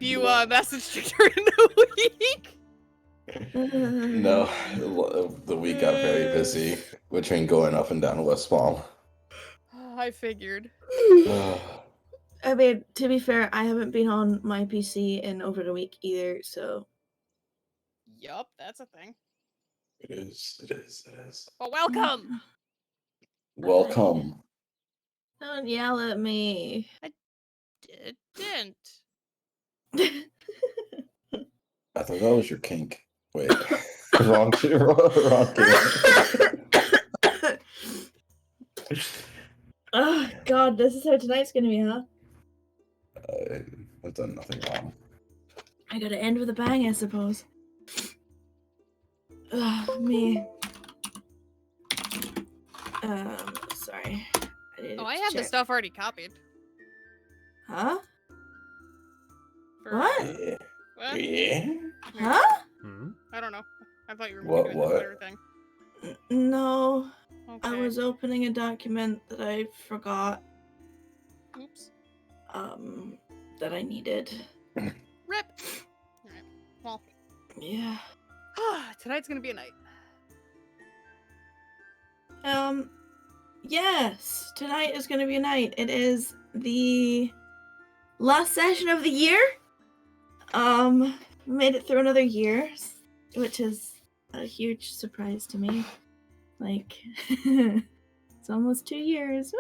You messaged during the week? No, the week got very busy between going up and down to West Palm. I figured. I mean, to be fair, I haven't been on my PC in over a week either, so. Yup, that's a thing. It is. Well, welcome! Welcome. Don't yell at me. Didn't. I thought that was your kink. Wait. wrong kink. Oh, God, this is how tonight's gonna be, huh? I've done nothing wrong. I gotta end with a bang, I suppose. Ugh, me. Sorry. I have the stuff already copied. Huh? For, What? What? Yeah? Huh? I don't know. I thought you were doing the Twitter thing. No. Okay. I was opening a document that I forgot. Oops. That I needed. Rip! Alright. Well. Yeah. Tonight's gonna be a night. Yes. Tonight is gonna be a night. It is the last session of the year. Made it through another year, which is a huge surprise to me. Like, it's almost 2 years.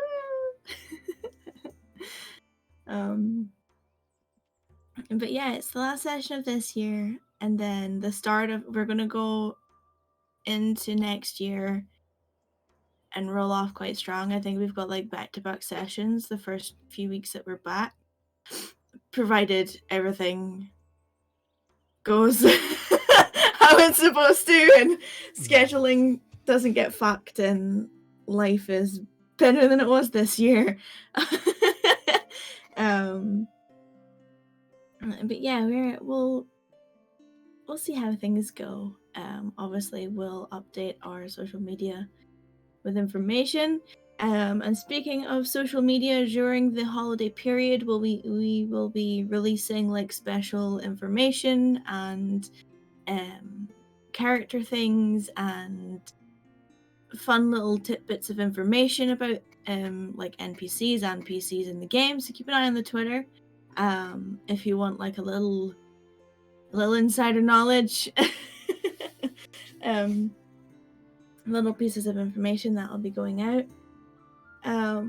But yeah, it's the last session of this year, and then the start of, we're gonna go into next year and roll off quite strong. I think we've got like back-to-back sessions the first few weeks that we're back, provided everything goes how it's supposed to and scheduling doesn't get fucked and life is better than it was this year. But yeah, we'll see how things go. Obviously we'll update our social media with information. And speaking of social media, during the holiday period, we will be releasing like special information and character things and fun little tidbits of information about like NPCs and PCs in the game. So keep an eye on the Twitter if you want like a little insider knowledge. Little pieces of information that will be going out. I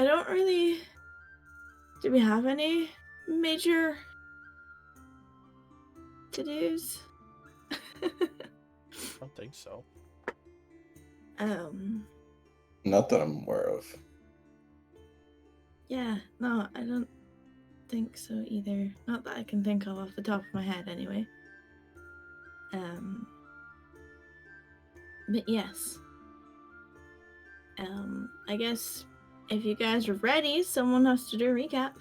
don't really. Do we have any major to-dos? I don't think so. Not that I'm aware of. Yeah, no, I don't think so either. Not that I can think of off the top of my head, anyway. But yes. I guess if you guys are ready, someone has to do a recap.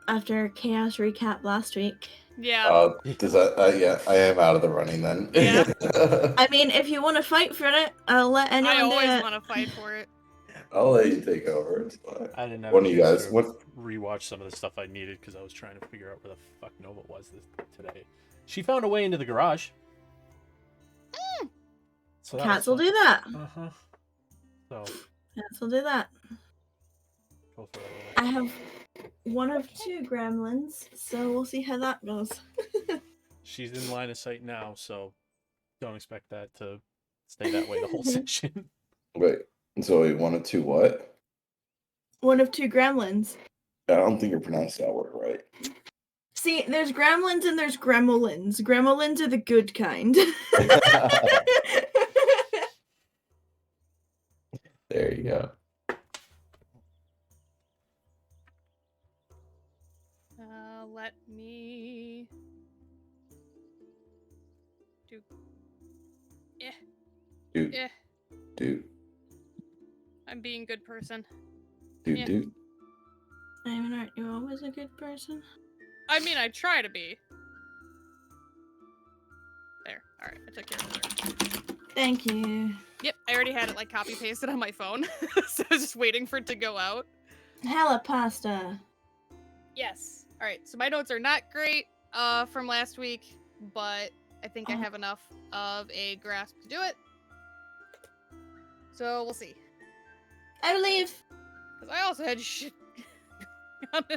After Chaos recap last week. Yeah. Does that? Yeah, I am out of the running then. Yeah. I mean, if you want to fight for it, I'll let anyone I do always it. want to fight for it. I'll let you take over. It's fine. I didn't have One a of you chance guys. to What? rewatch some of the stuff I needed because I was trying to figure out where the fuck Nova was today. She found a way into the garage. So that Cats was will do that. Uh-huh. So Cats will do that. go for it. I have one of two gremlins, so we'll see how that goes. She's in line of sight now, so don't expect that to stay that way the whole session. Wait. Zoe, 1 of 2 what? One of two gremlins. I don't think you pronounced that word right. See, there's gremlins and there's gremlins. Gremlins are the good kind. There you go. Let me do. Dude. Eh. Dude. I'm being good person. Dude. Yeah. Dude. I mean, aren't you always a good person? I mean, I try to be. There. All right, I took care of it. Thank you. Yep, I already had it like copy pasted on my phone, so I was just waiting for it to go out. Hella pasta. Yes. All right, so my notes are not great from last week, but I think I have enough of a grasp to do it. So we'll see. I believe Because I also had shit.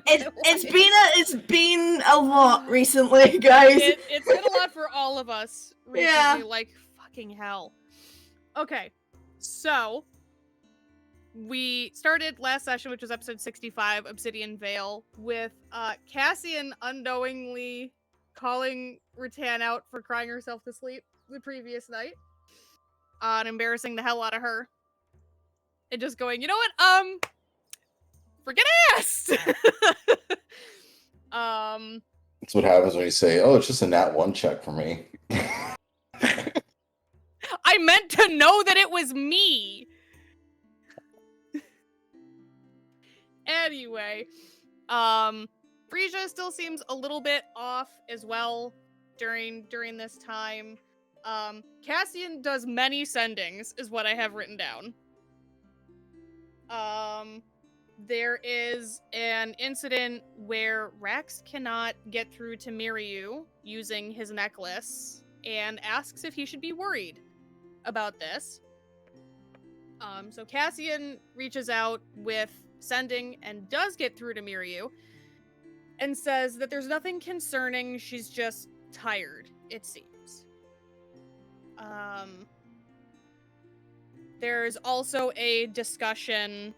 it's been a lot recently, guys. It's been a lot for all of us recently. Yeah. Like fucking hell. Okay, so we started last session, which was episode 65, Obsidian Vale, with Cassian unknowingly calling Rattan out for crying herself to sleep the previous night, and embarrassing the hell out of her, and just going, you know what, forget I asked. That's what happens when you say, "Oh, it's just a nat 1 check for me." I meant to know that it was me. Anyway, Frisia still seems a little bit off as well during this time. Cassian does many sendings, is what I have written down. There is an incident where Rax cannot get through to Miryu using his necklace and asks if he should be worried about this. So Cassian reaches out with sending and does get through to Miryu and says that there's nothing concerning, she's just tired, it seems. There's also a discussion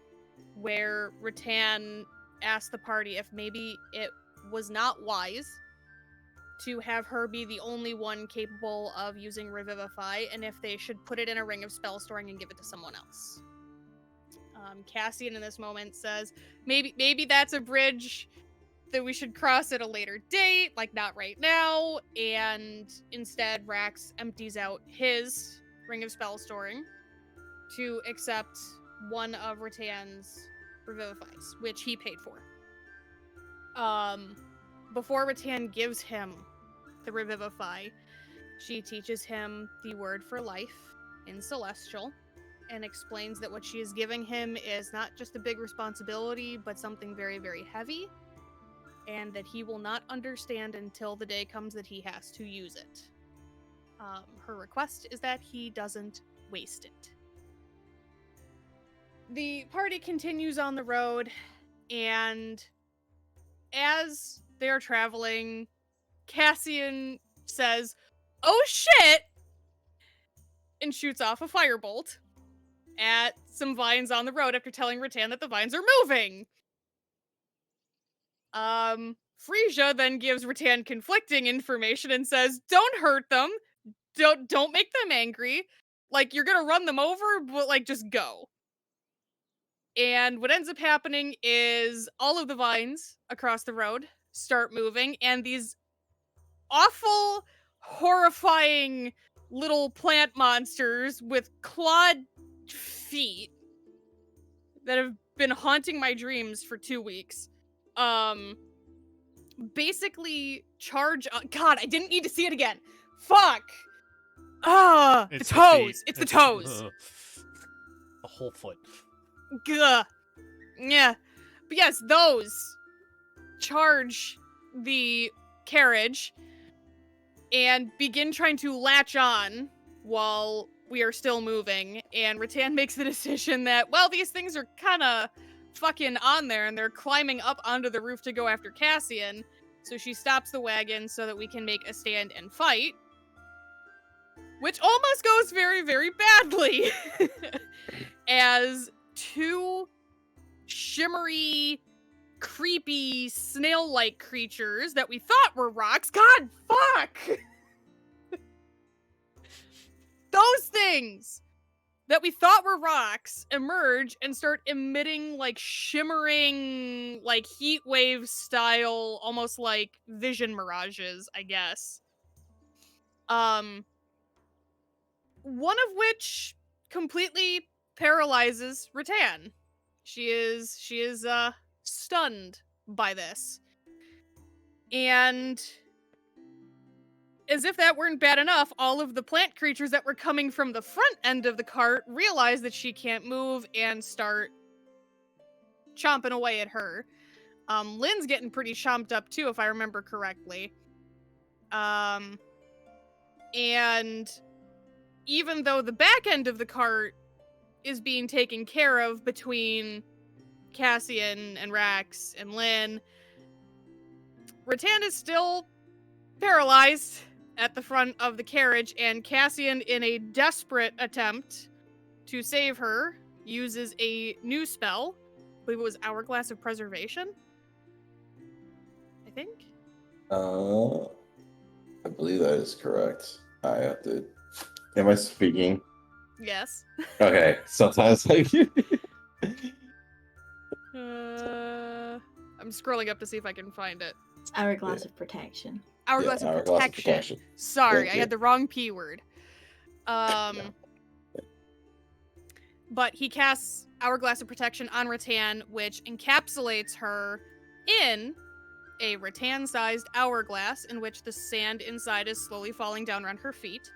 where Rattan asked the party if maybe it was not wise to have her be the only one capable of using Revivify, and if they should put it in a ring of spell storing and give it to someone else. Cassian in this moment says, maybe that's a bridge that we should cross at a later date, like not right now, and instead Rax empties out his ring of spell storing to accept one of Rattan's Revivifies, which he paid for. Before Rattan gives him the Revivify, she teaches him the word for life in Celestial and explains that what she is giving him is not just a big responsibility, but something very, very heavy, and that he will not understand until the day comes that he has to use it. Her request is that he doesn't waste it. The party continues on the road, and as they're traveling, Cassian says, "Oh shit!" and shoots off a firebolt at some vines on the road after telling Rattan that the vines are moving. Frisia then gives Rattan conflicting information and says, "Don't hurt them. Don't make them angry. Like, you're gonna run them over, but like, just go." And what ends up happening is all of the vines across the road start moving, and these awful, horrifying little plant monsters with clawed feet that have been haunting my dreams for 2 weeks. Basically charge. God, I didn't need to see it again. Fuck. The It's toes. feet. It's the toes. A whole foot. Gah. Yeah. But yes, those charge the carriage and begin trying to latch on while we are still moving. And Rattan makes the decision that, well, these things are kind of fucking on there and they're climbing up onto the roof to go after Cassian. So she stops the wagon so that we can make a stand and fight. Which almost goes very, very badly. As two shimmery, creepy, snail-like creatures that we thought were rocks. God, fuck! Those things that we thought were rocks emerge and start emitting, like, shimmering, like, heat wave style, almost like vision mirages, I guess. One of which completely paralyzes Rattan. She is stunned by this. And as if that weren't bad enough, all of the plant creatures that were coming from the front end of the cart realize that she can't move and start chomping away at her. Lynn's getting pretty chomped up too, if I remember correctly. And even though the back end of the cart is being taken care of between Cassian and Rax and Lynn, Rattan is still paralyzed at the front of the carriage, and Cassian, in a desperate attempt to save her, uses a new spell. I believe it was Hourglass of Preservation. I think. I believe that is correct. I have to. Am I speaking? Yes. Okay. Sometimes like. I'm scrolling up to see if I can find it. It's Hourglass of Protection. Hourglass of Protection. Sorry, I had the wrong P word. But he casts Hourglass of Protection on Rattan, which encapsulates her in a Rattan-sized hourglass in which the sand inside is slowly falling down around her feet.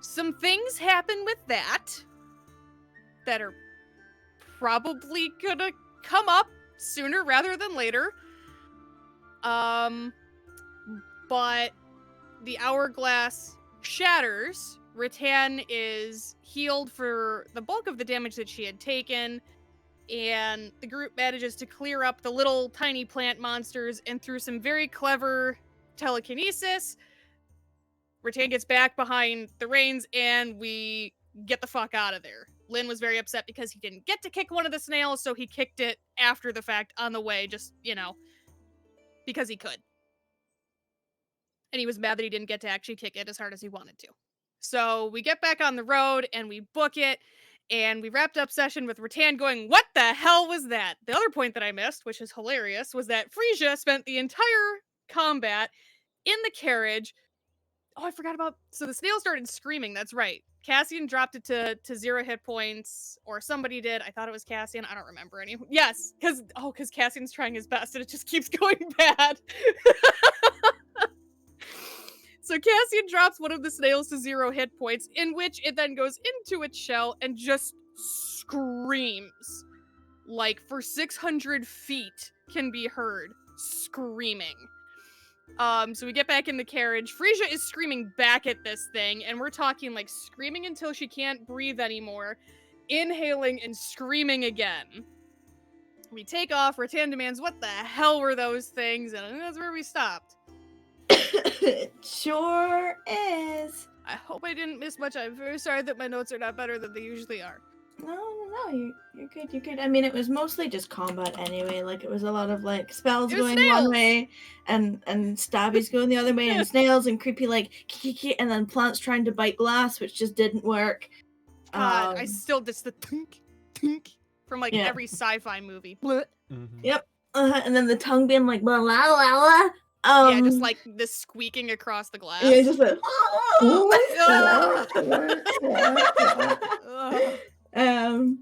Some things happen with that are probably gonna come up sooner rather than later. But the hourglass shatters. Rattan is healed for the bulk of the damage that she had taken, and the group manages to clear up the little tiny plant monsters, and through some very clever telekinesis, Rattan gets back behind the reins and we get the fuck out of there. Lynn was very upset because he didn't get to kick one of the snails, so he kicked it after the fact on the way, just, because he could. And he was mad that he didn't get to actually kick it as hard as he wanted to. So we get back on the road and we book it, and we wrapped up session with Rattan going, "What the hell was that?" The other point that I missed, which is hilarious, was that Frisia spent the entire combat in the carriage. Oh, I forgot about... So the snail started screaming, that's right. Cassian dropped it to 0 hit points, or somebody did. I thought it was Cassian. I don't remember any. Yes, because Cassian's trying his best and it just keeps going bad. So Cassian drops one of the snails to 0 hit points, in which it then goes into its shell and just screams. Like, for 600 feet can be heard screaming. So we get back in the carriage. Frisia is screaming back at this thing, and we're talking like screaming until she can't breathe anymore, inhaling and screaming again. We take off. Rattan demands, "What the hell were those things?" And that's where we stopped. It sure is. I hope I didn't miss much. I'm very sorry that my notes are not better than they usually are. No, you're good, you're good. I mean, it was mostly just combat anyway. Like, it was a lot of, like, spells It was going snails. one way, and stabbies going the other way, and snails and creepy, like, and then plants trying to bite glass, which just didn't work. God, I still just the tink, tink from, like, Yeah. every sci-fi movie. Blech. Mm-hmm. Yep. And then the tongue being like, blah, blah, blah, blah. Yeah, just like this squeaking across the glass. Yeah, just like.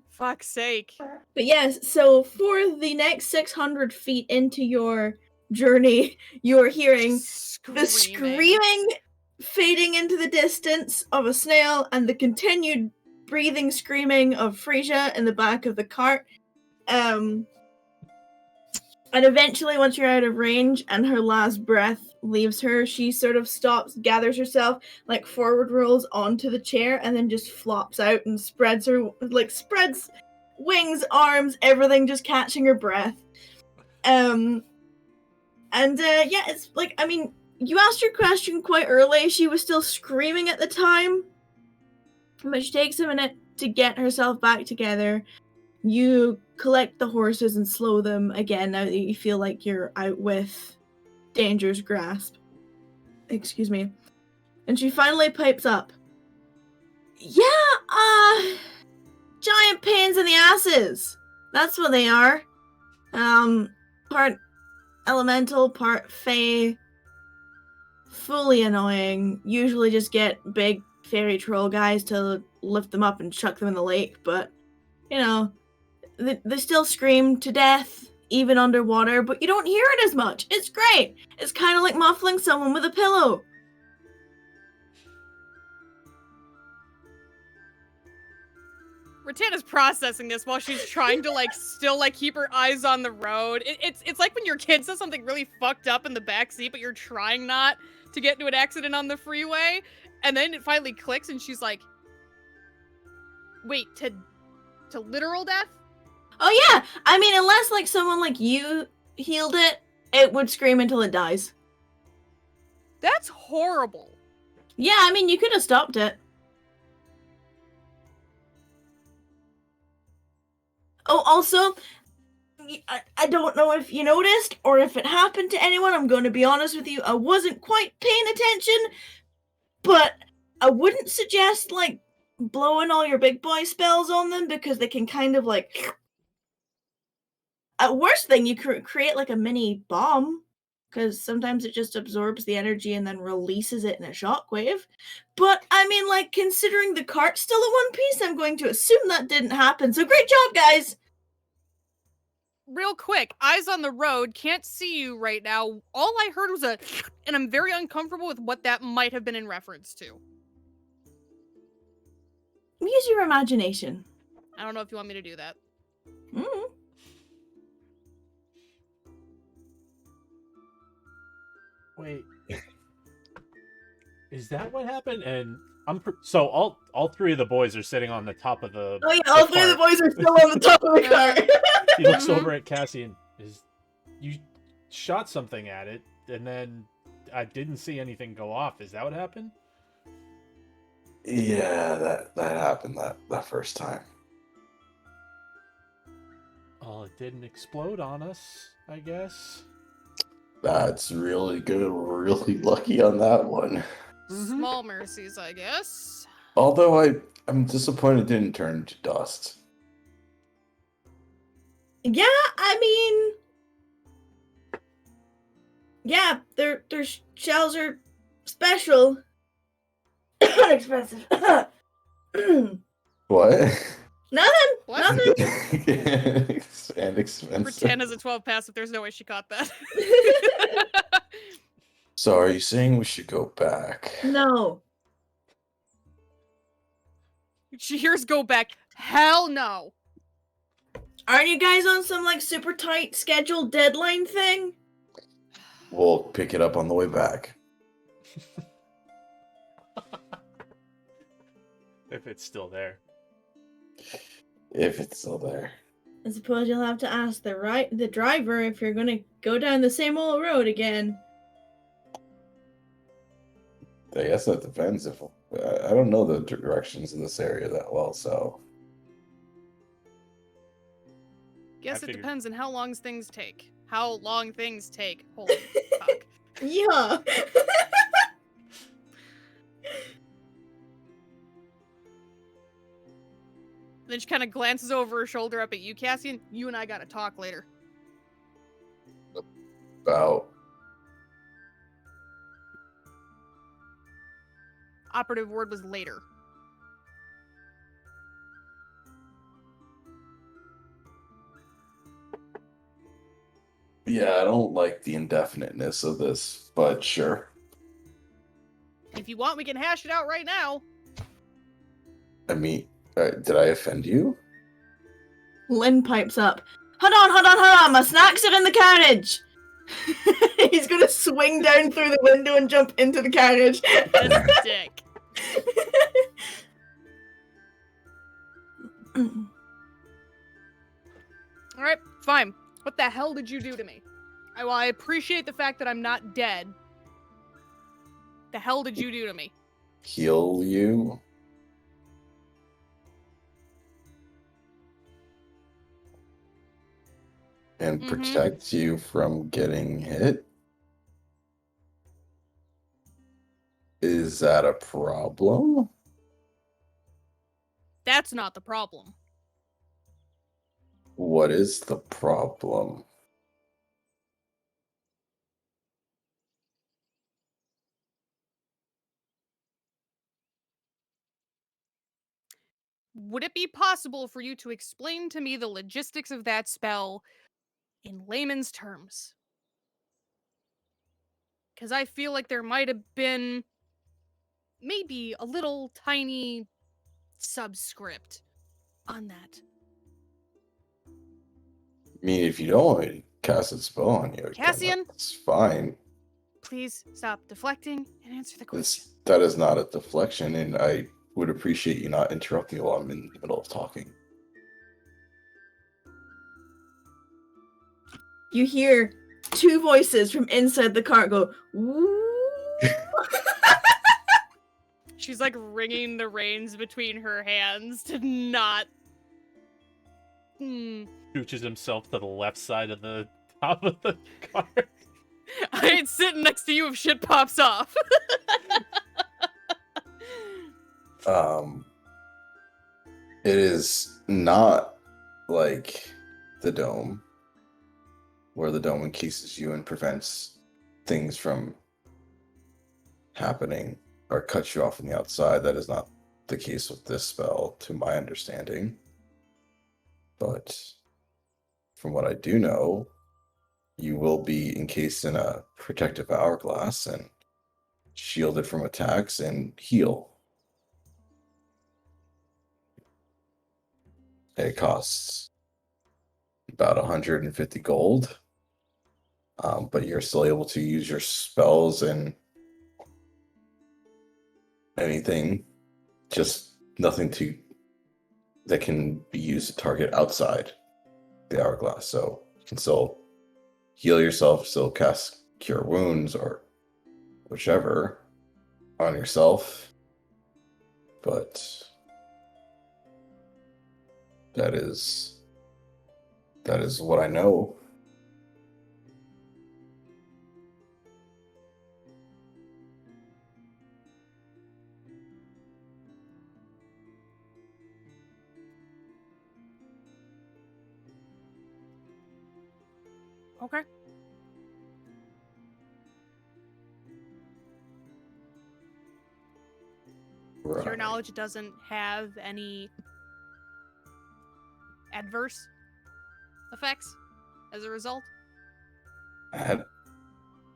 Fuck's sake. But yes, so for the next 600 feet into your journey, you're hearing the screaming fading into the distance of a snail and the continued breathing screaming of Frisia in the back of the cart. And eventually, once you're out of range and her last breath leaves her, she sort of stops, gathers herself, like forward rolls onto the chair, and then just flops out and spreads wings, arms, everything, just catching her breath. Yeah, it's like, I mean, you asked your question quite early. She was still screaming at the time, but she takes a minute to get herself back together. You collect the horses and slow them again now that you feel like you're out with danger's grasp. Excuse me. And she finally pipes up. Yeah, giant pains in the asses. That's what they are. Part elemental, part fae. Fully annoying. Usually just get big fairy troll guys to lift them up and chuck them in the lake, but, you know, they still scream to death, even underwater, but you don't hear it as much. It's great. It's kind of like muffling someone with a pillow. Ratana's processing this while she's trying to still keep her eyes on the road. It's like when your kid says something really fucked up in the backseat, but you're trying not to get into an accident on the freeway, and then it finally clicks, and she's like, "Wait, to literal death?" Oh yeah, I mean, unless someone like you healed it, it would scream until it dies. That's horrible. Yeah, I mean, you could have stopped it. Oh, also, I don't know if you noticed or if it happened to anyone. I'm going to be honest with you. I wasn't quite paying attention, but I wouldn't suggest, blowing all your big boy spells on them because they can kind of, at worst thing, you create, a mini bomb because sometimes it just absorbs the energy and then releases it in a shockwave. But, I mean, considering the cart's still in one piece, I'm going to assume that didn't happen. So great job, guys! Real quick, eyes on the road, can't see you right now. All I heard was and I'm very uncomfortable with what that might have been in reference to. Use your imagination. I don't know if you want me to do that. Mm-hmm. Wait, is that what happened? And so all three of the boys are sitting on the top of the. Oh yeah, all three of the boys are still on the top of the cart. He looks over at Cassian. You shot something at it, and then I didn't see anything go off. Is that what happened? Yeah, that happened that first time. Oh, it didn't explode on us, I guess. That's really good. We're really lucky on that one. Small mercies, I guess. Although I'm disappointed it didn't turn to dust. Yeah, I mean, yeah, their shells are special. Expensive. What? Nothing. What? Nothing. And expensive. Pretend as a 12 passive, there's no way she caught that. So are you saying we should go back? No. She hears go back. Hell no. Aren't you guys on some super tight scheduled deadline thing? We'll pick it up on the way back. If it's still there. If it's still there. I suppose you'll have to ask the driver if you're gonna go down the same old road again. I guess that depends. If I don't know the directions in this area that well, so. Guess it figured. depends on how long things take. How long things take. Holy fuck. Yeah. Then she kind of glances over her shoulder up at you, Cassian. You and I gotta talk later. About. operative word was later. Yeah, I don't like the indefiniteness of this, but sure. If you want, we can hash it out right now. I mean, did I offend you? Lynn pipes up. Hold on, my snacks are in the carriage! He's gonna swing down through the window and jump into the carriage. This dick. Alright, fine. What the hell did you do to me? While I appreciate the fact that I'm not dead, the hell did you do to me? Heal you? And protect you from getting hit? Is that a problem? That's not the problem. What is the problem? Would it be possible for you to explain to me the logistics of that spell in layman's terms? Because I feel like there might have been maybe a little tiny subscript on that. I mean, if you don't want me to cast a spell on you, Cassian? it's fine. Please stop deflecting and answer the question. That is not a deflection, and I would appreciate you not interrupting while I'm in the middle of talking. You hear two voices from inside the car go, woo. She's like wringing the reins between her hands to not. Scooches himself to the left side of the top of the car. I ain't sitting next to you if shit pops off. It is not like the dome, where the dome encases you and prevents things from happening or cuts you off from the outside. That is not the case with this spell, to my understanding. But from what I do know, you will be encased in a protective hourglass and shielded from attacks and heal. It costs about 150 gold, but you're still able to use your spells and anything, just nothing that can be used to target outside the hourglass. So you can still heal yourself, still cast Cure Wounds or whichever on yourself, but that is what I know. Okay. To your knowledge, it doesn't have any adverse effects as a result?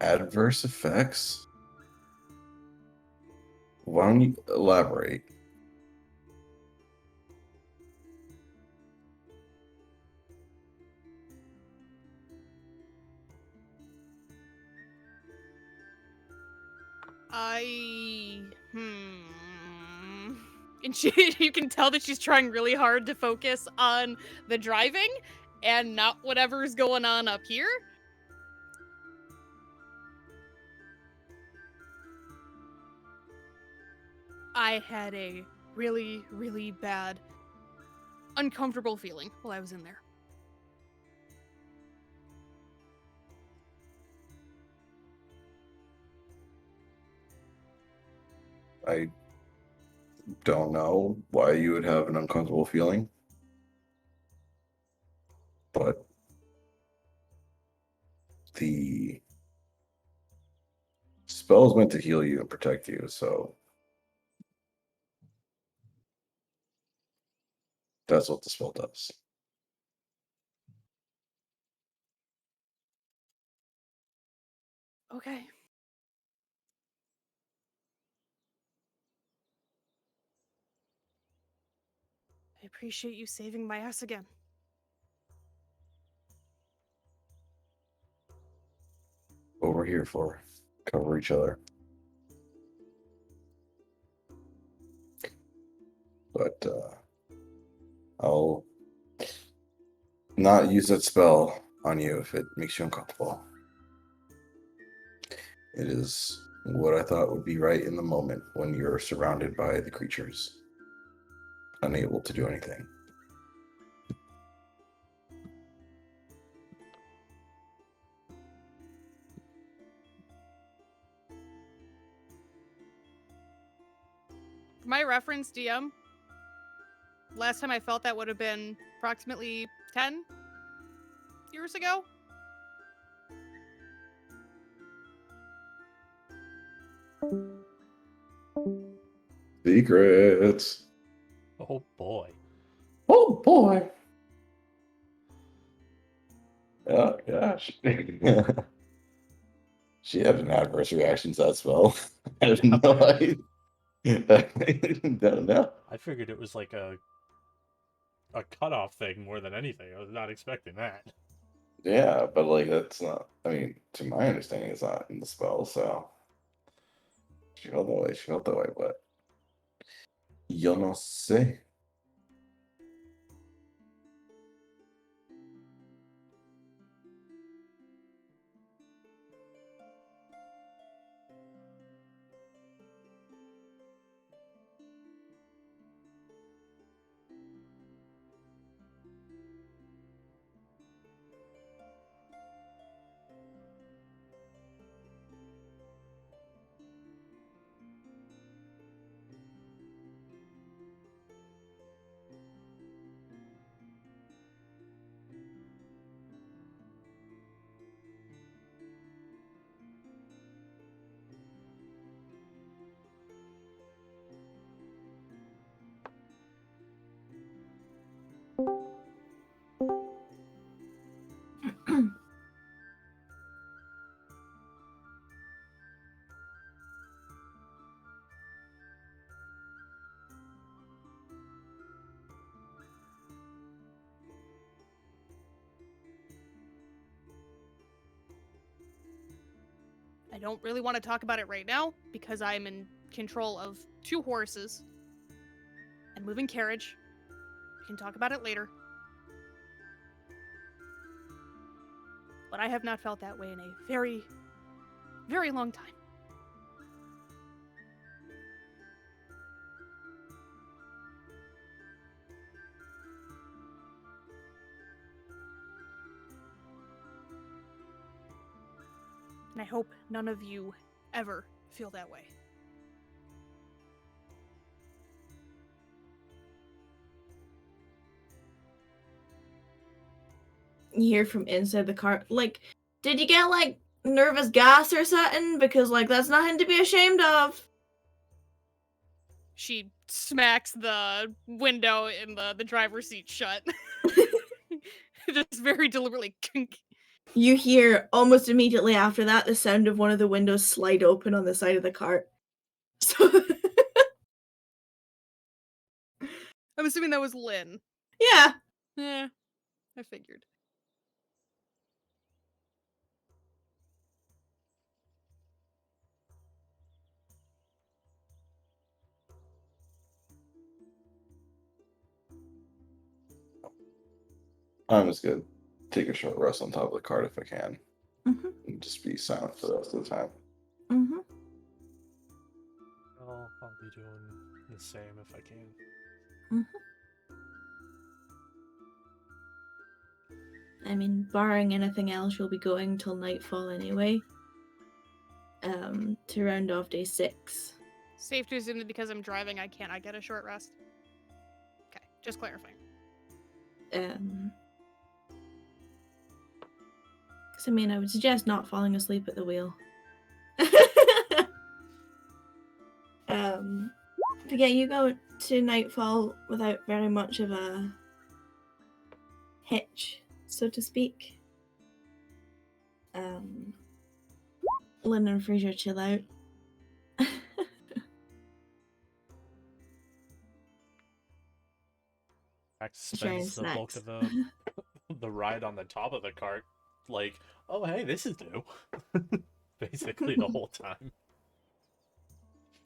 Adverse effects? Why don't you elaborate? And you can tell that she's trying really hard to focus on the driving and not whatever's going on up here. I had a really, really bad, uncomfortable feeling while I was in there. I don't know why you would have an uncomfortable feeling, but the spell is meant to heal you and protect you, so That's what the spell does. Okay. I appreciate you saving my ass again. What we're here for. Cover each other. But I'll not use that spell on you if it makes you uncomfortable. It is what I thought would be right in the moment when you're surrounded by the creatures, unable to do anything. For my reference, DM, last time I felt that would have been approximately 10 years ago. Secrets. Oh boy. Oh boy. Oh gosh. She had an adverse reaction to that spell. I have no idea. I don't know. I figured it was like a cutoff thing more than anything. I was not expecting that. Yeah, but like that's not. I mean, to my understanding, it's not in the spell. So she felt that way. She felt that way, but yo no sé. I don't really want to talk about it right now because I'm in control of 2 horses and moving carriage. We can talk about it later. But I have not felt that way in a very, very long time. And I hope none of you ever feel that way. You hear from inside the car, like, did you get, like, nervous gas or something? Because, like, that's nothing to be ashamed of. She smacks the window in the driver's seat shut. Just very deliberately. You hear, almost immediately after that, the sound of one of the windows slide open on the side of the cart. So, I'm assuming that was Lynn. yeah. Yeah, I figured. I'm just gonna take a short rest on top of the cart if I can, Mm-hmm. and just be silent for the rest of the time. Mm-hmm. I'll be doing the same if I can. I mean, barring anything else, you'll be going till nightfall anyway. To round off day 6. Safe to assume that because I'm driving, I get a short rest? Okay, just clarifying. Because I mean, I would suggest not falling asleep at the wheel. But yeah, you go to nightfall without very much of a hitch, so to speak. Lynn and Fraser chill out. Max Sharing spends the bulk snacks. of the ride on the top of the cart, like, oh hey, this is new. Basically the whole time.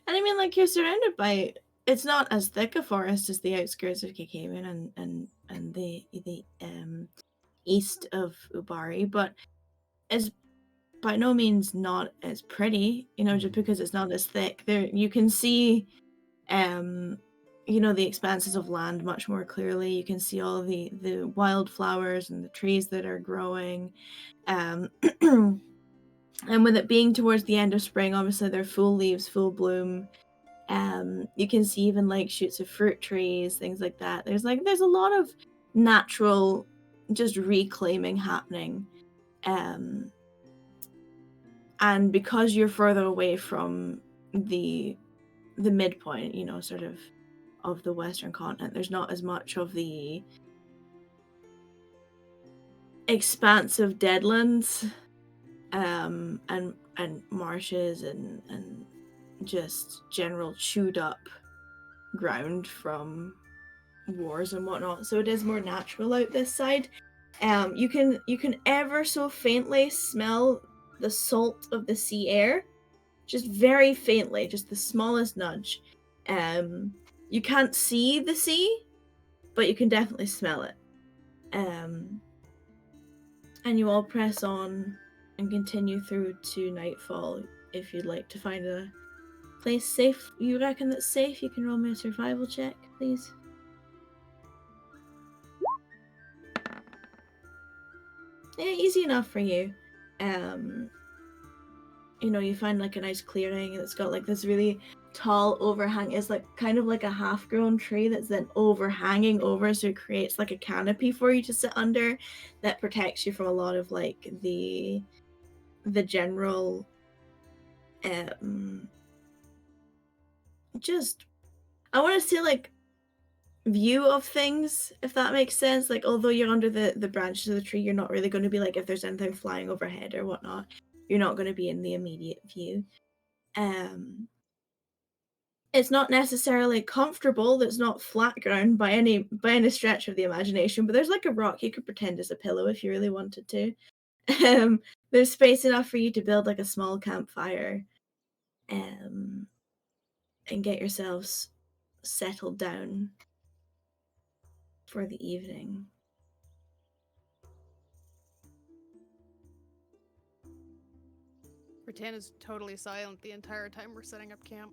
And I mean, like, you're surrounded by. It's not as thick a forest as the outskirts of Kikaven and the east of Ubari, but it's by no means not as pretty. You know, just Mhm. because it's not as thick. There, you can see, you know, the expanses of land much more clearly. You can see all the wildflowers and the trees that are growing. And with it being towards the end of spring, obviously they're full leaves, full bloom. You can see even like shoots of fruit trees, things like that. There's a lot of natural just reclaiming happening. And because you're further away from the midpoint, you know, sort of the Western continent, there's not as much of the expansive deadlands, and marshes and just general chewed up ground from wars and whatnot. So it is more natural out this side. You can ever so faintly smell the salt of the sea air, just very faintly, just the smallest nudge. You can't see the sea, but you can definitely smell it. And you all press on and continue through to nightfall. If you'd like to find a place safe, you reckon that's safe, you can roll me a survival check, please. Yeah, easy enough for you. You know, you find like a nice clearing that's got like this really tall overhang. It's like kind of like a half-grown tree that's then overhanging over, so it creates like a canopy for you to sit under that protects you from a lot of like the general just, I want to say, like, view of things, if that makes sense. Like, although you're under the branches of the tree, you're not really going to be like, if there's anything flying overhead or whatnot, you're not going to be in the immediate view. It's not necessarily comfortable. There's not flat ground by any stretch of the imagination, but there's like a rock you could pretend as a pillow if you really wanted to. There's space enough for you to build like a small campfire, and get yourselves settled down for the evening. Rattan is totally silent the entire time we're setting up camp.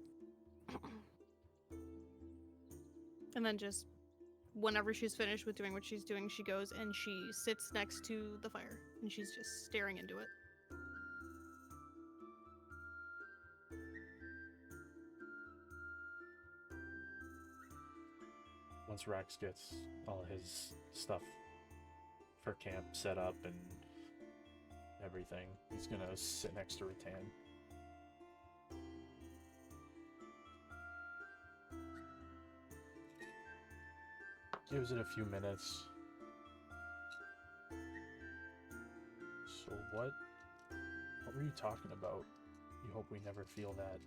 And then just whenever she's finished with doing what she's doing, she goes and she sits next to the fire and she's just staring into it. Once Rax gets all his stuff for camp set up and everything, he's gonna sit next to Rattan. Gives it a few minutes. So what were you talking about? You hope we never feel that.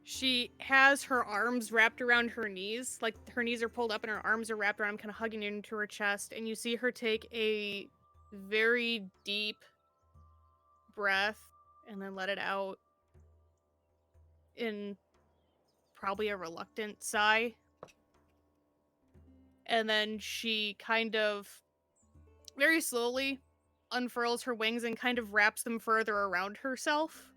She has her arms wrapped around her knees, like her knees are pulled up and her arms are wrapped around, kind of hugging into her chest, and you see her take a very deep breath and then let it out in probably a reluctant sigh. And then she kind of very slowly unfurls her wings and kind of wraps them further around herself.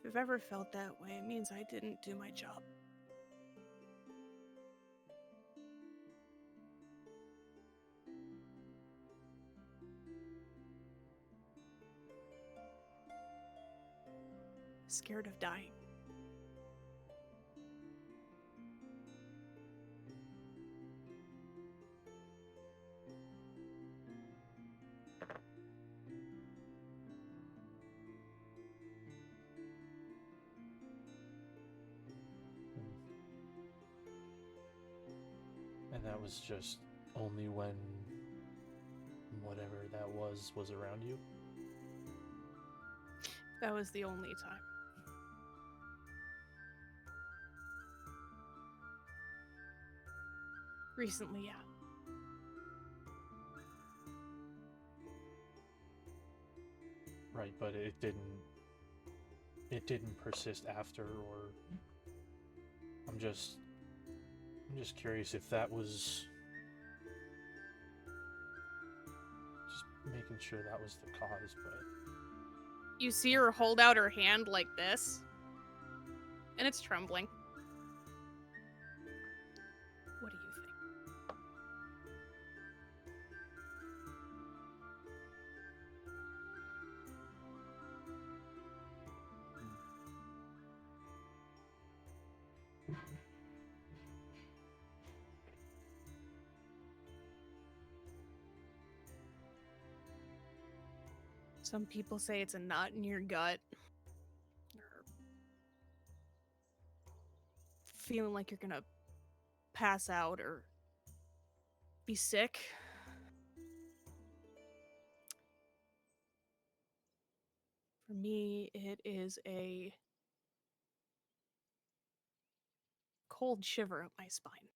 If I've ever felt that way, it means I didn't do my job. Scared of dying. And that was just only when whatever that was around you? That was the only time. Recently, yeah. Right, but it didn't persist after, or I'm just curious if that was just making sure that was the cause, but You see her hold out her hand like this, and it's trembling. What do you think? Some people say it's a knot in your gut. Or feeling like you're gonna pass out or be sick. For me, it is a cold shiver up my spine.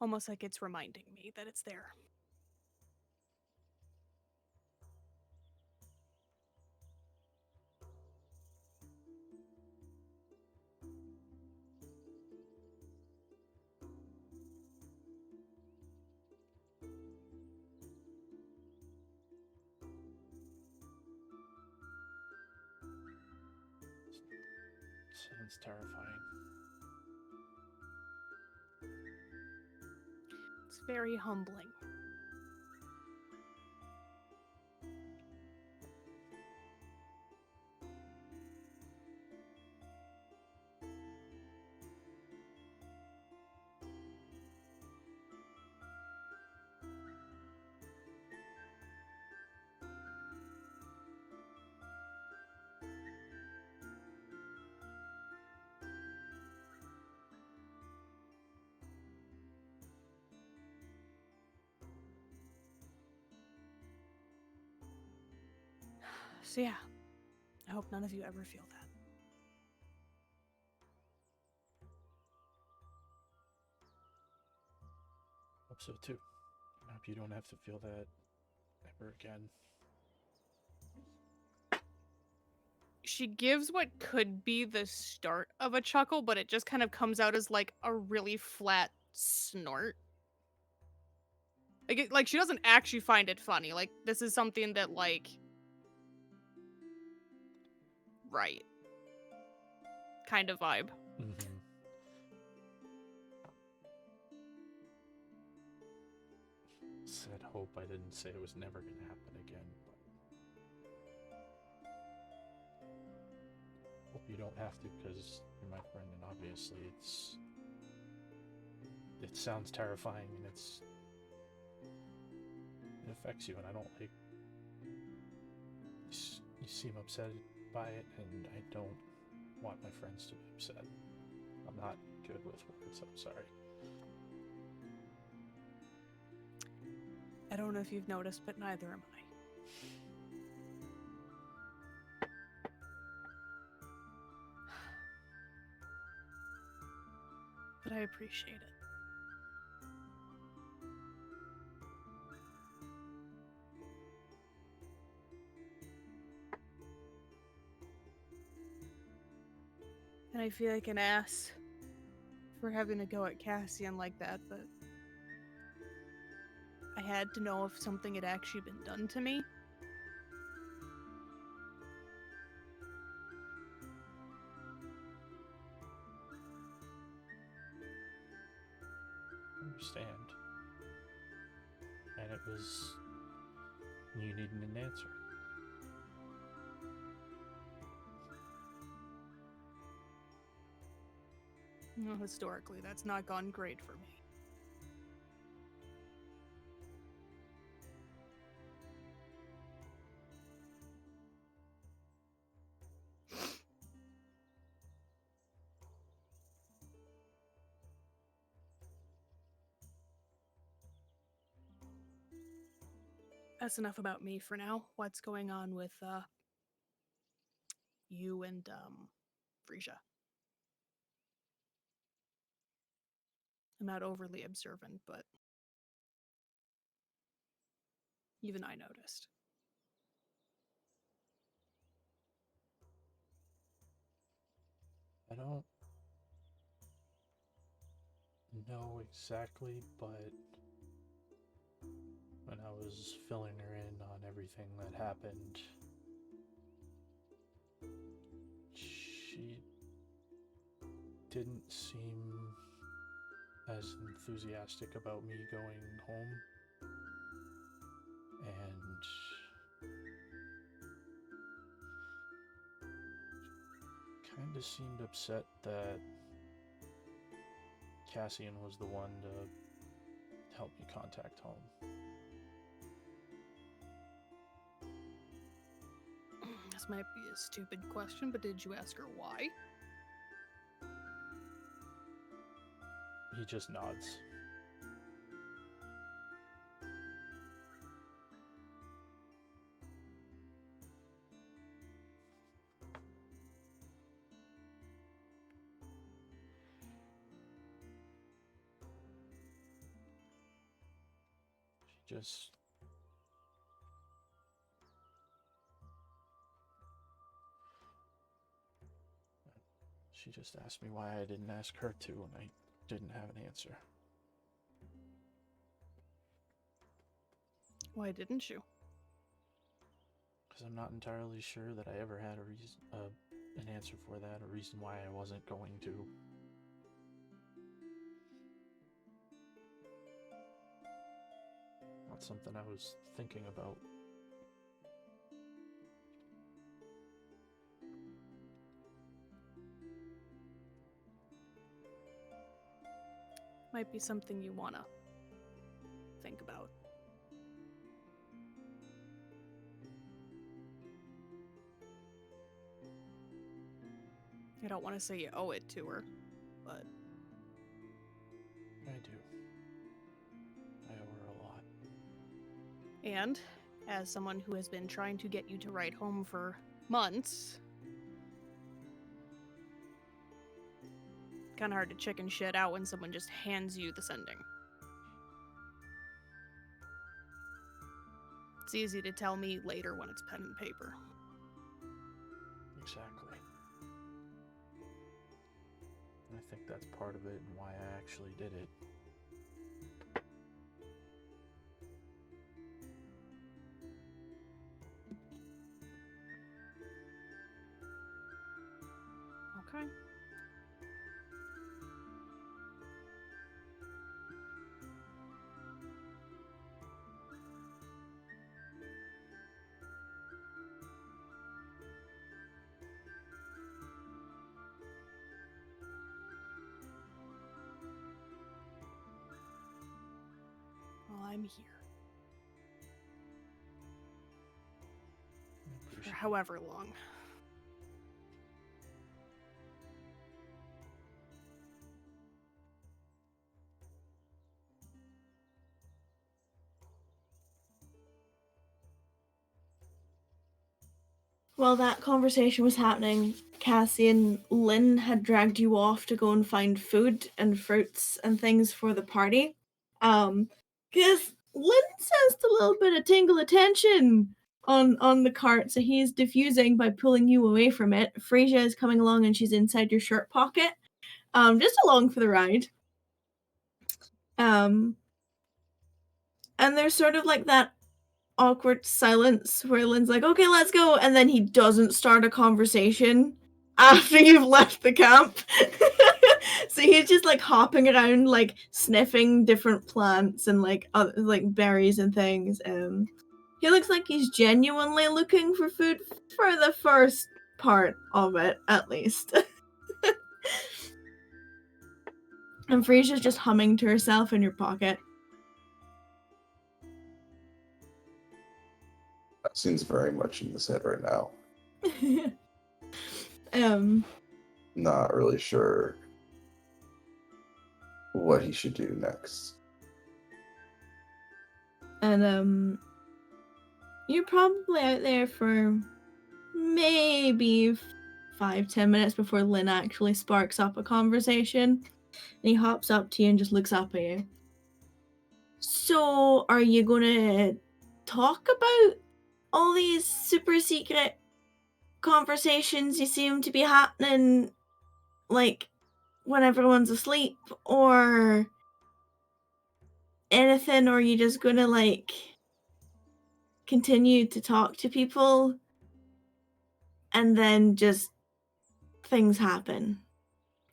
Almost like it's reminding me that it's there. sounds terrifying. It's very humbling. So yeah, I hope none of you ever feel that. Hope so too. I hope you don't have to feel that ever again. She gives what could be the start of a chuckle, but it just kind of comes out as like a really flat snort. Like she doesn't actually find it funny. Like this is something that like right kind of vibe. Mm-hmm. Said hope. I didn't say it was never going to happen again, but hope you don't have to because you're my friend, and obviously it sounds terrifying, and it affects you, and I don't like you seem upset by it, and I don't want my friends to be upset. I'm not good with words. I'm sorry. I don't know if you've noticed, but neither am I. But I appreciate it. And I feel like an ass for having to go at Cassian like that, but I had to know if something had actually been done to me. I understand. And it was you needed an answer. Well, historically, that's not gone great for me. That's enough about me for now. What's going on with you and Frisia? I'm not overly observant, but even I noticed. I don't know exactly, but when I was filling her in on everything that happened, she didn't seem as enthusiastic about me going home, and kind of seemed upset that Cassian was the one to help me contact home. This might be a stupid question, but did you ask her why? He just nods. She just asked me why I didn't ask her to, and I didn't have an answer. Why didn't you? Because I'm not entirely sure that I ever had an answer for that, a reason why I wasn't going to. Not something I was thinking about. Might be something you wanna think about. I don't want to say you owe it to her, but I do. I owe her a lot. and as someone who has been trying to get you to write home for months, kind of hard to chicken shit out when someone just hands you the sending. It's easy to tell me later when it's pen and paper. Exactly. And I think that's part of it and why I actually did it. Okay. Well, I'm here. For however long. While that conversation was happening, Cassie and Lynn had dragged you off to go and find food and fruits and things for the party. Because Lynn sensed a little bit of tingle attention on the cart, so he's diffusing by pulling you away from it. Frisia is coming along and she's inside your shirt pocket, just along for the ride. And there's sort of like that awkward silence where Lynn's like, okay, let's go, and then he doesn't start a conversation after you've left the camp. So he's just like hopping around, like sniffing different plants and like berries and things. He looks like he's genuinely looking for food for the first part of it, at least. And Frisia's just humming to herself in your pocket. Seems very much in his head right now. Not really sure what he should do next. And You're probably out there for maybe 5-10 minutes before Lynn actually sparks up a conversation. And he hops up to you and just looks up at you. So, are you gonna talk about all these super secret conversations you seem to be happening, like, when everyone's asleep, or anything, or are you just gonna, like, continue to talk to people and then just things happen?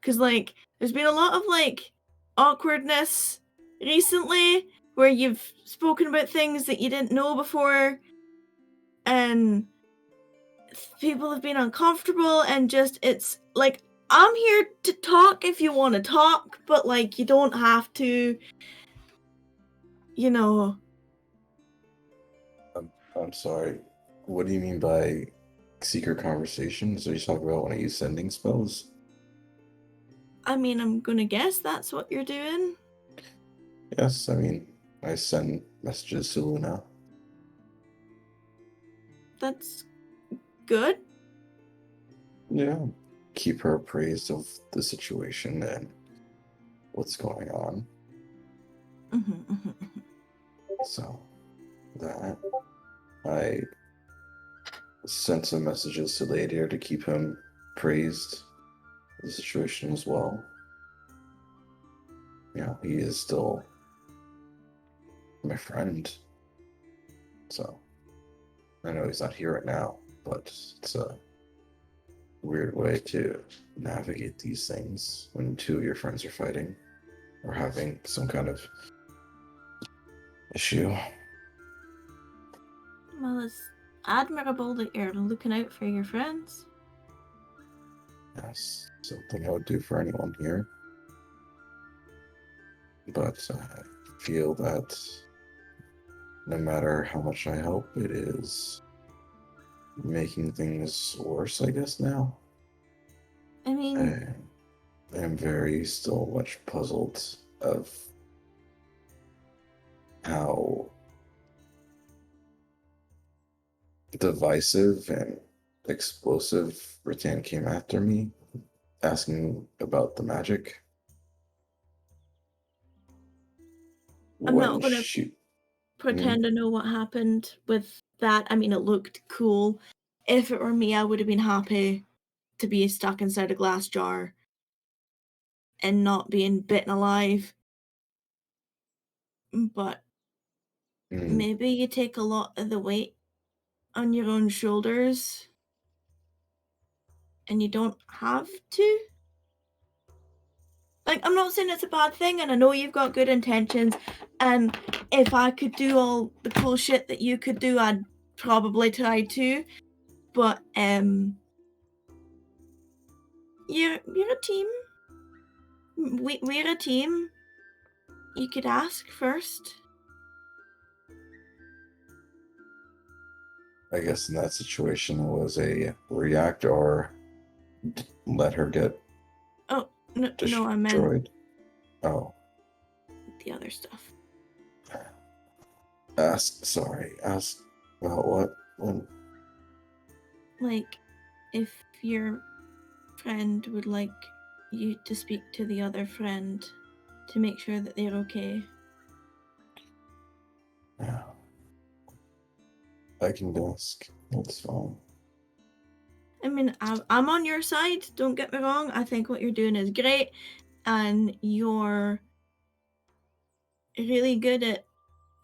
Because, like, there's been a lot of, like, awkwardness recently where you've spoken about things that you didn't know before, and people have been uncomfortable, and just, it's like, I'm here to talk if you want to talk, but, like, you don't have to, you know. I'm sorry. What do you mean by secret conversations? Are you talking about when I use sending spells? I mean, I'm gonna guess that's what you're doing. Yes, I mean, I send messages to Luna. That's good. Yeah. Keep her appraised of the situation and what's going on. So, that. I sent some messages to Ladir to keep him praised of the situation as well. Yeah, he is still my friend. So, I know he's not here right now, but it's a weird way to navigate these things when two of your friends are fighting or having some kind of issue. Well, it's admirable that you're looking out for your friends. Yes, something I would do for anyone here. But I feel that no matter how much I help, it is making things worse, I guess, now. I mean, I am very still much puzzled of how divisive and explosive Rattan came after me, asking about the magic. I'm not When gonna she, pretend to know what happened with that. I mean, it looked cool. If it were me, I would have been happy to be stuck inside a glass jar and not being bitten alive. But maybe you take a lot of the weight on your own shoulders and you don't have to. Like, I'm not saying it's a bad thing, and I know you've got good intentions, and if I could do all the cool shit that you could do, I'd probably try to. But you're a team. We're a team. You could ask first. I guess in that situation it was a react or let her get Oh no, destroyed. I meant Oh, the other stuff. ask about what? When? Like, if your friend would like you to speak to the other friend to make sure that they're okay. Yeah. I can ask. That's fine. I mean, I'm on your side, don't get me wrong. I think what you're doing is great, and you're really good at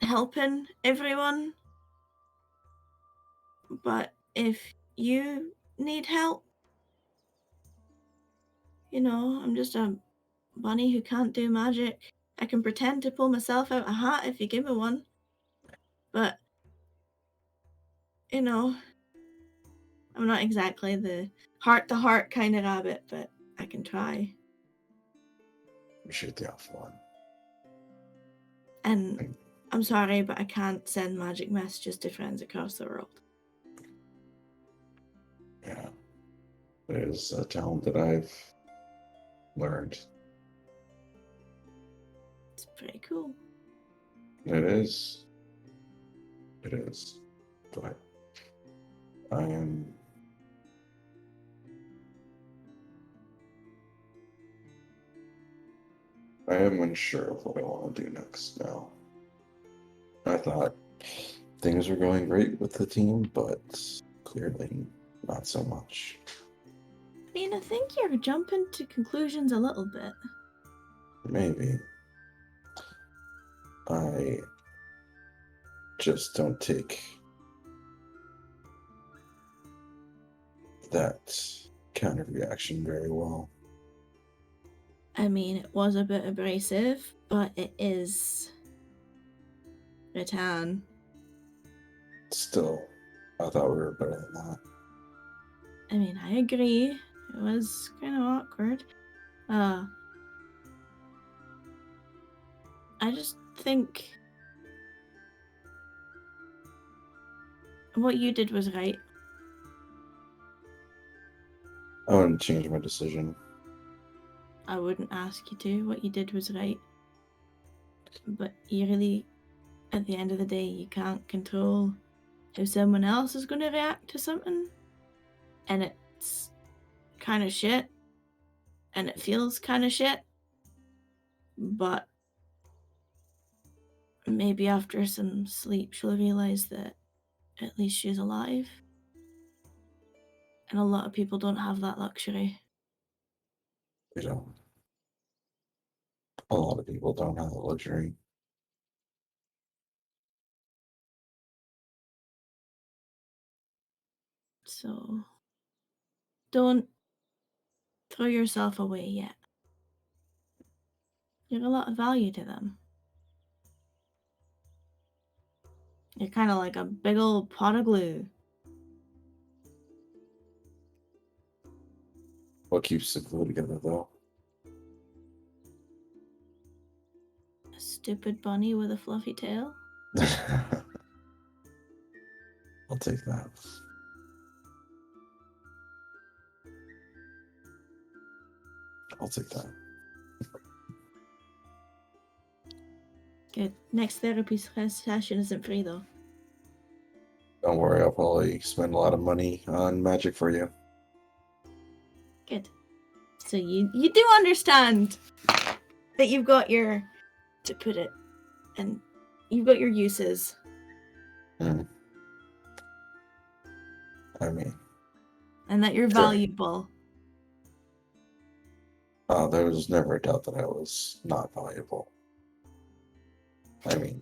helping everyone. But if you need help, I'm just a bunny who can't do magic. I can pretend to pull myself out a hat if you give me one. But, I'm not exactly the heart-to-heart kind of rabbit, but I can try. Appreciate the offer one. And I'm sorry, but I can't send magic messages to friends across the world. Yeah. It is a talent that I've learned. It's pretty cool. It is. It is. but I am unsure of what I want to do next now. I thought things were going great with the team, but clearly not so much. I mean, I think you're jumping to conclusions a little bit. Maybe. I just don't take that kind of reaction very well. I mean, it was a bit abrasive, but it is Rattan. Still, I thought we were better than that. I mean, I agree. It was kind of awkward. I just think what you did was right. I wouldn't change my decision. I wouldn't ask you to. What you did was right. But you really, at the end of the day, you can't control how someone else is going to react to something. And it's kind of shit. And it feels kind of shit. But maybe after some sleep, she'll realize that at least she's alive. And a lot of people don't have that luxury. You know, a lot of people don't have the luxury. So don't throw yourself away yet. You have a lot of value to them. You're kind of like a big old pot of glue. What keeps the glue together, though? A stupid bunny with a fluffy tail. I'll take that. I'll take that. Good. Next therapy session isn't free though. Don't worry, I'll probably spend a lot of money on magic for you. Good. So you do understand that you've got your, to put it, and you've got your uses. Mm. I mean, And that you're Sure. valuable. there was never a doubt that I was not valuable. I mean,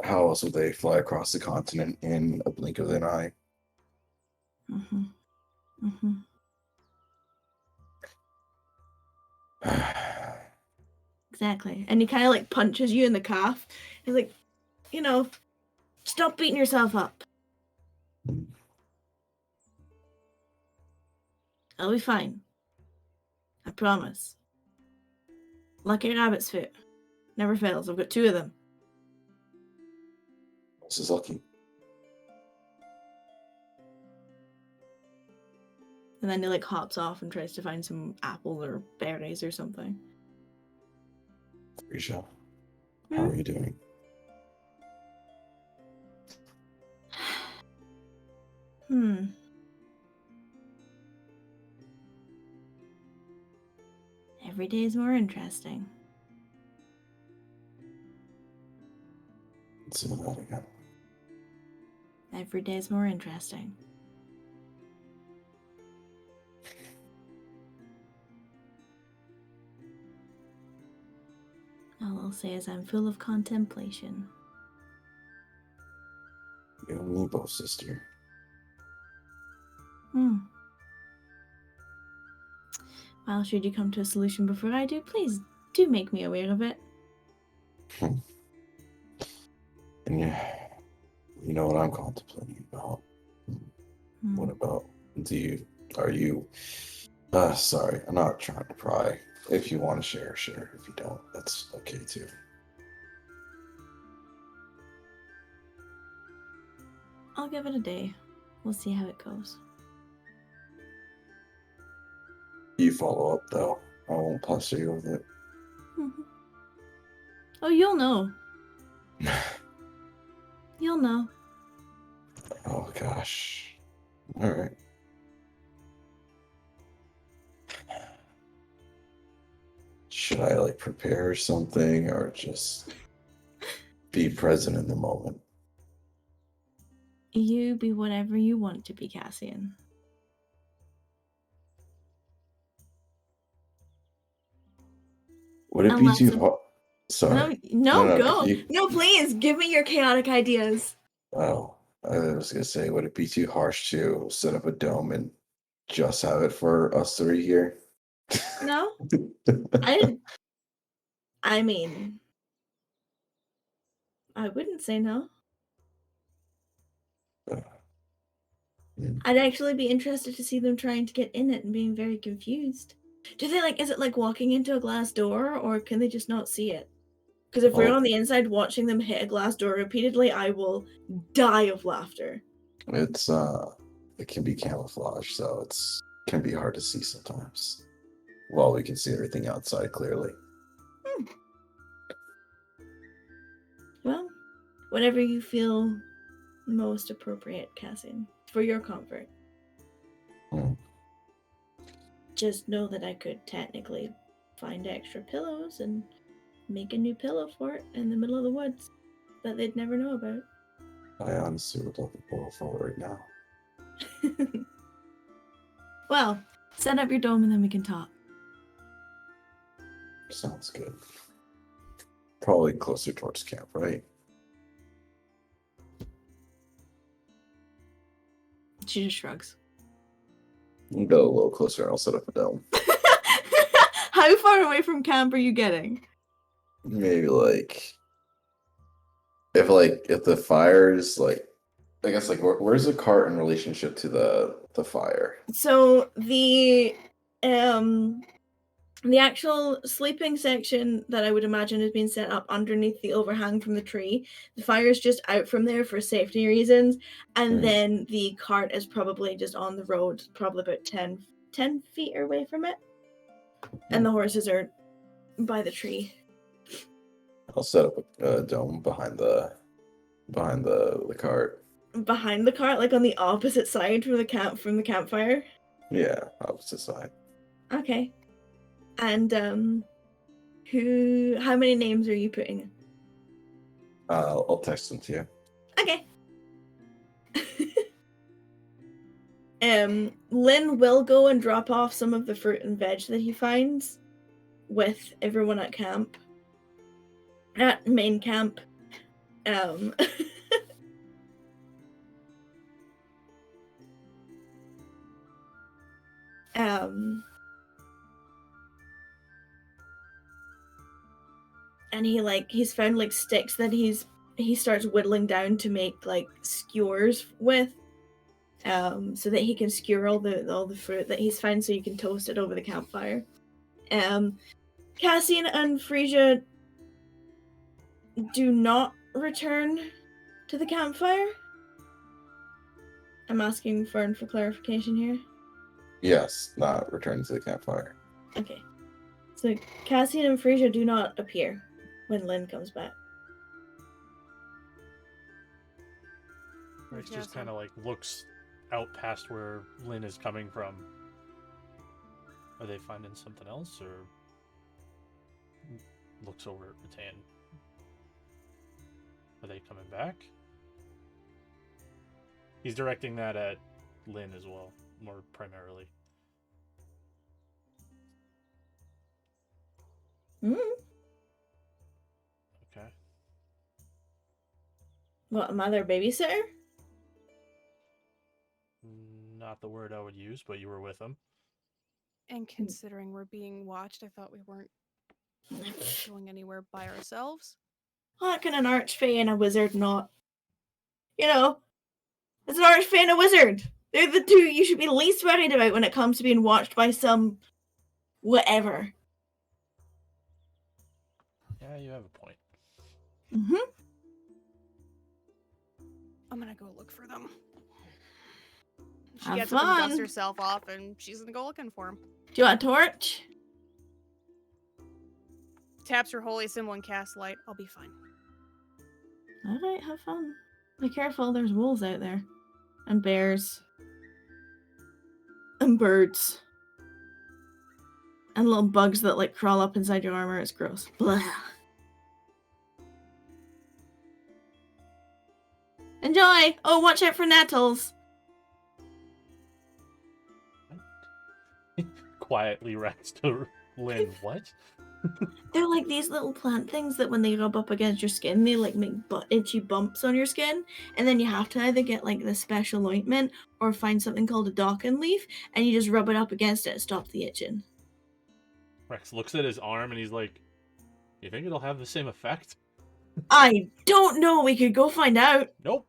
how else would they fly across the continent in a blink of an eye? Mm-hmm. Mm-hmm. Exactly. And he kind of like punches you in the calf. He's like, stop beating yourself up. I'll be fine. I promise. Lucky rabbit's foot. Never fails. I've got 2 of them. This is lucky. And then he like hops off and tries to find some apples or berries or something. Risha, how are you doing? Every day is more interesting. Let's see that again. Every day is more interesting. All I'll say is I'm full of contemplation. You and me both, sister. Well, should you come to a solution before I do, please do make me aware of it. And you know what I'm contemplating about. What about, sorry, I'm not trying to pry. If you want to share, share. If you don't, that's okay too. I'll give it a day. We'll see how it goes. You follow up though. I won't pester you with it. Oh, you'll know. You'll know. Oh gosh. All right. Should I like prepare something or just be present in the moment? You be whatever you want to be, Cassian. Would it be Unless too I'm- hard? Sorry. No, No, go. you- No, please give me your chaotic ideas. Oh, I was gonna say, would it be too harsh to set up a dome and just have it for us three here? No, I mean, I wouldn't say no. I'd actually be interested to see them trying to get in it and being very confused. Do they like? Is it like walking into a glass door, or can they just not see it? Because if we're Oh. on the inside watching them hit a glass door repeatedly, I will die of laughter. It's it can be camouflage, so it's can be hard to see sometimes. While we can see everything outside clearly. Well, whatever you feel most appropriate, Cassian, for your comfort. Hmm. Just know that I could technically find extra pillows and make a new pillow fort in the middle of the woods that they'd never know about. I honestly would love to pull forward right now. Well, set up your dome and then we can talk. Sounds good. Probably closer towards camp, right? She just shrugs. We'll go a little closer and I'll set up a dome. How far away from camp are you getting? Maybe like if the fire is like I guess like where's the cart in relationship to the fire? So the actual sleeping section that I would imagine has been set up underneath the overhang from the tree. The fire is just out from there for safety reasons, and then the cart is probably just on the road, probably about 10 feet away from it, and the horses are by the tree. I'll set up a dome behind the cart. Behind the cart, like on the opposite side from the campfire. Yeah, opposite side. Okay. And how many names are you putting in? I'll text them to you. Okay. Lynn will go and drop off some of the fruit and veg that he finds with everyone at camp. At main camp. And he's found like sticks that he starts whittling down to make like skewers with, so that he can skewer all the fruit that he's found, so you can toast it over the campfire. Cassian and Frisia do not return to the campfire. I'm asking for clarification here. Yes, not return to the campfire. Okay. So Cassian and Frisia do not appear when Lynn comes back. Rex just Interesting. kind of like looks out past where Lynn is coming from. Are they finding something else, or looks over at Rattan? Are they coming back? He's directing that at Lynn as well, more primarily. Okay. What, a mother babysitter? Not the word I would use, but you were with him. And considering we're being watched, I thought we weren't going anywhere by ourselves. How can an archfey and a wizard not? You know, it's an archfey and a wizard. They're the two you should be least worried about when it comes to being watched by some whatever. Yeah, you have a point. Mm-hmm. I'm gonna go look for them. She Have gets up and dusts fun. herself off, and she's gonna go looking for him. Do you want a torch? Taps her holy symbol and casts light. I'll be fine. Alright, have fun. Be careful, there's wolves out there. and bears and birds and little bugs that like crawl up inside your armor. It's gross. Blah. Enjoy! Oh, watch out for nettles! Quietly Rex to Lynn, what? They're like these little plant things that when they rub up against your skin, they like make itchy bumps on your skin. And then you have to either get like this special ointment or find something called a docken leaf and you just rub it up against it. It stops the itching. Rex looks at his arm and he's like, you think it'll have the same effect? I don't know. We could go find out. Nope.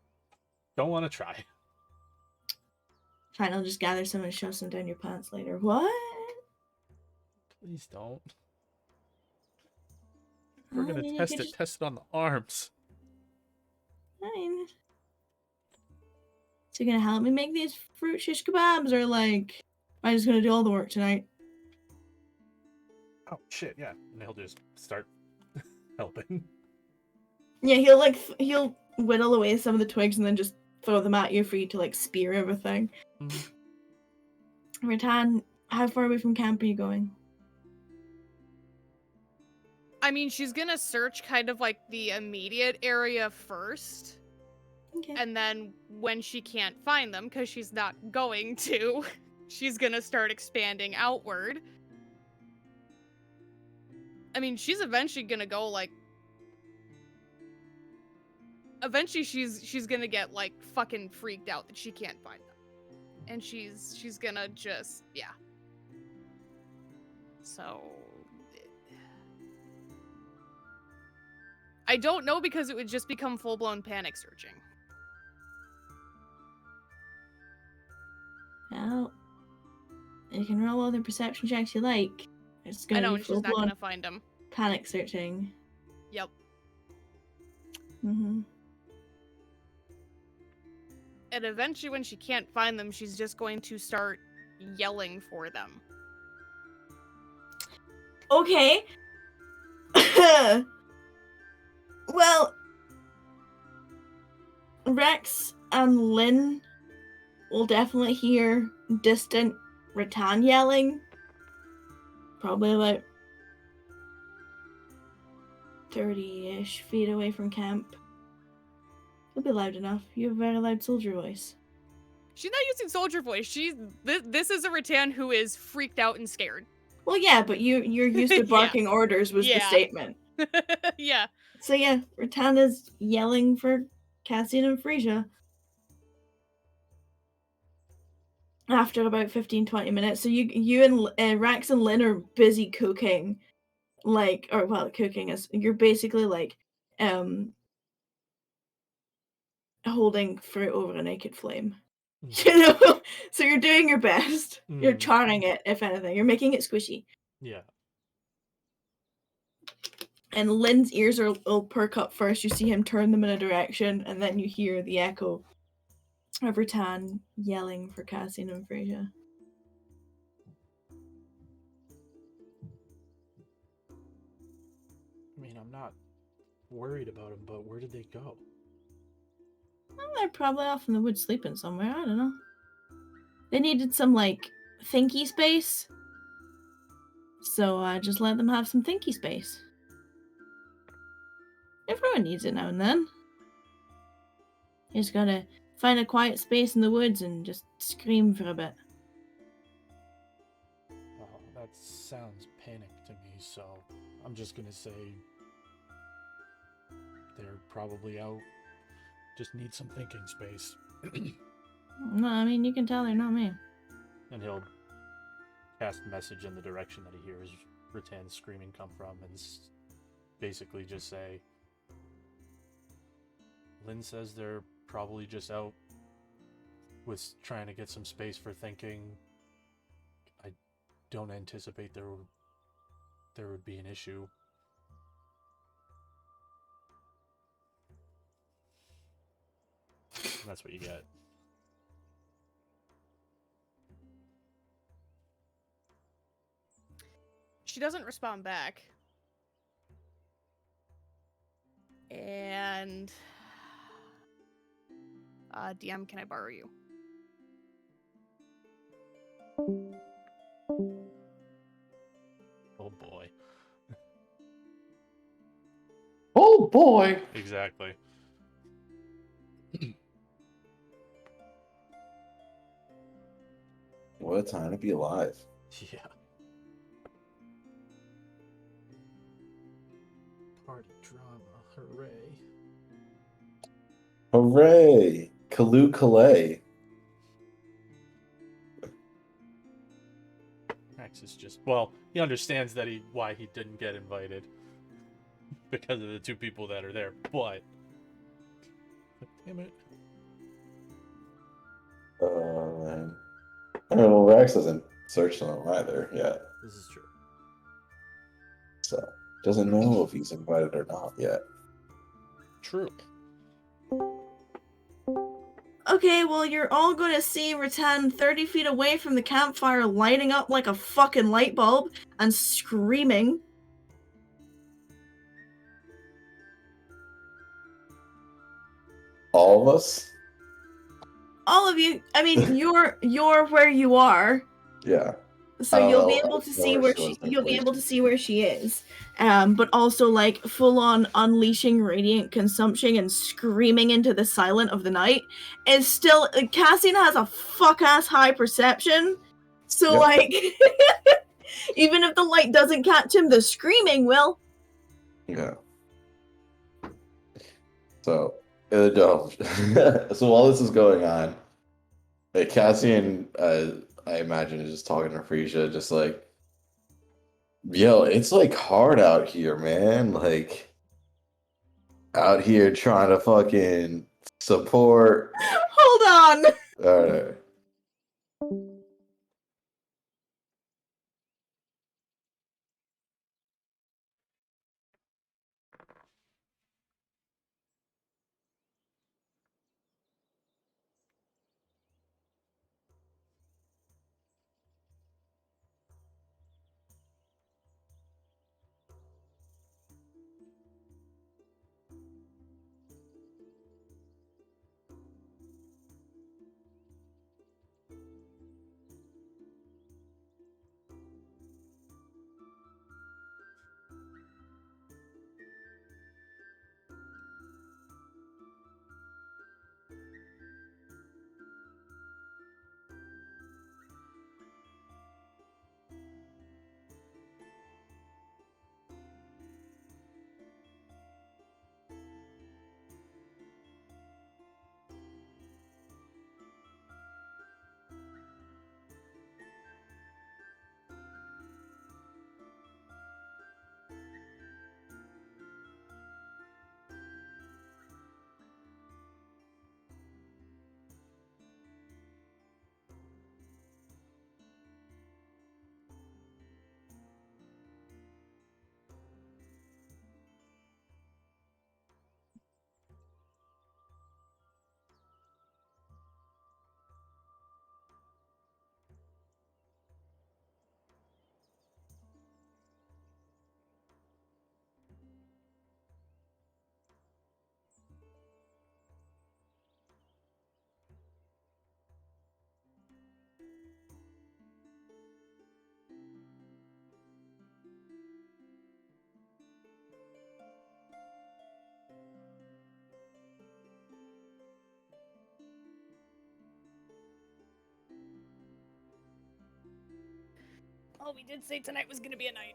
Don't want to try. Fine, I'll just gather some and shove some down your pants later. What? Please don't. We're gonna you test could it. just- Test it on the arms. Fine. So you're gonna help me make these fruit shish kebabs, or like, am I just gonna do all the work tonight? Oh shit! Yeah, and he'll just start helping. Yeah, he'll whittle away some of the twigs and then just throw them at you for you to like spear everything. Mhm. Rattan, how far away from camp are you going? I mean, she's gonna search kind of like the immediate area first, Okay. and then when she can't find them, because she's not going to, she's gonna start expanding outward. I mean, she's eventually gonna go like. Eventually, she's gonna get like fucking freaked out that she can't find them, and she's gonna just So. I don't know because it would just become full-blown panic searching. Well, you can roll all the perception checks you like. It's I gonna know, be and she's not full-blown gonna find them. panic searching. Yep. Mm-hmm. And eventually, when she can't find them, she's just going to start yelling for them. Okay. Well, Rex and Lynn will definitely hear distant Rattan yelling. Probably about 30-ish feet away from camp. It'll be loud enough. You have a very loud soldier voice. She's not using soldier voice. This is a Rattan who is freaked out and scared. Well, yeah, but you're used to Yeah. barking orders was the Yeah. statement. Yeah. So yeah, Rattan is yelling for Cassian and Frisia. After about 15-20 minutes, so you and Rax and Lynn are busy cooking, cooking is you're basically like holding fruit over a naked flame. You know, so you're doing your best. You're Mm. charring it, if anything. You're making it squishy. Yeah. And Lynn's ears will perk up first. You see him turn them in a direction, and then you hear the echo of Rattan yelling for Cassian and Frisia. I mean, I'm not worried about them, but where did they go? Well, they're probably off in the woods sleeping somewhere. I don't know. They needed some, like, thinky space. So just let them have some thinky space. Everyone needs it now and then. You just gotta find a quiet space in the woods and just scream for a bit. Well, that sounds panic to me, so I'm just gonna say they're probably out. Just need some thinking space. No, I mean, you can tell they're not me. And he'll cast message in the direction that he hears Rattan's screaming come from and basically just say, Lynn says they're probably just out with trying to get some space for thinking. I don't anticipate there would be an issue. And that's what you get. She doesn't respond back. And DM, can I borrow you? Oh boy. Oh boy! Exactly. What a time to be alive. Yeah. Party drama, hooray. Hooray! Kalu Kalay. Max is just, well, he understands that why he didn't get invited. Because of the two people that are there, but damn it. Man. I don't know, Rex hasn't searched on him either yet. This is true. So, doesn't know if he's invited or not yet. True. Okay, well, you're all gonna see Rattan 30 feet away from the campfire lighting up like a fucking light bulb and screaming. All of us? All of you, I mean, you're where you are, Yeah. so I don't you'll be know. able to I see know where she was in you'll be able to place. see where she is. But also like full on unleashing radiant consumption and screaming into the silence of the night is still Cassian has a fuck ass high perception. So Yep. like even if the light doesn't catch him, the screaming will. Yeah. So, so while this is going on, Cassian, I imagine, is just talking to Frisia, just like, yo, it's like hard out here, man. Like, out here trying to fucking support. Hold on. All right. Oh, we did say tonight was gonna be a night.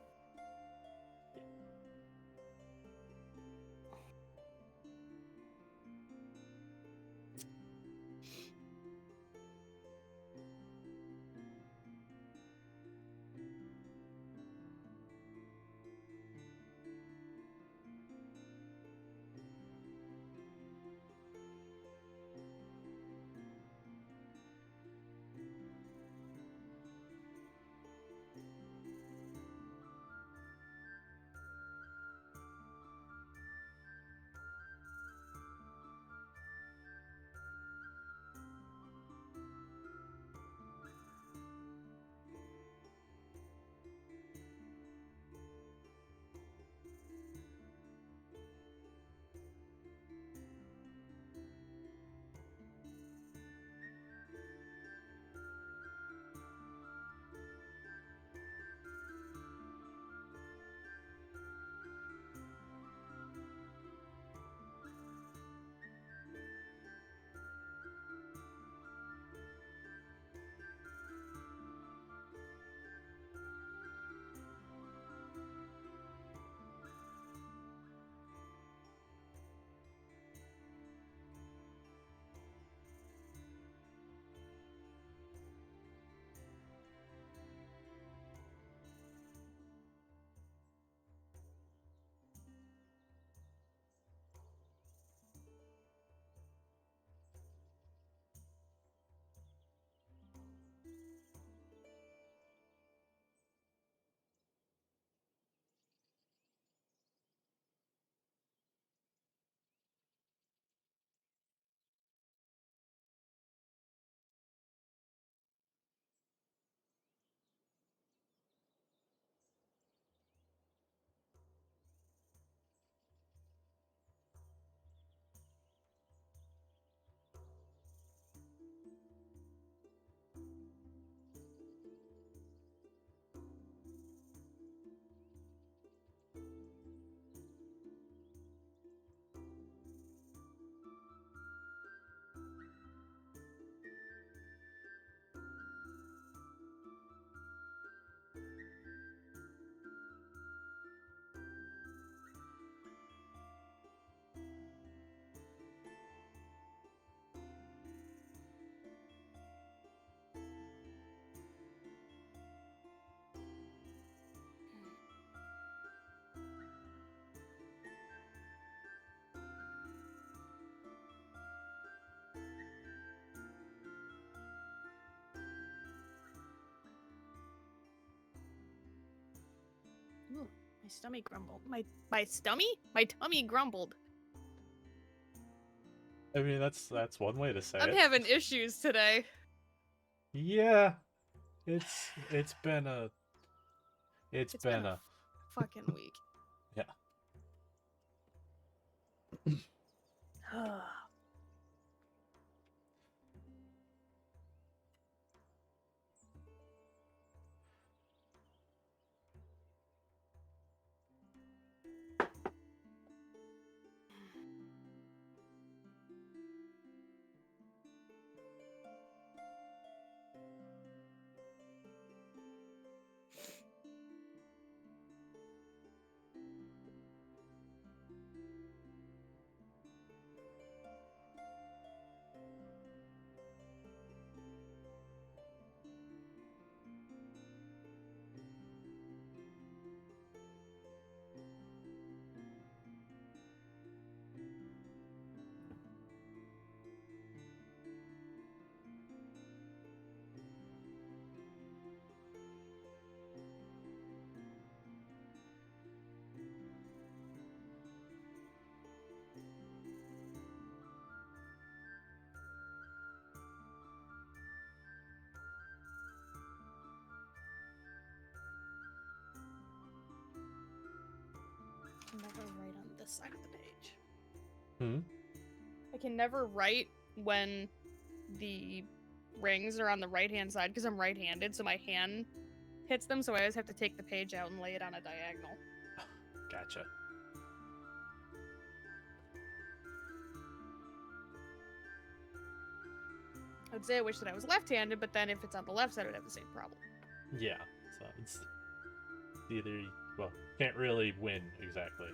Ooh, my stomach grumbled. My tummy grumbled. I mean, that's one way to say I'm it. having issues today. Yeah, it's been a It's been a fucking week. Yeah. I can never write on this side of the page. Hmm? I can never write when the rings are on the right-hand side because I'm right-handed, so my hand hits them, so I always have to take the page out and lay it on a diagonal. Gotcha. I'd say I wish that I was left-handed, but then if it's on the left side, I'd have the same problem. Yeah. So it's either can't really win exactly.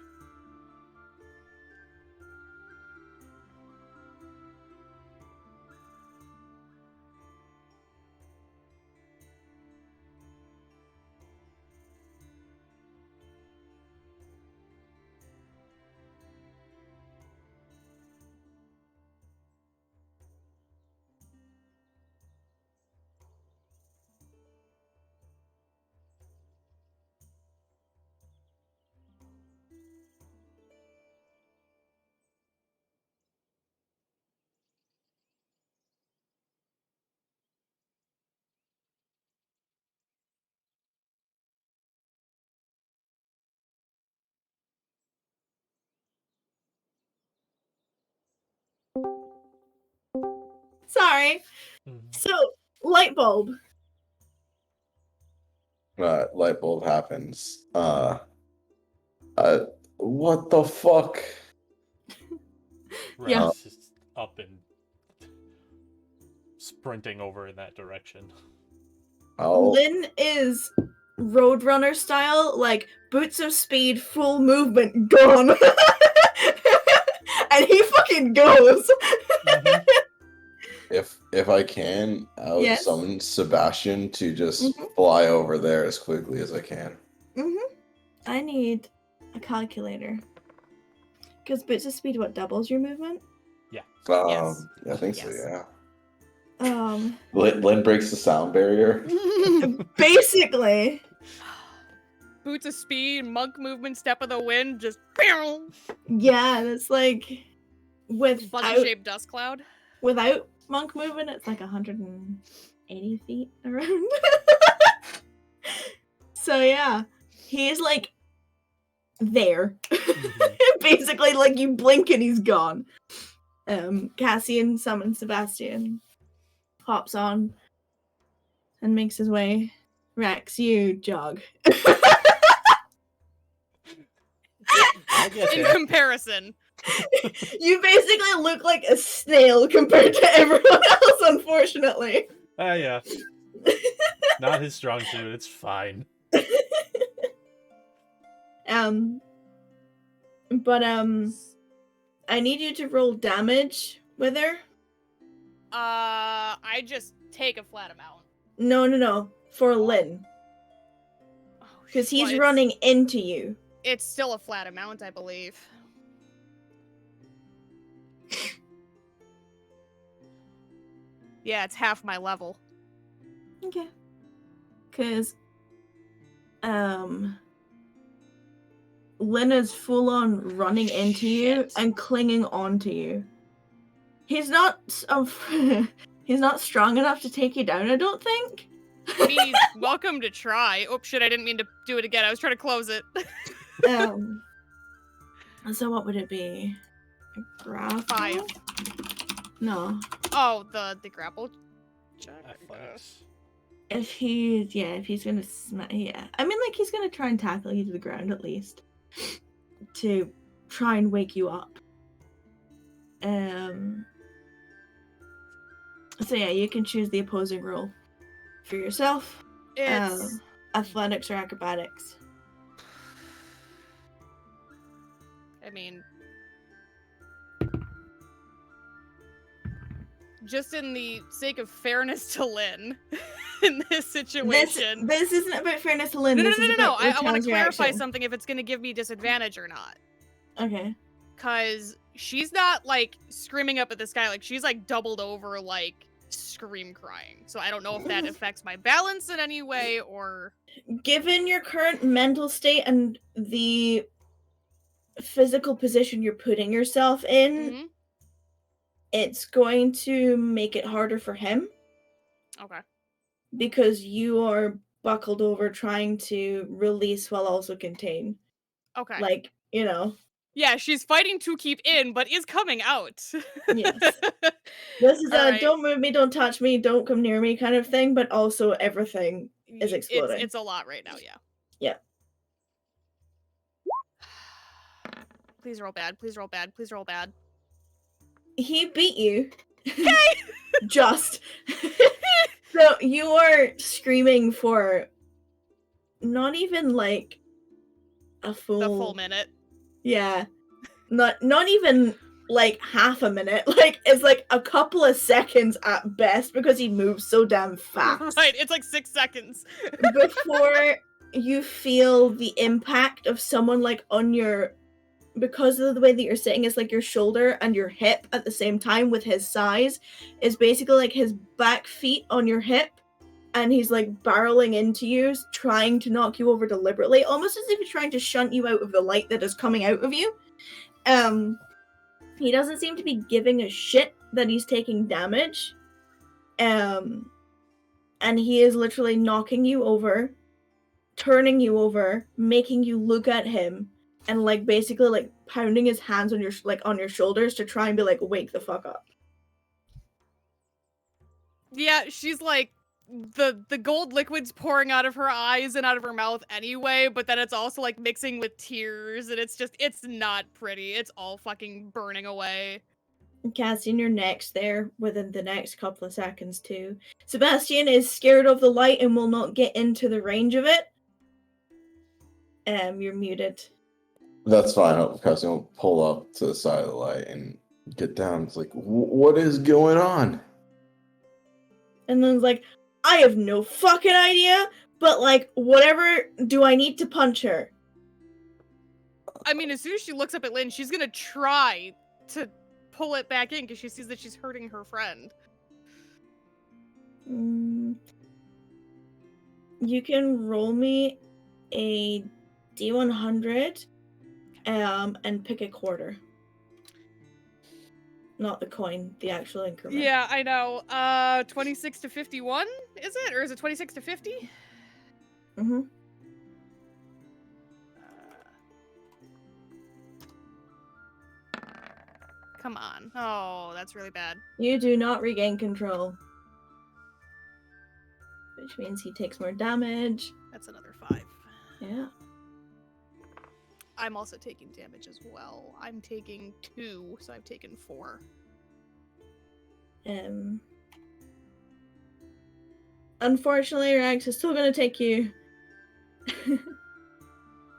Sorry. Mhm. So, light bulb. Light bulb happens. What the fuck? Yeah. Rex is up and sprinting over in that direction. Oh, Lynn is Roadrunner style, like boots of speed, full movement, gone. And he fucking goes. Mhm. if I can, I would Yes. summon Sebastian to just Mhm. fly over there as quickly as I can. I need a calculator. Because boots of speed, what, doubles your movement? Yes. I think so. Yes. Yeah. Lynn breaks the sound barrier. Basically. Boots of speed, monk movement, step of the wind, just Yeah, that's like fuzzy without shaped dust cloud. monk movement, it's like 180 feet around. So yeah, he's like there. Mhm. Basically, like you blink and he's gone. Cassian summons Sebastian, hops on, and makes his way. Rex, you jog. I get In that. comparison. You basically look like a snail compared to everyone else, unfortunately. Yeah. Not his strong suit. It's fine. But I need you to roll damage with her. I just take a flat amount. No, for Lynn. Oh, Because he's well, running into you. It's still a flat amount, I believe. Yeah, it's half my level. Okay. Because, Lynn is full on running into you Shit. and clinging onto you. He's not he's not strong enough to take you down, I don't think. I mean, he's welcome to try. Oh shit, I didn't mean to do it again. I was trying to close it. So what would it be? A grapple? 5. No. Oh, the grapple check. I guess. Athletics. If he's gonna I mean, like, he's gonna try and tackle you to the ground at least. To try and wake you up. So yeah, you can choose the opposing role for yourself. It's Athletics or acrobatics. I mean, just in the sake of fairness to Lynn in this situation. This isn't about fairness to Lynn. No. This is about I want Raquel's to clarify reaction. something if it's going to give me disadvantage or not. Okay. Because she's not, like, screaming up at this guy. Like, she's, like, doubled over, like, scream crying. So I don't know if that affects my balance in any way or... Given your current mental state and the physical position you're putting yourself in, Mhm. it's going to make it harder for him Okay. because you are buckled over trying to release while also contain. Okay. Like, you know. Yeah, she's fighting to keep in, but is coming out. Yes. This is All a right. don't move me, don't touch me, don't come near me kind of thing, but also everything is exploding. It's a lot right now, yeah. Yeah. Please roll bad, please roll bad, please roll bad. He beat you. Just. So you are screaming for not even like a full... The full minute. Yeah. Not even like half a minute. Like, it's like a couple of seconds at best because he moves so damn fast. Right, it's like 6 seconds. Before you feel the impact of someone like on your... Because of the way that you're sitting, it's like your shoulder and your hip at the same time with his size is basically like his back feet on your hip, and he's like barreling into you, trying to knock you over deliberately, almost as if he's trying to shunt you out of the light that is coming out of you. He doesn't seem to be giving a shit that he's taking damage. And he is literally knocking you over, turning you over, making you look at him, and like basically like pounding his hands on your on your shoulders to try and be like, wake the fuck up. Yeah, she's like the gold liquid's pouring out of her eyes and out of her mouth anyway, but then it's also like mixing with tears, and it's not pretty. It's all fucking burning away. Cassian, you're next there within the next couple of seconds too. Sebastian is scared of the light and will not get into the range of it. You're muted. That's fine. I'll pull up to the side of the light and get down. It's like, what is going on? And then it's like, I have no fucking idea, but like, whatever, do I need to punch her? I mean, as soon as she looks up at Lynn, she's gonna try to pull it back in because she sees that she's hurting her friend. You can roll me a D100 and pick a quarter. Not the coin, the actual increment. Yeah, I know. 26 to 51, is it? Or is it 26 to 50? Mm-hmm. Come on. Oh, that's really bad. You do not regain control. Which means he takes more damage. That's another 5. Yeah. I'm also taking damage as well. I'm taking 2, so I've taken 4. Unfortunately, Rax is still going to take you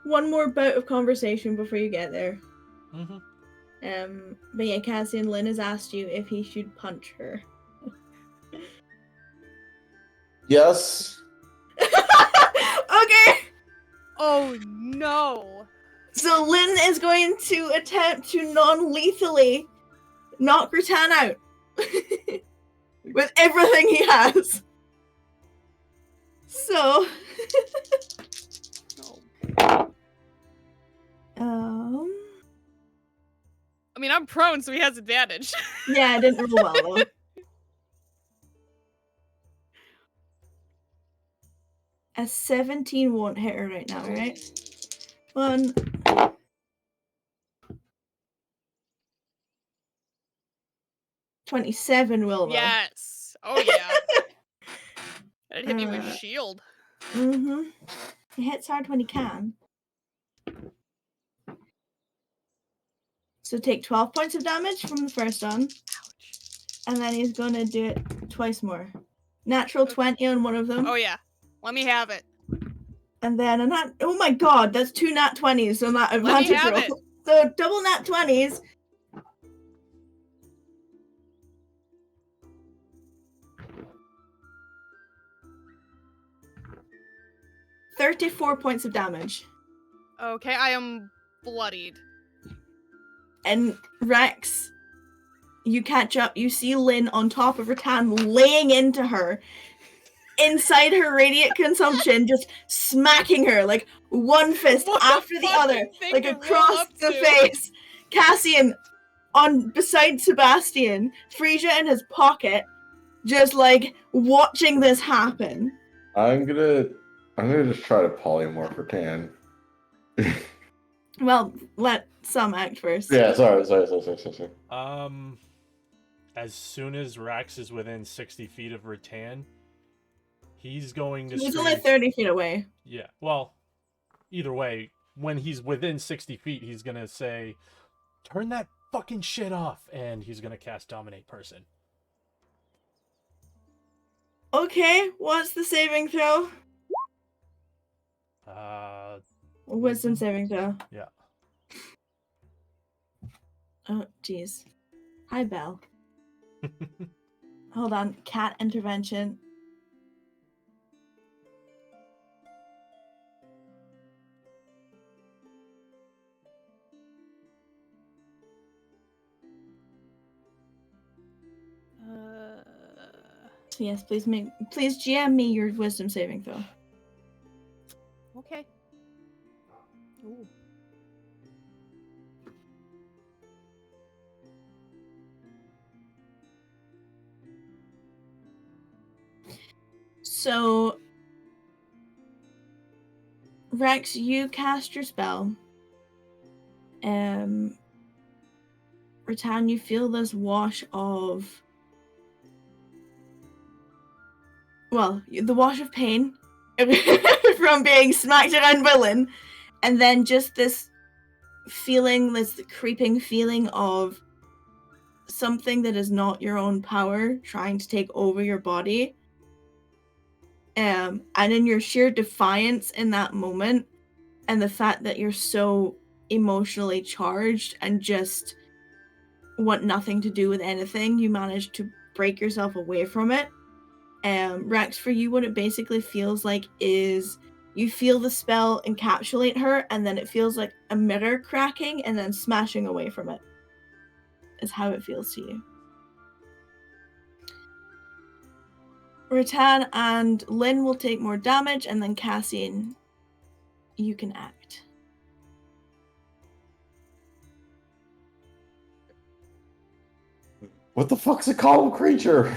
one more bout of conversation before you get there. Mm-hmm. But yeah, Cassian, Lynn has asked you if he should punch her. Yes. Okay! Oh, no! So Lynn is going to attempt to non-lethally knock Rattan out. With everything he has. So... I'm prone, so he has advantage. Yeah, I didn't roll well though. A 17 won't hit her right now, right? 1. $27 will though. Yes. Oh yeah. That'd hit me with shield. Mm-hmm. He hits hard when he can. So take 12 points of damage from the first one. Ouch. And then he's gonna do it twice more. Natural 20 on one of them. Oh yeah. Let me have it. And then a nat. Oh my god, that's 2 nat 20s on that Let me advantage have roll. it. So double nat 20s. $34 points of damage. Okay, I am bloodied. And Rex, you catch up. You see Lynn on top of Rattan laying into her. Inside her radiant consumption, just smacking her like one fist What a after the other, fucking thing like to roll across up the to. face. Cassian on beside Sebastian, Frisia in his pocket, just like watching this happen. I'm gonna just try to polymorph Rattan. Well, let some act first. Yeah, sorry. As soon as Rax is within 60 feet of Rattan, he's going to He's only scream- 30 feet away. Yeah, well, either way, when he's within 60 feet, he's gonna say, "Turn that fucking shit off," and he's gonna cast Dominate Person. Okay, what's the saving throw? Wisdom saving throw. Yeah. Oh, jeez. Hi, Belle. Hold on. Cat intervention. So yes, please GM me your wisdom saving throw. Okay. Ooh. So, Rex, you cast your spell. Rattan, you feel this wash of... Well, the wash of pain from being smacked around by Lynn, and then just this feeling, this creeping feeling of something that is not your own power trying to take over your body. And in your sheer defiance in that moment, and the fact that you're so emotionally charged and just want nothing to do with anything, you manage to break yourself away from it. Rex, for you, what it basically feels like is you feel the spell encapsulate her, and then it feels like a mirror cracking and then smashing away from it. Is how it feels to you. Rattan and Lynn will take more damage, and then Cassian, you can act. What the fuck's a column creature?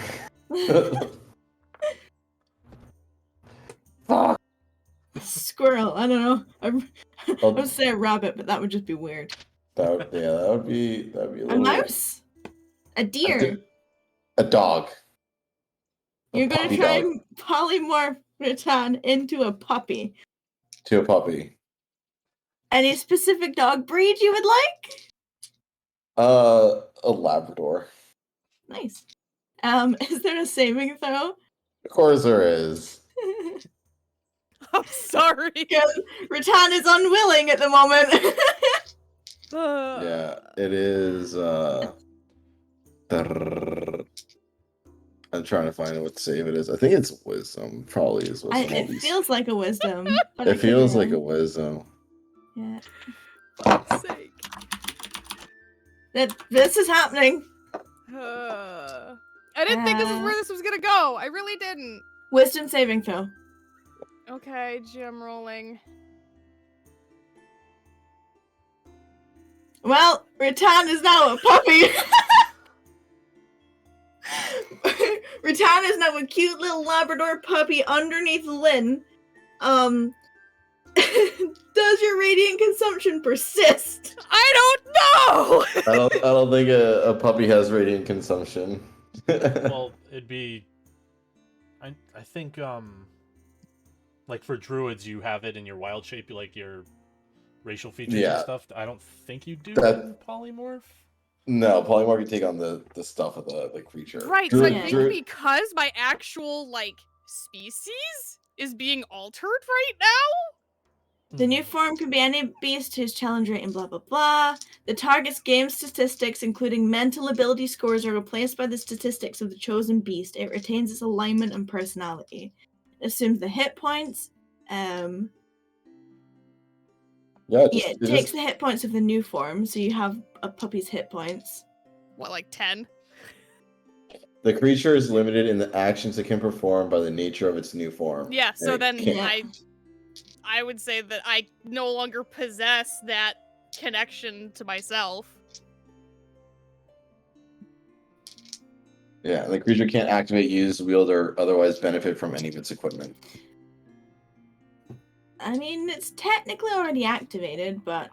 Fuck. Squirrel, I don't know. I Oh. would say a rabbit, but that would just be weird. That would be a A little mouse? A deer? A dog. A You're gonna puppy try dog. and polymorph Rattan into a puppy. To a puppy. Any specific dog breed you would like? A Labrador. Nice. Is there a saving throw? Of course there is. I'm sorry. Because Rattan is unwilling at the moment. Yeah, it is. I'm trying to find out what save it is. I think it's wisdom. Probably is wisdom. It feels like a wisdom. But It feels like a a wisdom. Yeah. fuck's sake. This is happening. I didn't think this is where this was gonna go. I really didn't. Wisdom saving throw. Okay, GM rolling. Well, Rattan is now a puppy. Rattan is now a cute little Labrador puppy underneath Lynn. Does your radiant consumption persist? I don't know. I don't think a puppy has radiant consumption. Well, it'd be. I think like for druids, you have it in your wild shape, like your racial features and Yeah. stuff. I don't think you do That- in polymorph. No, polymorph can take on the stuff of the creature. Right, so I Druid- think druid- because my actual, like, species is being altered right now? The new form can be any beast whose challenge rating blah blah blah. The target's game statistics, including mental ability scores, are replaced by the statistics of the chosen beast. It retains its alignment and personality. It assumes the hit points. Yeah, It takes the hit points of the new form, so you have a puppy's hit points. What, like 10? the creature is limited in the actions it can perform by the nature of its new form. Yeah, so And it then can't- I would say that I no longer possess that connection to myself. Yeah, and the creature can't activate, use, wield, or otherwise benefit from any of its equipment. I mean, it's technically already activated, but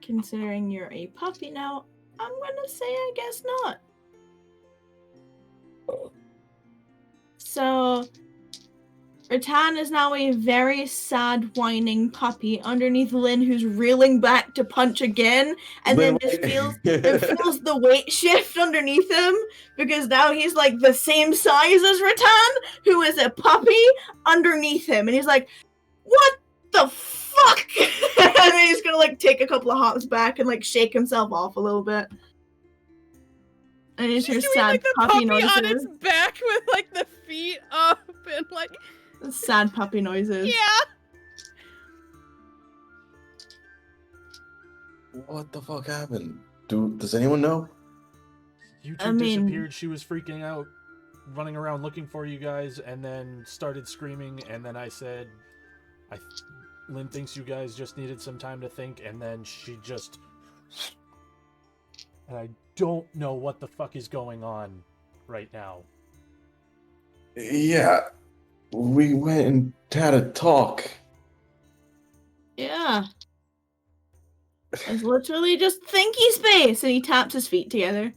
considering you're a puppy now, I'm gonna say I guess not. So, Rattan is now a very sad, whining puppy underneath Lynn, who's reeling back to punch again, and then just feels the weight shift underneath him because now he's like the same size as Rattan, who is a puppy underneath him, and he's like, "What the fuck?" And then he's gonna like take a couple of hops back and like shake himself off a little bit. And he's She's her doing sad like the puppy puppy on its noises. back with like the feet up and like Sad puppy noises. yeah. What the fuck happened? Does anyone know? You I two mean- disappeared. She was freaking out, running around looking for you guys, and then started screaming. And then I said, Lynn thinks you guys just needed some time to think. And then she just... And I don't know what the fuck is going on right now. Yeah, we went and had a talk. Yeah. It's literally just thinky space, and he taps his feet together.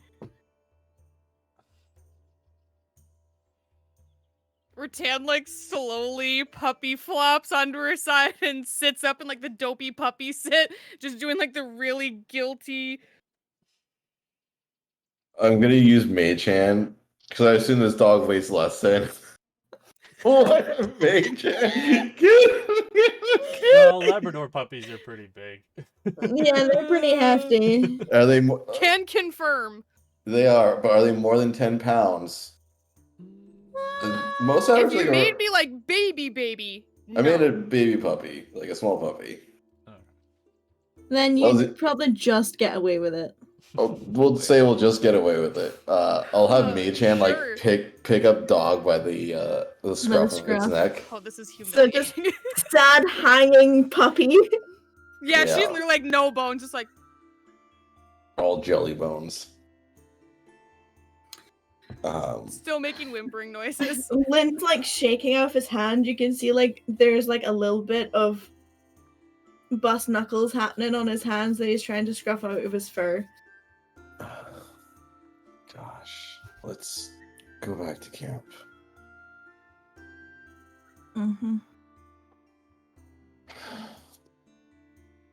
Rattan like slowly puppy flops onto her side and sits up in like the dopey puppy sit, just doing like the really guilty. I'm gonna use Mage Hand because I assume this dog weighs less than. What Mage Hand? Well, Labrador puppies are pretty big. Yeah, they're pretty hefty. Are they? Can confirm. They are, but are they more than 10 pounds? Most If average, you like, made me like baby, I made no. a baby puppy, like a small puppy. Then What was you it? probably just get away with it. Oh, we'll say we'll just get away with it. I'll have Mage Hand like sure. pick up dog by the scruff of its scruff. neck. Oh, this is So humiliating. just- Sad hanging puppy. yeah, she's Yeah. literally like no bones, just like All jelly bones. still making whimpering noises. Lynn's like shaking off his hand. You can see like there's like a little bit of bust knuckles happening on his hands that he's trying to scruff out of his fur. Gosh, let's go back to camp. Mm-hmm.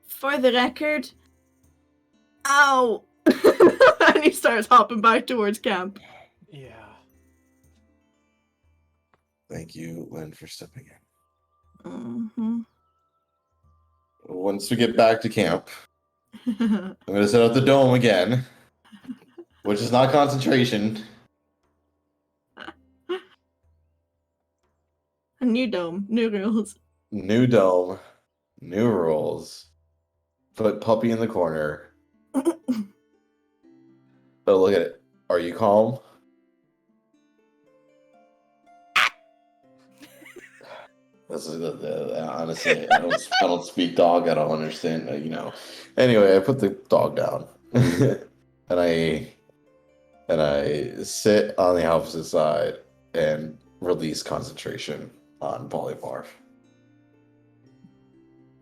For the record, ow! And he starts hopping back towards camp. Yeah. Thank you, Lynn, for stepping in. Mm-hmm. Once we get back to camp, I'm gonna set up the dome again, which is not concentration. A new dome, new rules. New dome, new rules. Put puppy in the corner. Oh, look at it. Are you calm? Honestly, I don't speak dog. I don't understand. Anyway, I put the dog down, and I sit on the opposite side and release concentration on Polymorph.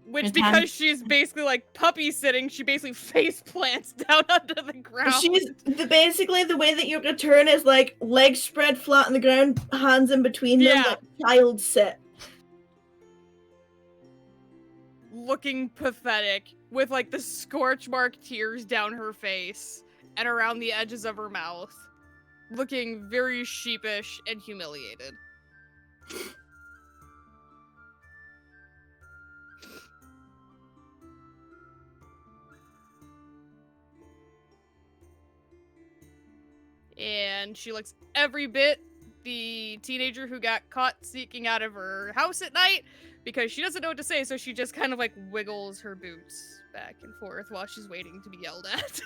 Which, It's because time- she's basically like puppy sitting, she basically face plants down onto the ground. Basically the way that you're gonna turn is like legs spread flat on the ground, hands in between them, Yeah. like child sit. Looking pathetic, with like the scorch mark tears down her face and around the edges of her mouth. Looking very sheepish and humiliated. And she looks every bit the teenager who got caught sneaking out of her house at night because she doesn't know what to say, so she just kind of like wiggles her boots back and forth while she's waiting to be yelled at.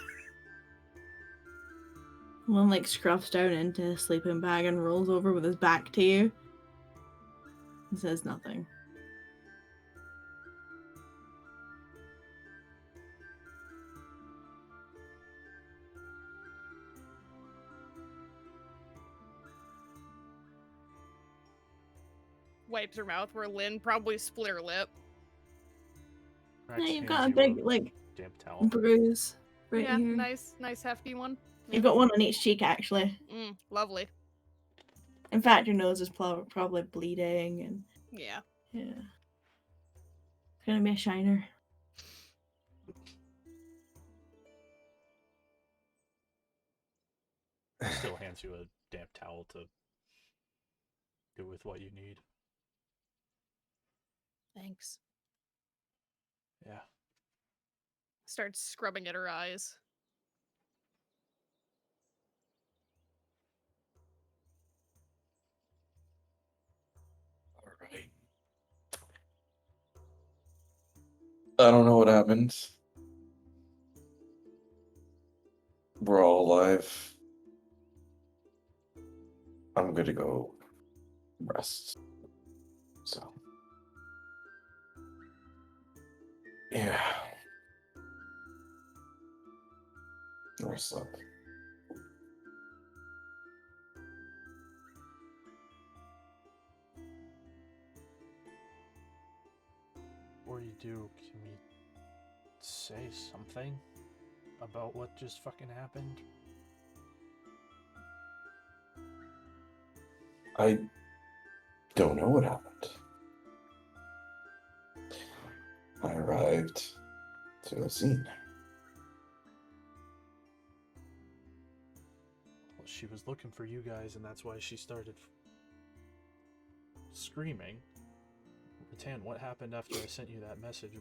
One like scruffs down into his sleeping bag and rolls over with his back to you. And says nothing. Wipes her mouth where Lynn probably split her lip. Yeah, Rex you've got a hands big you like damp towel. bruise right Yeah, here. nice hefty one. You've got one on each cheek actually. Lovely. In fact, your nose is probably bleeding, and Yeah. yeah, it's gonna be a shiner. Still hands you a damp towel to do with what you need. Thanks. Yeah. Starts scrubbing at her eyes. All right. I don't know what happened. We're all alive. I'm gonna go rest. So, yeah. Rest up. Before you do, can we say something about what just fucking happened? I don't know what happened. I arrived to the scene. Well, she was looking for you guys, and that's why she started screaming. Rattan, what happened after I sent you that message?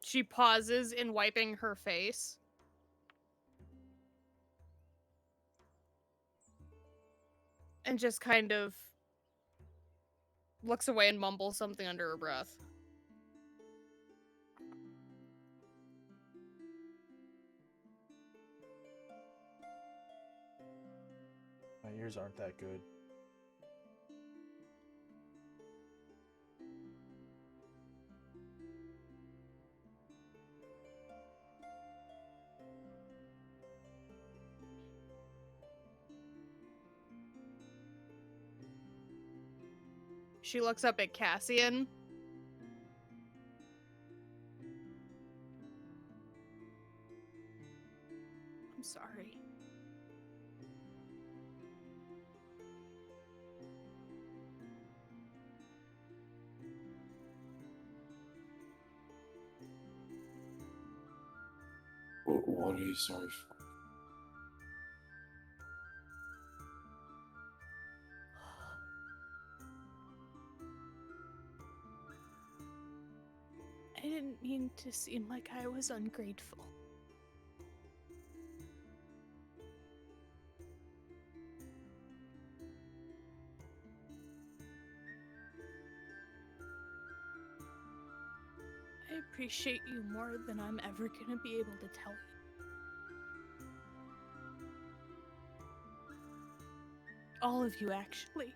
She pauses in wiping her face. And just kind of looks away and mumbles something under her breath. My ears aren't that good. She looks up at Cassian. I'm sorry. What are you sorry for? I didn't mean to seem like I was ungrateful. I appreciate you more than I'm ever gonna be able to tell you. All of you, actually.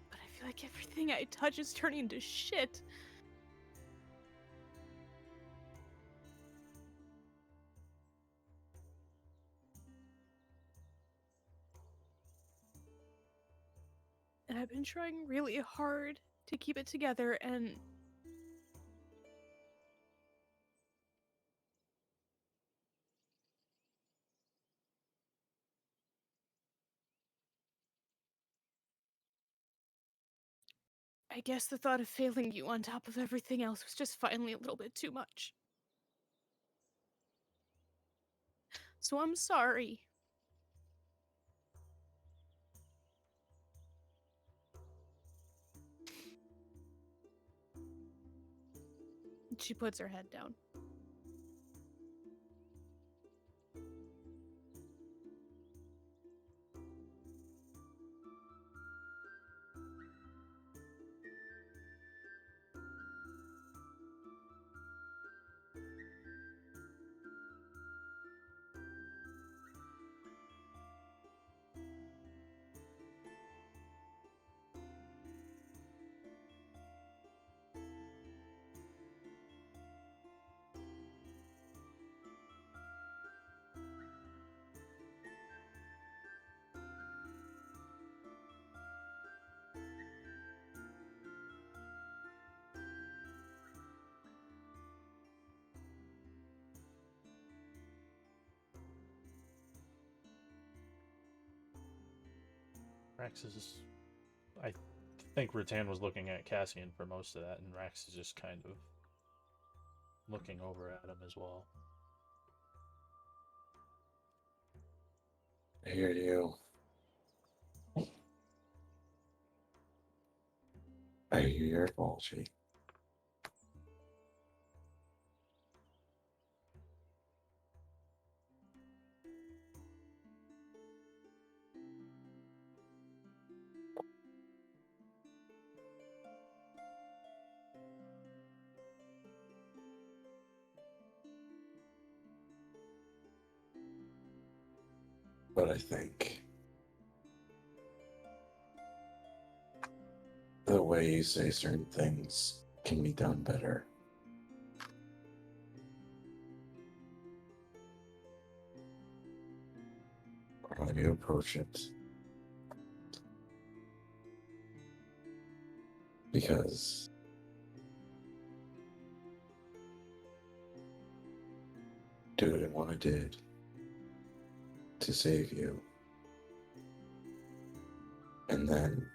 But I feel like everything I touch is turning to shit. And I've been trying really hard to keep it together, and I guess the thought of failing you on top of everything else was just finally a little bit too much. So I'm sorry. She puts her head down. Rax is. I think Rattan was looking at Cassian for most of that, and Rax is just kind of looking over at him as well. I hear you. I hear your apology. But I think the way you say certain things can be done better. How you approach it. Because doing what I did to save you, and then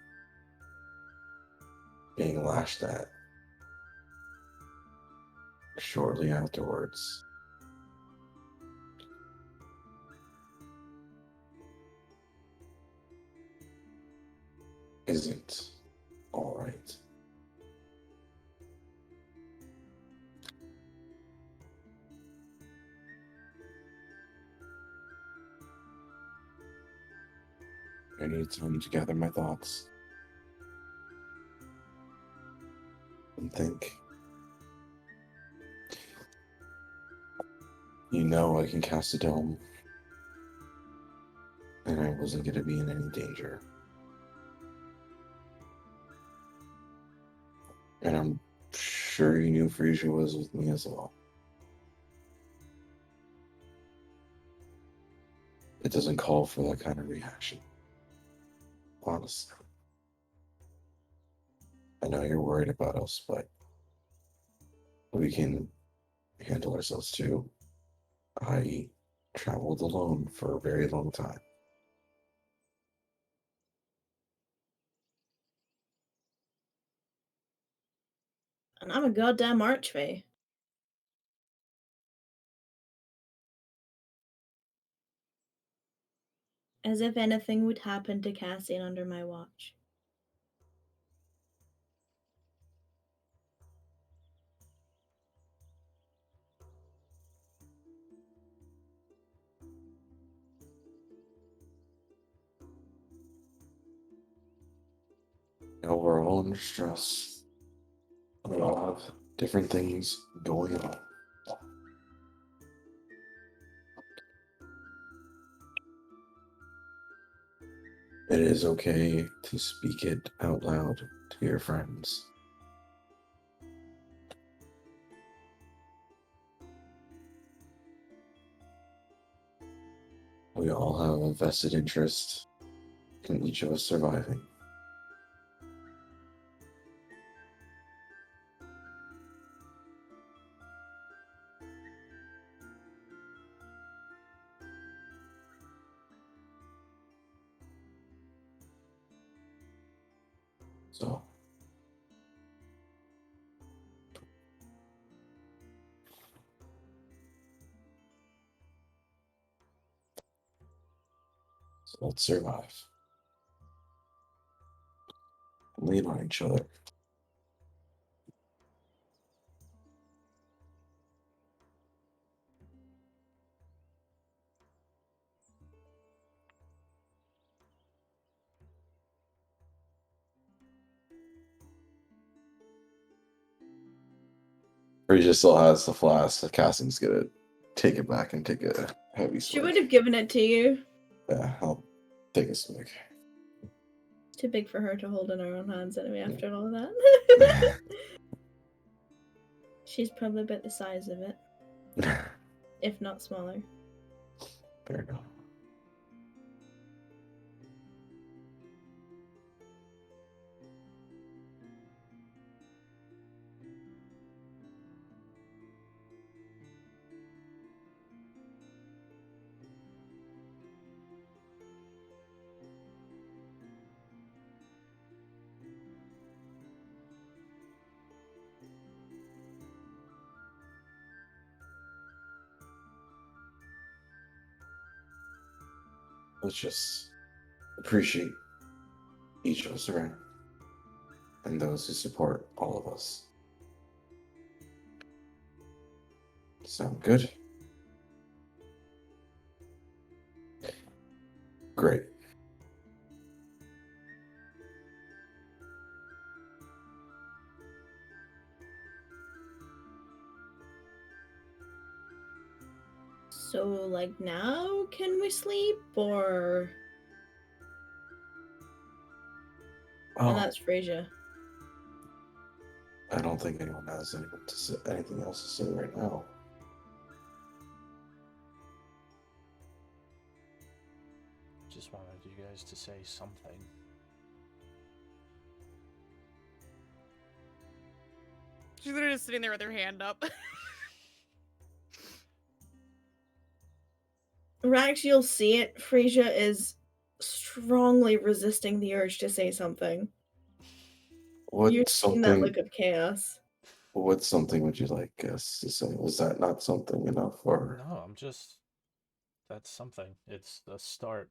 being lashed at shortly afterwards isn't all right. I need time to gather my thoughts and think. You know I can cast a dome, and I wasn't going to be in any danger. And I'm sure you knew Frisia was with me as well. It doesn't call for that kind of reaction. Honestly. I know you're worried about us, but we can handle ourselves too. I traveled alone for a very long time. And I'm a goddamn archfey. As if anything would happen to Cassian under my watch. know we're all under stress. We all have different things going on. It is okay to speak it out loud to your friends. We all have a vested interest in each of us surviving. So, let's survive. Lean on each other. Frisia still has the flask. The casting's gonna take it back and take a heavy She swig. would have given it to you. Yeah, I'll take a swig. Too big for her to hold in her own hands anyway after all of that. She's probably about the size of it, if not smaller. Fair enough. Let's just appreciate each of us around and those who support all of us. Sound good? Great. So, like, now can we sleep, or? Oh, And that's Frisia. I don't think anyone has anything else to say right now. Just wanted you guys to say something. She's literally just sitting there with her hand up. Rax, you'll see it. Frisia is strongly resisting the urge to say something. You're seeing that look of chaos. What something would you like us to say? Was that not something enough, or No, that's something. It's the start.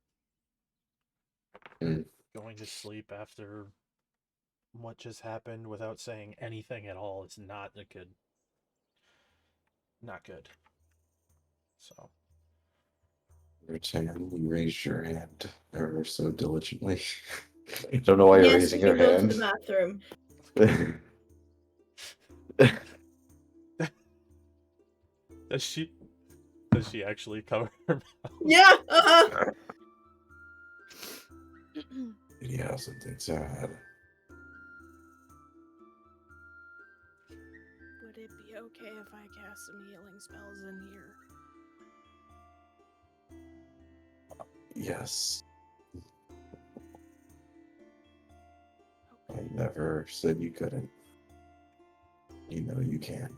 Mm. Going to sleep after what just happened without saying anything at all is not good. So, Rattan, you raised your hand ever so diligently. I don't know why you're Yes, raising you your can go to hand. the bathroom. does she actually cover her mouth? Yeah. Did he have something sad? Would it be okay if I cast some healing spells in here? Yes. I never said you couldn't. You know you can.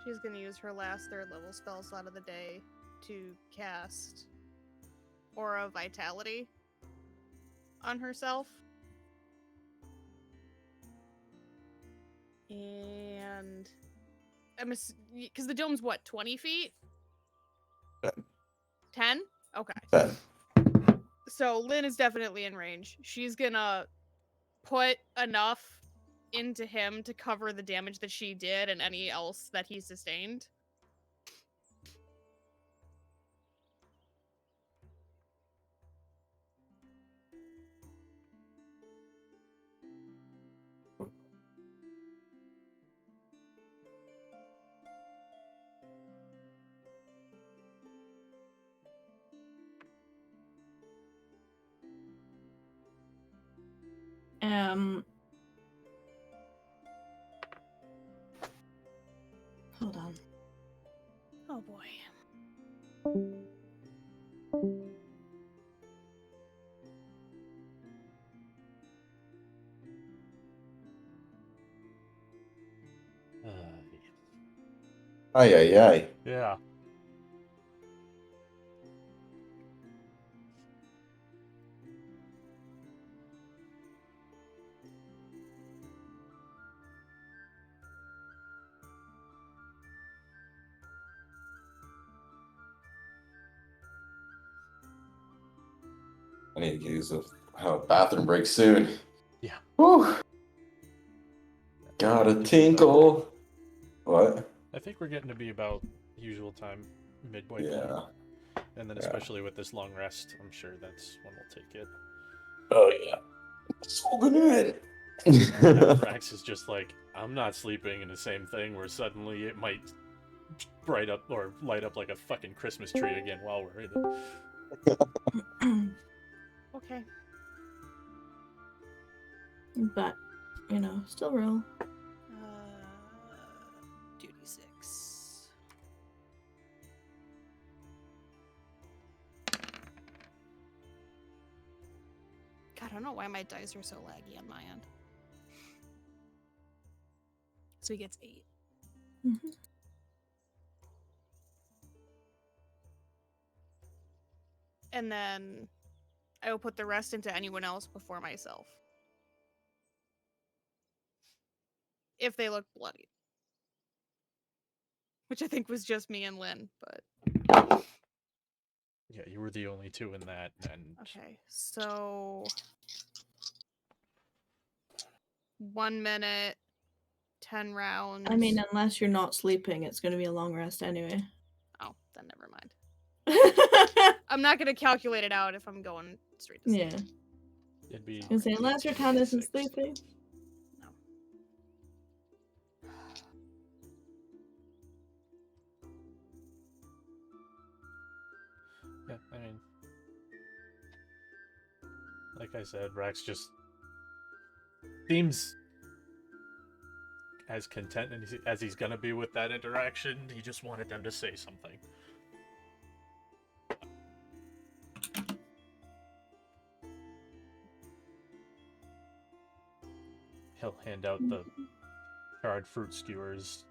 She's gonna use her last 3rd level spell slot of the day to cast Aura Vitality on herself. And because the dome's what, 20 feet? 10? Okay. 10. So Lynn is definitely in range. She's gonna put enough into him to cover the damage that she did and any else that he sustained. Hold on. Oh boy. Ay, ay, ay. Yeah. I need to use have a bathroom break soon. Yeah. Whew. Gotta tinkle. What? I think we're getting to be about usual time, midway point. Yeah. And then Yeah. especially with this long rest, I'm sure that's when we'll take it. Oh yeah. Holding it. Rax is just like, I'm not sleeping in the same thing where suddenly it might bright up or light up like a fucking Christmas tree again while we're in it. Okay. But, you know, still roll. 2d6. God, I don't know why my dice are so laggy on my end. So he gets 8. Mm-hmm. And then I will put the rest into anyone else before myself. If they look bloody. Which I think was just me and Lynn, but... Yeah, you were the only two in that, and Okay, so... 1 minute, 10 rounds. I mean, unless you're not sleeping, it's going to be a long rest anyway. Oh, then never mind. I'm not going to calculate it out if I'm going straight to sleep. Yeah. it'd be. I was saying, unless your town isn't 6. sleeping. No. Yeah, I mean, like I said, Rax just seems as content as he's gonna be with that interaction. He just wanted them to say something. He'll hand out the charred fruit skewers,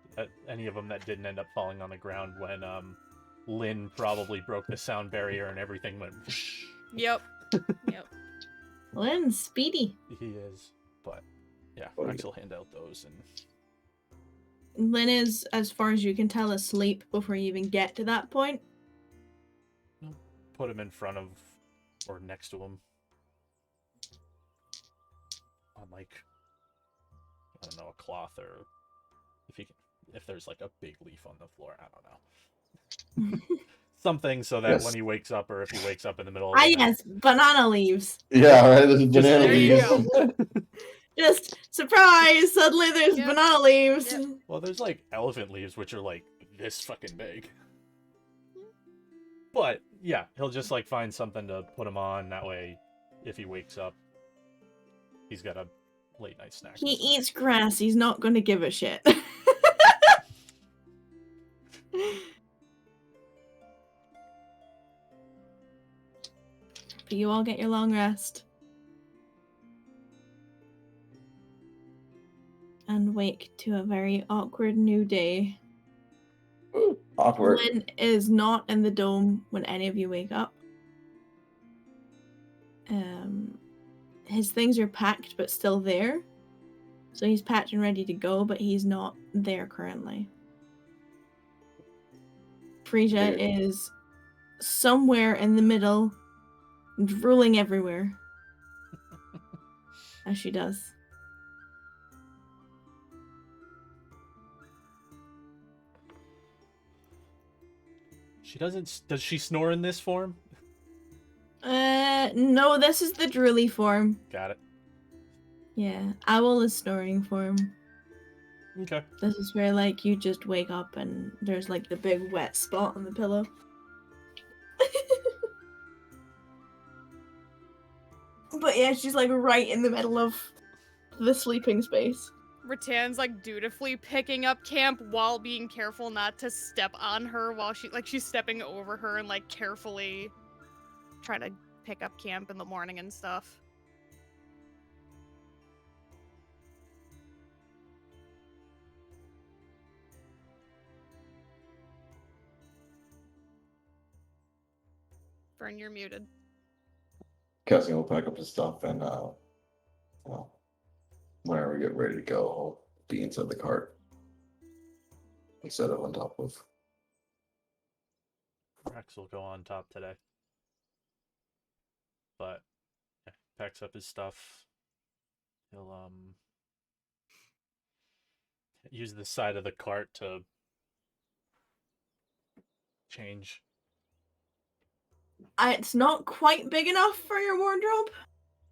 any of them that didn't end up falling on the ground when Lynn probably broke the sound barrier and everything went whoosh. Yep. Yep. Lynn's speedy. He is, but yeah, Oh, Rax yeah. will hand out those and Lynn is, as far as you can tell, asleep before you even get to that point. put him in front of or next to him on like, I don't know, a cloth, or if there's like a big leaf on the floor, I don't know. Something so that Yes. when he wakes up, or if he wakes up in the middle of Ah, the night, yes, banana leaves. Yeah, right. There's banana there you leaves. Just surprise! Suddenly there's Yep. banana leaves. Yep. well, there's like elephant leaves, which are like this fucking big. But yeah, he'll just like find something to put him on. That way, if he wakes up, he's got a late night snack. He eats grass. He's not going to give a shit. But you all get your long rest. And wake to a very awkward new day. Ooh, awkward. Lynn is not in the dome when any of you wake up. His things are packed but still there. So he's packed and ready to go, but he's not there currently. Frisia is somewhere in the middle, drooling everywhere. As she does. She doesn't. Does she snore in this form? No, this is the drooly form. Got it. Yeah, owl is snoring form. Okay. This is where, like, you just wake up and there's, like, the big wet spot on the pillow. But yeah, she's, like, right in the middle of the sleeping space. Rattan's like dutifully picking up Camp while being careful not to step on her while she's stepping over her and like carefully trying to pick up Camp in the morning and stuff. Vern, you're muted. Cassian will pack up his stuff and well, whenever we get ready to go, I'll be inside the cart instead of on top of. Rex will go on top today. But yeah, packs up his stuff. He'll use the side of the cart to change. It's not quite big enough for your wardrobe.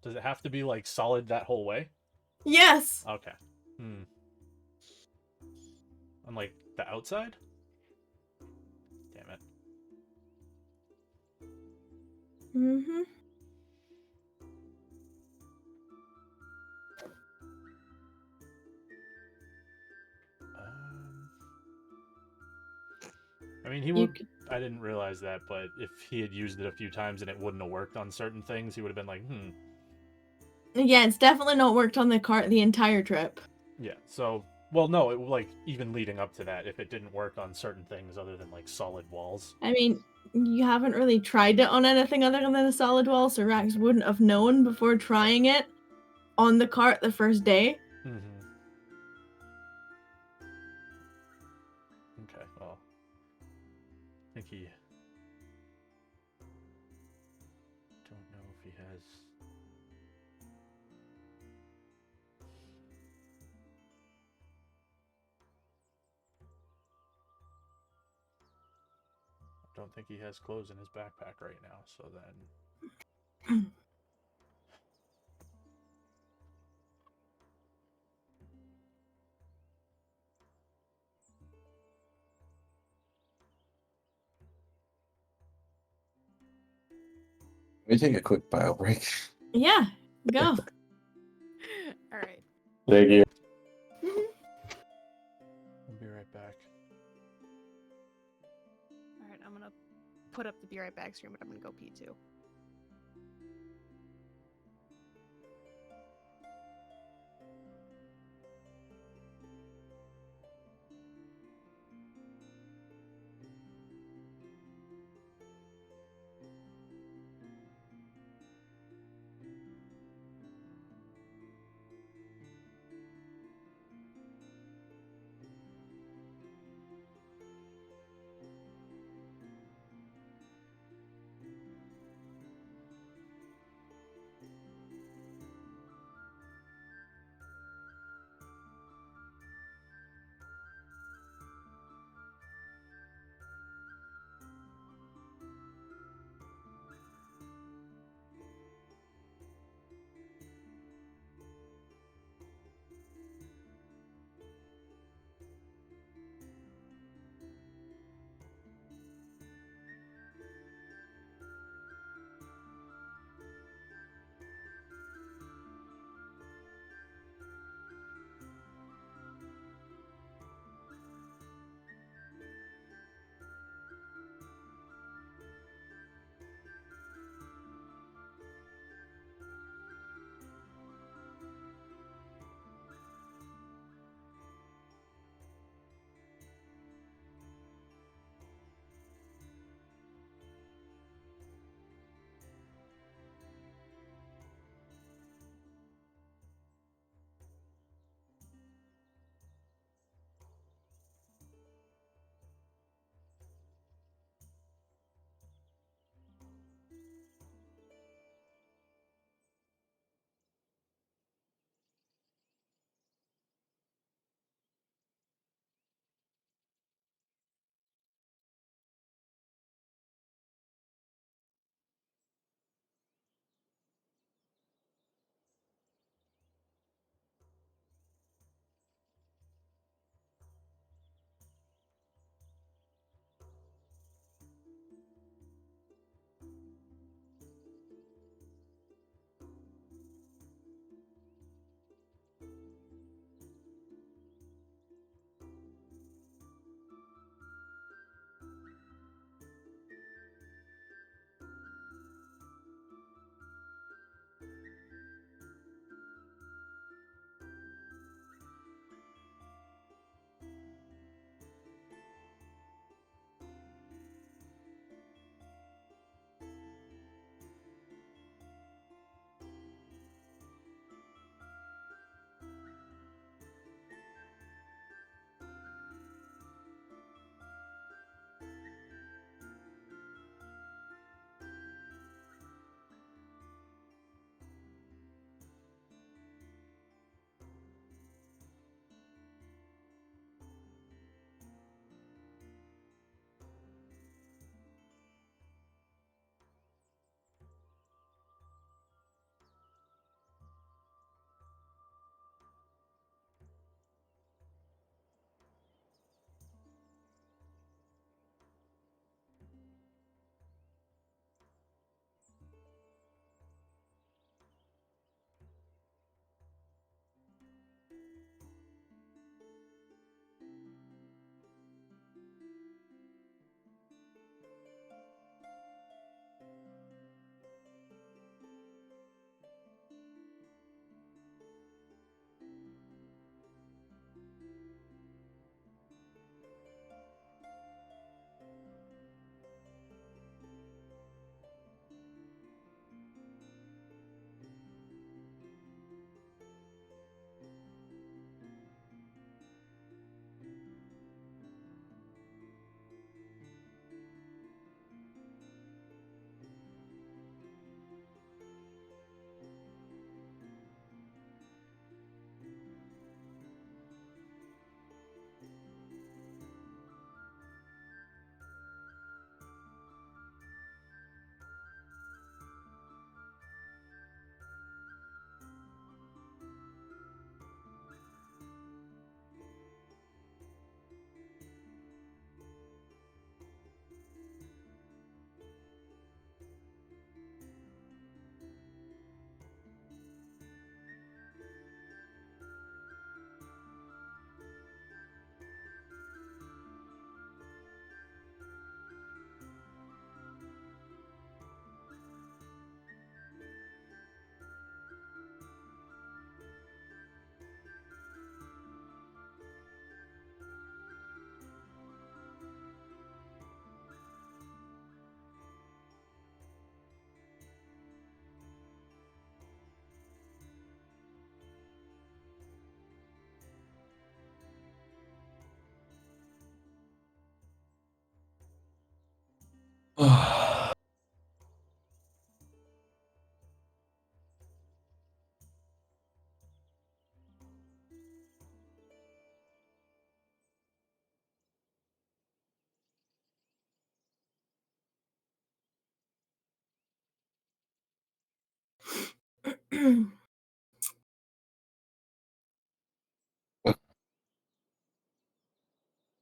Does it have to be like solid that whole way? Yes. Okay. On like the outside? Damn it. Mm-hmm. I mean, he would. I didn't realize that, but if he had used it a few times and it wouldn't have worked on certain things, he would have been like, Yeah, it's definitely not worked on the cart the entire trip. Yeah, so, well, no, it like, even leading up to that, if it didn't work on certain things other than, like, solid walls. I mean, you haven't really tried it on anything other than the solid wall, so Rax wouldn't have known before trying it on the cart the first day. Okay, well, I think he... Don't know if he has... I don't think he has clothes in his backpack right now, so then... Let me take a quick bio break. Yeah, go. All right. Thank you. We'll be right back. All right, I'm gonna put up the be right back screen, but I'm gonna go pee too.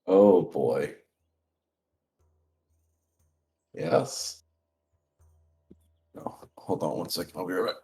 Oh boy. Yes. No, hold on 1 second. I'll be right back.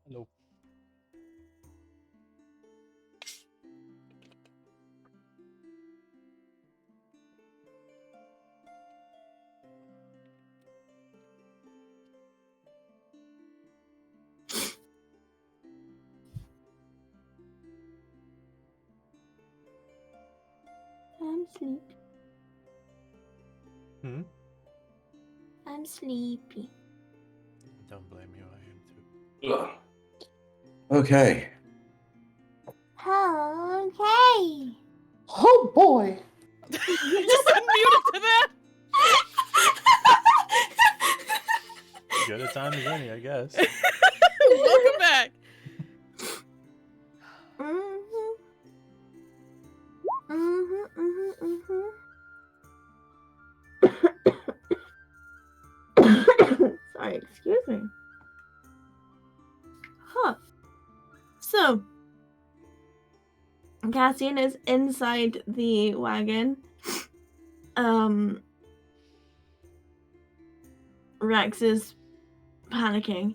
Hello. I'm sleepy. Hmm? I'm sleepy. Don't blame you, I am too. Ugh. Okay. Okay. Oh boy. I just unmuted to that. Good a time as any, I guess. Welcome back. Sorry, excuse me. Huh. So, Cassian is inside the wagon. Rex is panicking.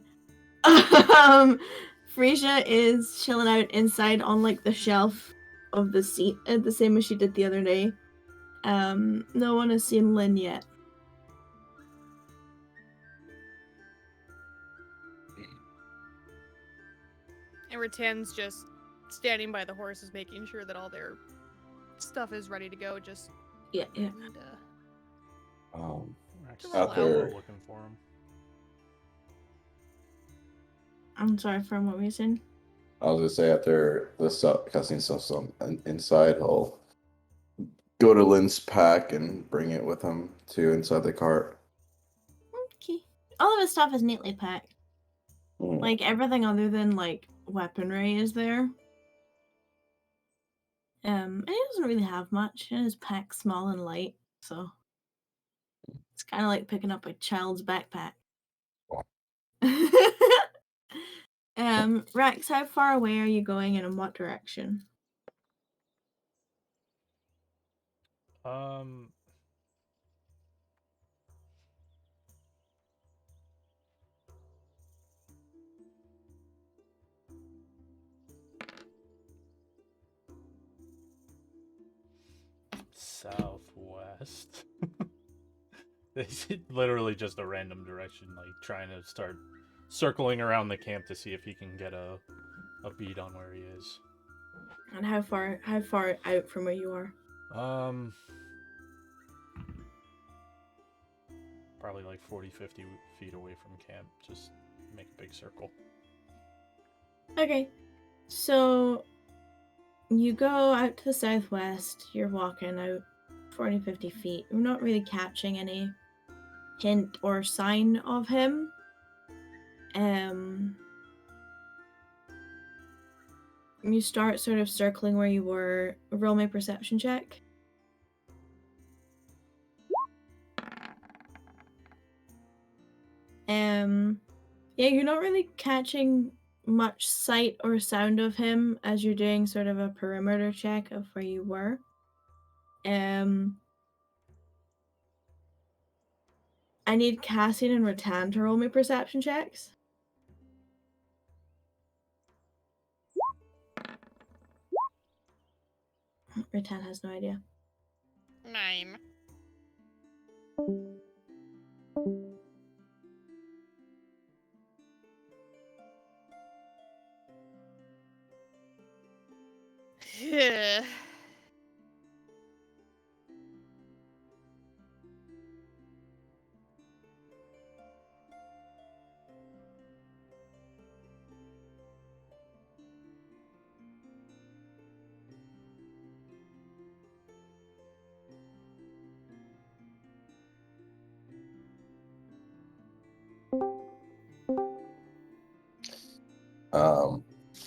Frisia is chilling out inside on like the shelf of the seat, the same as she did the other day. No one has seen Lynn yet. And Rattan's just standing by the horses, making sure that all their stuff is ready to go. Just Yeah. need Rex, To roll out there. out. looking for him. I'm sorry for what reason. I was gonna say after the stuff, cussing stuff's on inside, he'll go to Lynn's pack and bring it with him to inside the cart. Okay. All of his stuff is neatly packed. Mm. Like everything other than like weaponry is there. And he doesn't really have much. His pack's small and light, so it's kind of like picking up a child's backpack. Rex, how far away are you going and in what direction? Southwest. It's literally just a random direction, like trying to start circling around the camp to see if he can get a beat on where he is. And how far out from where you are? Probably like 40, 50 feet away from camp. Just make a big circle. Okay. So you go out to the southwest, you're walking out 40, 50 feet. You're not really catching any hint or sign of him. You start sort of circling where you were. Roll my perception check. Yeah, you're not really catching much sight or sound of him as you're doing sort of a perimeter check of where you were. I need Cassian and Rattan to roll me perception checks. Rattan has no idea. 9.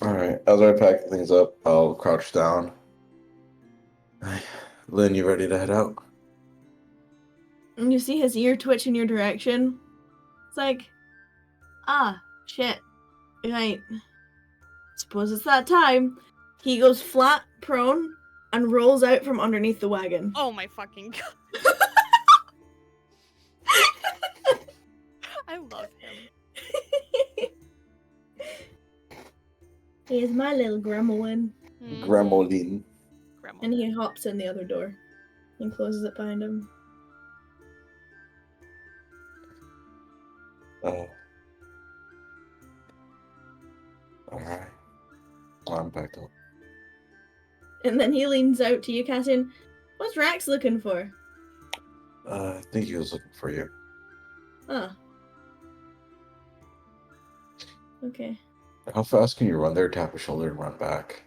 All right. As I pack things up, I'll crouch down. Lynn, you ready to head out? And you see his ear twitch in your direction. It's like, shit. Right. Suppose it's that time. He goes flat prone and rolls out from underneath the wagon. Oh my fucking god. I love him. He is my little gremlin. Mhm. Gremlin. Gremlin. And he hops in the other door and closes it behind him. Oh. All right. I'm back up. And then he leans out to you, Cassian. What's Rax looking for? I think he was looking for you. Oh. Okay. How fast can you run there, tap a shoulder, and run back?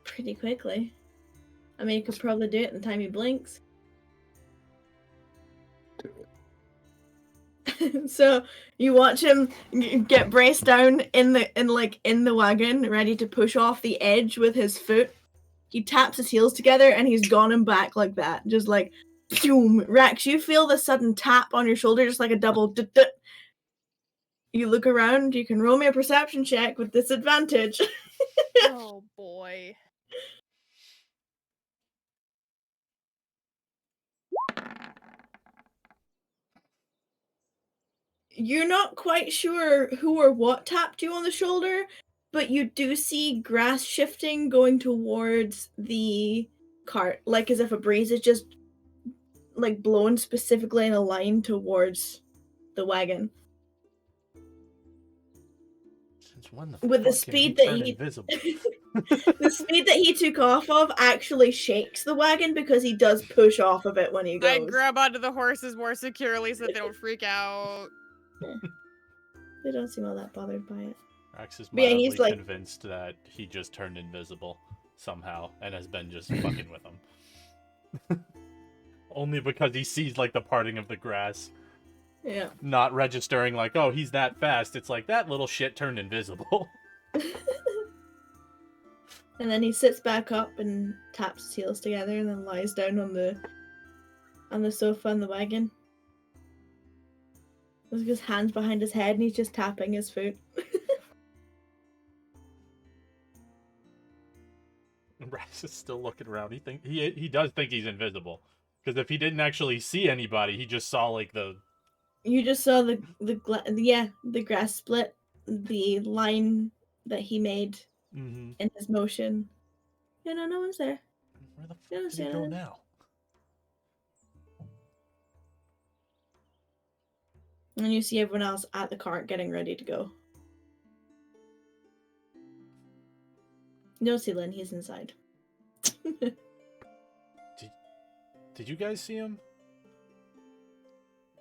Pretty quickly. I mean, you could probably do it in the time he blinks. Do So you watch him get braced down in the wagon, ready to push off the edge with his foot. He taps his heels together and he's gone and back like that, just like, boom. Rax, you feel the sudden tap on your shoulder, just like a double. Dut. You look around. You can roll me a perception check with disadvantage. Oh boy. You're not quite sure who or what tapped you on the shoulder, but you do see grass shifting going towards the cart, like as if a breeze is just like blowing specifically in a line towards the wagon. Since when the With the fuck can he speed that turn he invisible? the speed that he took off of actually shakes the wagon because he does push off of it when he I goes. grab onto the horses more securely so that they don't freak out. They don't seem all that bothered by it. Rax is But yeah, mildly he's like- convinced that he just turned invisible somehow and has been just fucking with him. Only because he sees like the parting of the grass, Yeah. not registering like, oh, he's that fast. It's like that little shit turned invisible. And then he sits back up and taps his heels together and then lies down on the sofa in the wagon. With his hands behind his head and he's just tapping his foot. Rax is still looking around. He does think he's invisible. Because if he didn't actually see anybody, he just saw like the... You just saw the grass split, the line that he made in his motion. Yeah, no one's there. Where the Yeah, fuck did he go now? And you see everyone else at the cart getting ready to go. No, see Lynn, he's inside. Did you guys see him?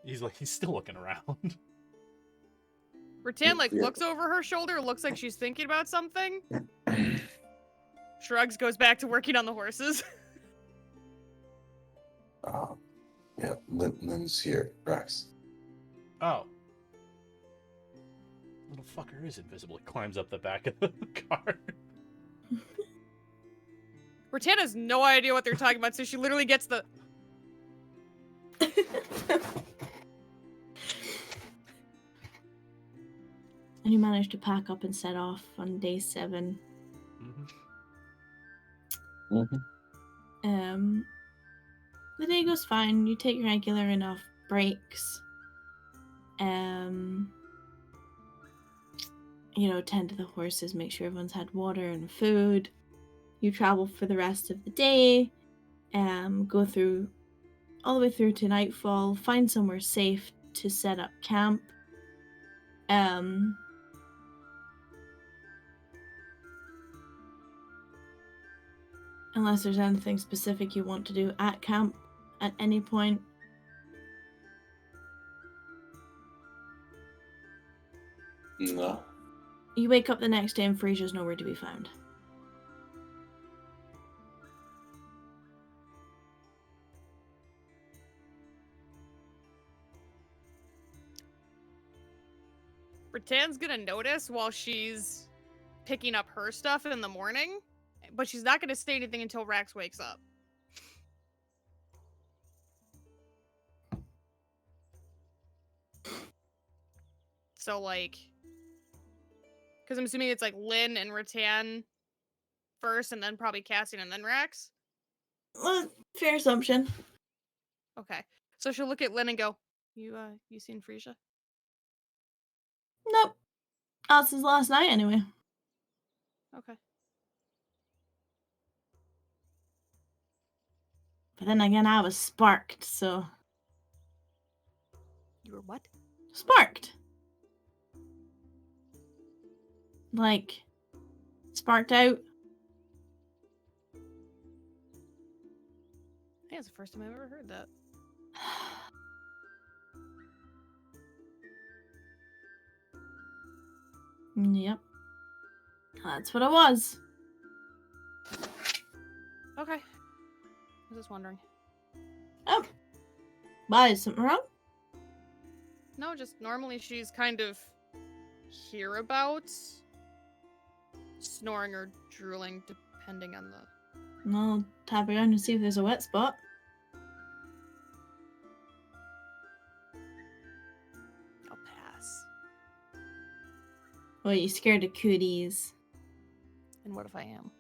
He's still looking around. Rattan Yeah. looks over her shoulder, looks like she's thinking about something. Shrugs, goes back to working on the horses. Yeah, Lynn's here, Rax. Oh. Little fucker is invisible. He climbs up the back of the car. Rattan has no idea what they're talking about, so she literally gets the... And you manage to pack up and set off on day 7. The day goes fine. You take regular enough breaks. Tend to the horses, make sure everyone's had water and food. You travel for the rest of the day. Go through all the way through to nightfall. Find somewhere safe to set up camp. Unless there's anything specific you want to do at camp at any point. No. You wake up the next day and Frasia's nowhere to be found. Rattan's gonna notice while she's picking up her stuff in the morning, but she's not gonna say anything until Rax wakes up. So, like, because I'm assuming it's like Lynn and Rattan first, and then probably Cassian, and then Rax. Well, fair assumption. Okay, so she'll look at Lynn and go, "You seen Frisia?" Nope. Not since last night, anyway. Okay. But then again, I was sparked, so... You were what? Sparked! Like, sparked out. I think it's the first time I've ever heard that. Yep. That's what it was. Okay. I was just wondering. Oh. Why, is something wrong? No, just normally she's kind of hereabouts, snoring or drooling, depending on the... I'll tap around and see if there's a wet spot. I'll pass. Well, you scared of cooties. And what if I am?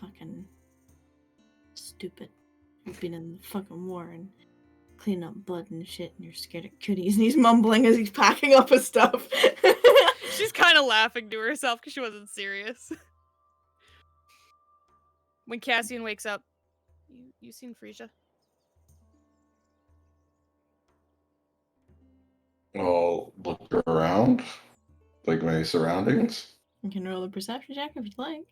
Fucking stupid. You've been in the fucking war and cleaning up blood and shit, and you're scared of cooties, and he's mumbling as he's packing up his stuff. She's kind of laughing to herself because she wasn't serious. When Cassian wakes up, you seen Frisia? I'll look around, like my surroundings. You can roll a perception check if you'd like.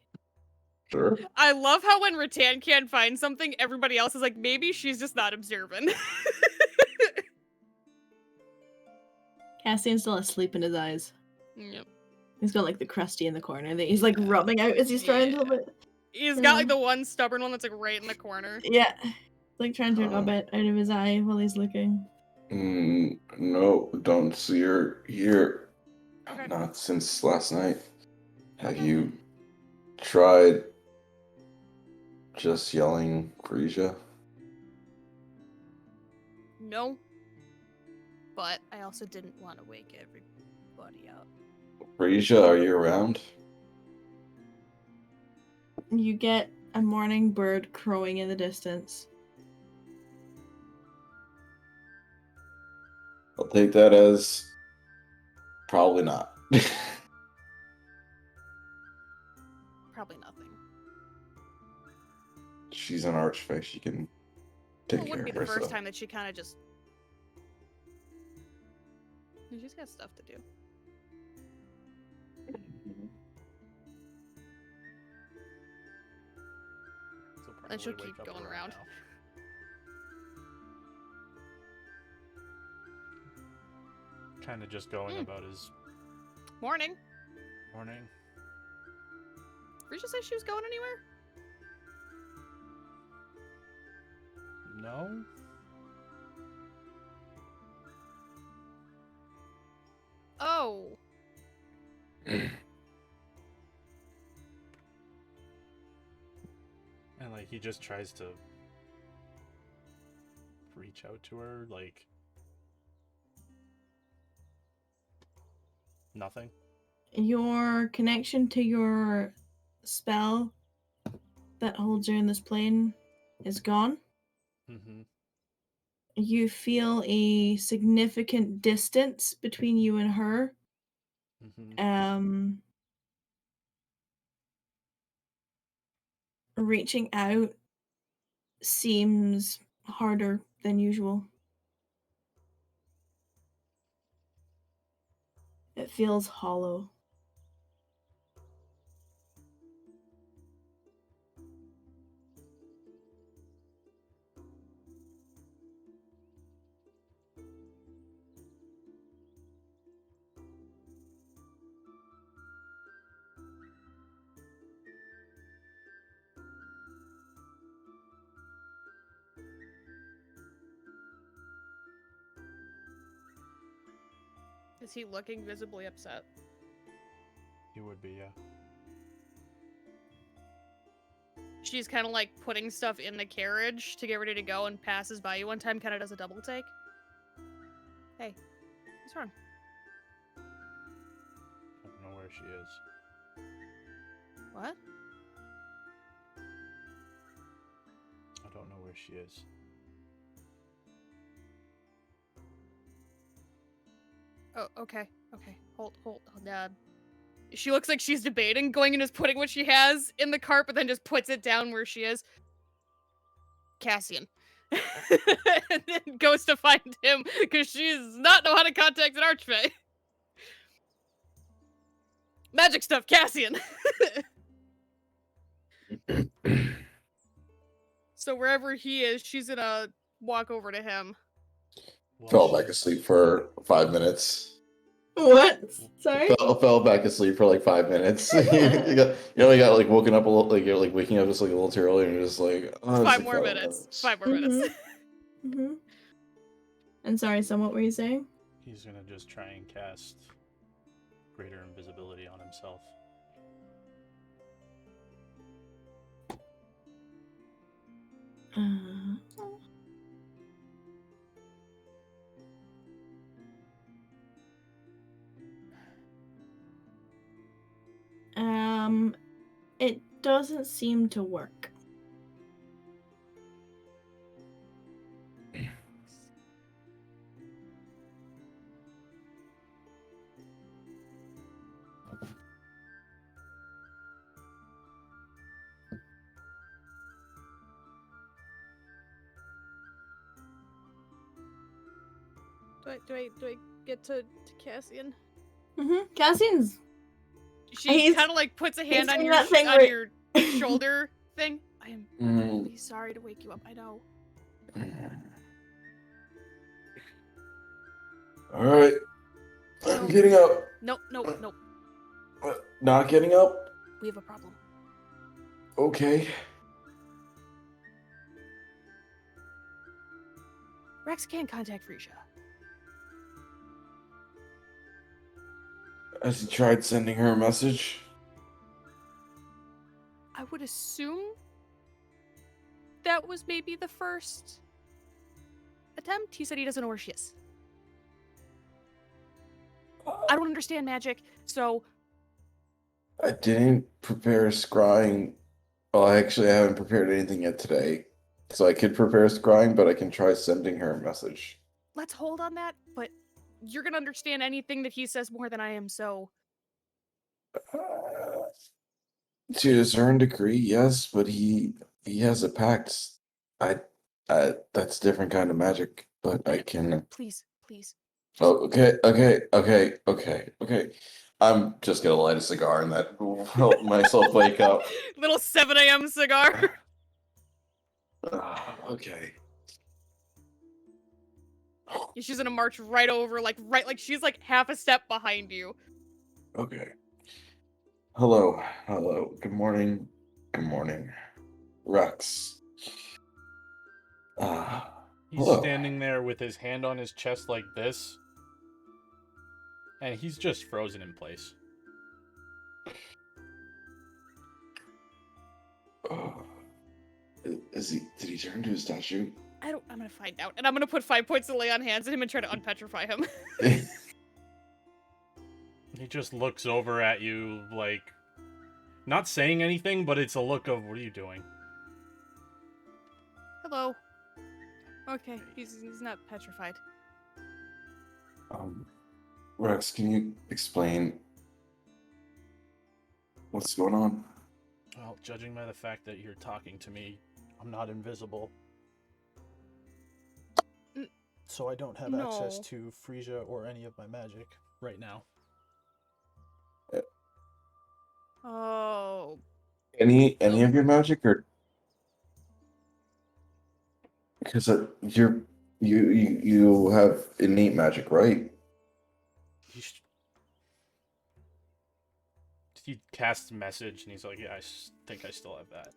Sure. I love how when Rattan can't find something, everybody else is like, maybe she's just not observant. Cassian's still asleep in his eyes. Yep. He's got like the crusty in the corner that he's like rubbing out as he's trying to rub it. He's got like the one stubborn one that's like right in the corner. Yeah. Like trying to rub it out of his eye while he's looking. No, don't see her here. Okay. Not since last night. Have you tried just yelling Frisia? No. But I also didn't want to wake everybody up. Frisia, are you around? You get a morning bird crowing in the distance. I'll take that as probably not. Probably nothing. She's an archfey. She can take Well, it care wouldn't be of the herself. first time that she kind of just... She's got stuff to do. So And she'll probably keep wake up going around. now. Kind of just going about his Morning. morning. Frisia say she was going anywhere? No? Oh. And like he just tries to reach out to her, like Nothing. Your connection to your spell that holds you in this plane is gone. Mm-hmm. You feel a significant distance between you and her. Mm-hmm. Reaching out seems harder than usual. It feels hollow. Is he looking visibly upset? He would be, yeah. She's kind of like putting stuff in the carriage to get ready to go and passes by you one time, kind of does a double take. Hey, what's wrong? I don't know where she is. What? I don't know where she is. Oh, okay. Hold. She looks like she's debating going and just putting what she has in the cart, but then just puts it down where she is. Cassian. And then goes to find him because she does not know how to contact an archfey. Magic stuff, Cassian. So wherever he is, she's gonna walk over to him. Well, Fell back asleep for 5 minutes. What? Sorry? Fell back asleep for like 5 minutes. you got like woken up a little, like you're like waking up just like a little too early, and you're just like, oh, it's 5 like more minutes. 5 more minutes. Mm-hmm. And sorry, son, what were you saying? He's gonna just try and cast greater invisibility on himself. It doesn't seem to work. Do I get to Cassian? Mm-hmm. Cassian's. She He's- kind of like puts a hand on doing your that thing on where- your shoulder thing. I am really sorry to wake you up. I know. All right, I'm getting up. Nope. Not getting up. We have a problem. Okay. Rex can't contact Frisha. Has he tried sending her a message? I would assume that was maybe the first attempt. He said he doesn't know where she is. I don't understand magic, so I didn't prepare scrying. Well, actually, I haven't prepared anything yet today. So I could prepare scrying, but I can try sending her a message. let's hold on that. But you're gonna understand anything that he says more than I am, so To a certain degree, yes, but he has a pact. I that's different kind of magic, but I can. please. Oh, okay. I'm just gonna light a cigar and that will help myself wake up. Little 7 a.m. cigar. Okay. She's gonna march right over, like she's like half a step behind you. Okay. Hello. Good morning. Rex. He's Hello. standing there with his hand on his chest like this, and he's just frozen in place. Did he turn to a statue? I'm gonna find out. And I'm gonna put 5 points of lay on hands at him and try to unpetrify him. He just looks over at you, like, not saying anything, but it's a look of, what are you doing? Hello. Okay, he's not petrified. Rex, can you explain what's going on? Well, judging by the fact that you're talking to me, I'm not invisible. So I don't have access No. to Frisia or any of my magic right now. Oh, Any of your magic, or because you have innate magic, right? He casts message and he's like, yeah, think I still have that.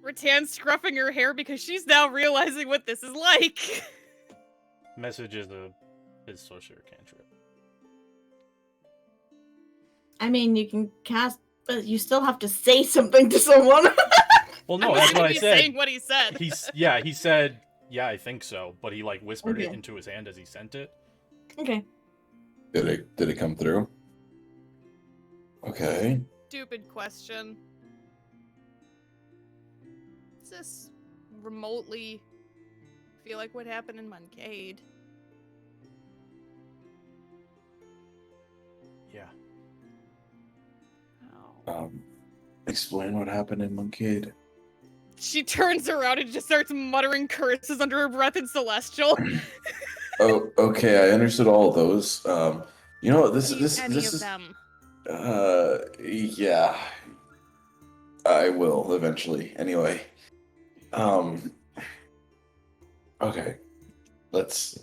Rattan's scruffing her hair because she's now realizing what this is like. Message is his sorcerer cantrip. I mean, you can cast, but you still have to say something to someone. Well, no, that's what I He's said. saying what he said. He said, yeah, I think so, but he like whispered it Okay. into his hand as he sent it. Okay. Did it come through? Okay. Stupid question. Does this remotely feel like what happened in Moncade? Yeah. Oh. Explain what happened in Moncade. She turns around and just starts muttering curses under her breath in Celestial. Oh, okay. I understood all of those. You know what? This Any of is. them. Yeah. I will eventually. Anyway. Okay. Let's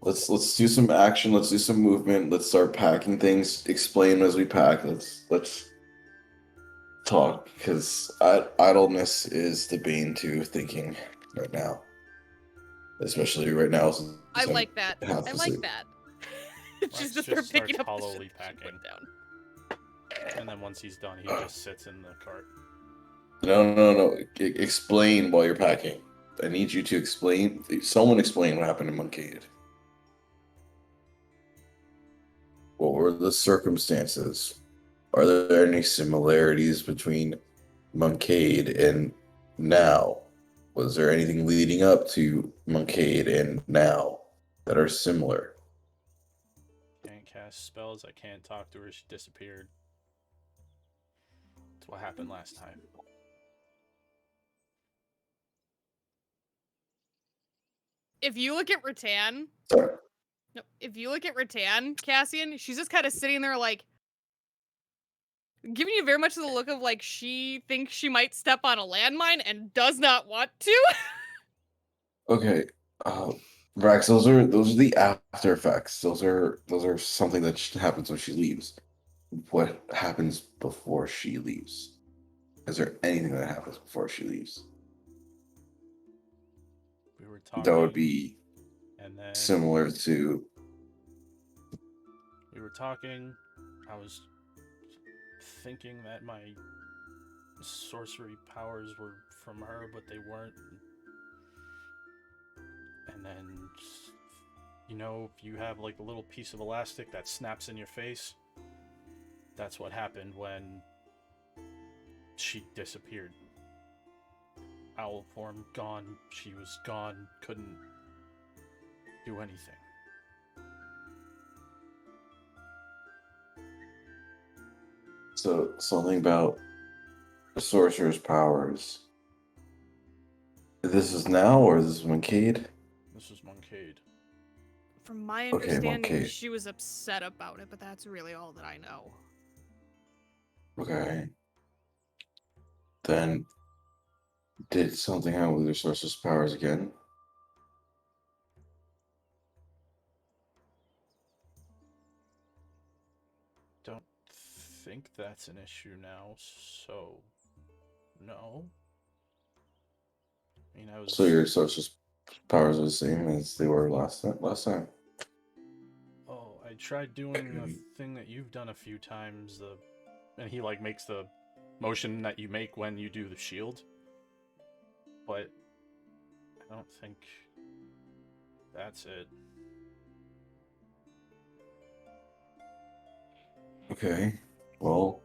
do some action. Let's do some movement. Let's start packing things. Explain as we pack. Let's talk, because idleness is the bane to thinking right now. Especially right now. I like that. have I to like sleep. that. Rex She's just just picking starts up the hollowly shit that she packing. put down. And then once he's done, he just sits in the cart. No. Explain while you're packing. I need you to explain. Someone explain what happened in Moncade. What were the circumstances? Are there any similarities between Moncade and now? Was there anything leading up to Moncade and now that are similar? Can't cast spells, I can't talk to her, she disappeared. That's what happened last time. If you look at Rattan, Sorry. no, if you look at Rattan, Cassian, she's just kind of sitting there like, giving you very much the look of like she thinks she might step on a landmine and does not want to. Okay, Rax, those are the after effects. Those are something that happens when she leaves. What happens before she leaves? Is there anything that happens before she leaves? We were talking. That would be and then similar to. we were talking. I was thinking that my sorcery powers were from her, but they weren't. And then, you know, if you have like a little piece of elastic that snaps in your face, that's what happened when she disappeared. Owl form gone, she was gone, couldn't do anything. So something about the sorcerer's powers. This is now, or this is Moncade? This is Moncade. From my Okay, understanding, Moncade. she was upset about it, but that's really all that I know. Okay. Then, did something happen with your sorcerer's powers again? Don't think that's an issue now, so no. I mean, I was. So your sorcerer's powers are the same as they were last time. Oh, I tried doing the thing that you've done a few times. And he like makes the motion that you make when you do the shield. But I don't think that's it. Okay. Well,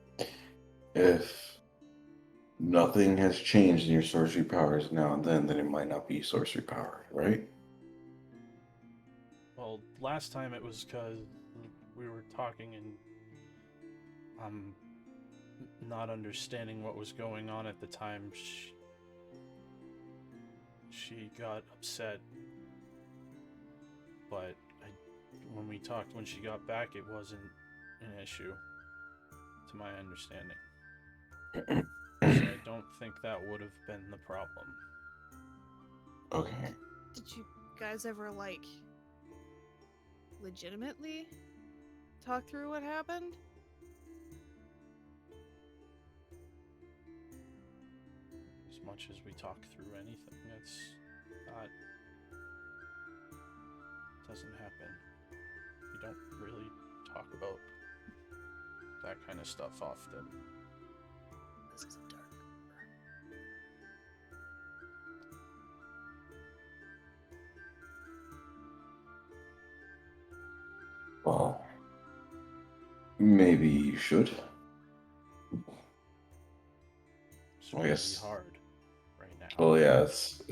if nothing has changed in your sorcery powers now and then it might not be sorcery power, right? Well, last time it was because we were talking and I'm not understanding what was going on at the time. She got upset, but when we talked when she got back, it wasn't an issue, to my understanding. So I don't think that would have been the problem. Okay. Did you guys ever, like, legitimately talk through what happened? As much as we talk through anything, it's not... doesn't happen. We don't really talk about that kind of stuff often. This is dark. Well, maybe you should. It's I really guess- hard right now. Well, yeah, it's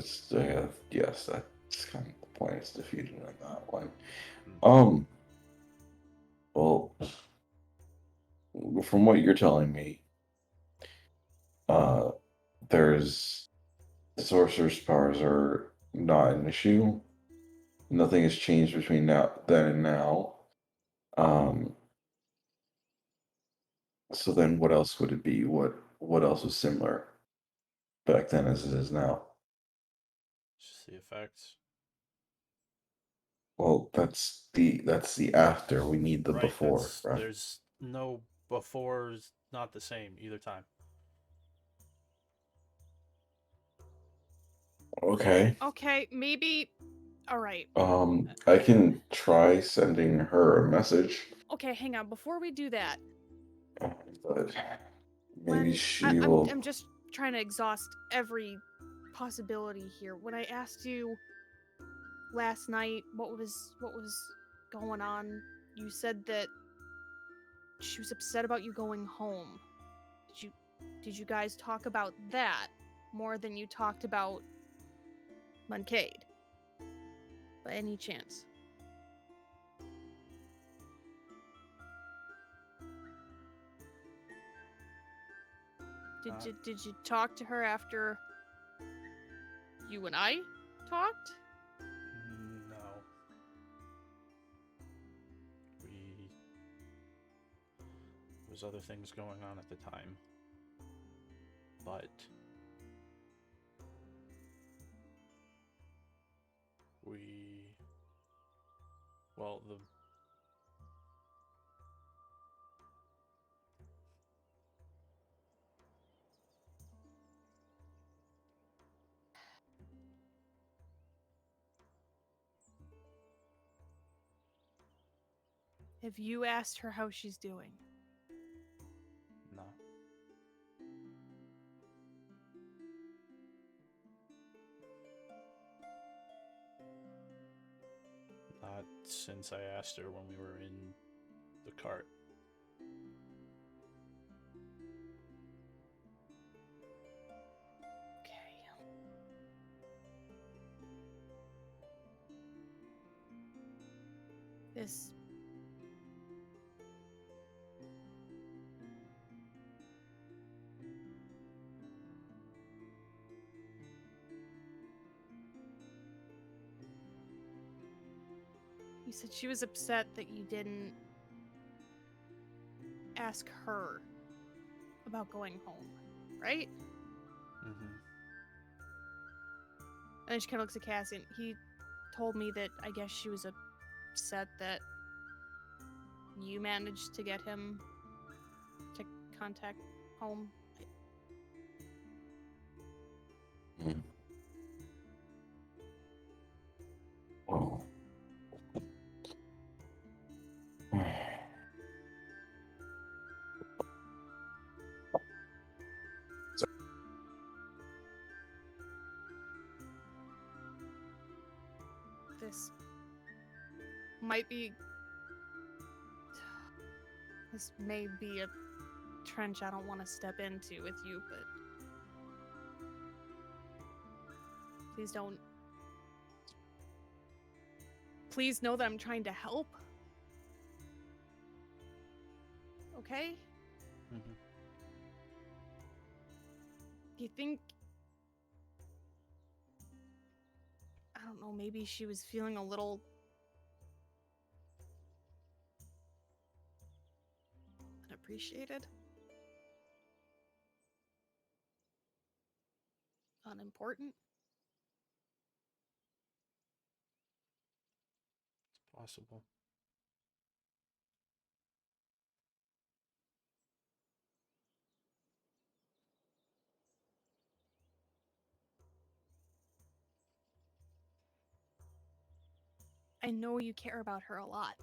yes, that's kind of the point. It's defeated on that one. Well, from what you're telling me, there's sorcerer's powers are not an issue. Nothing has changed between then and now. So then what else would it be? What else was similar back then as it is now? Just the effects. Well, that's the after. We need the Right, before, right? there's no before's not the same either time. Okay. Okay, maybe. Alright. I can try sending her a message, Okay, hang on. Before we do that, but maybe when she I'm, will. I'm just trying to exhaust every possibility here. When I asked you last night what was going on, you said that she was upset about you going home. Did you guys talk about that more than you talked about Moncade? By any chance? Did you talk to her after you and I talked? No. There was other things going on at the time. But well, Have you asked her how she's doing? no. Not since I asked her when we were in the cart. Okay. This You said she was upset that you didn't ask her about going home, right? Mm-hmm. And then she kind of looks at Cassian. He told me that I guess she was upset that you managed to get him to contact home. Hmm. Well, This might be This may be a trench I don't want to step into with you, but please don't. Please know that I'm trying to help. Okay? Mhm. Do you think... I don't know, maybe she was feeling a little... unappreciated? Unimportant? Possible. I know you care about her a lot.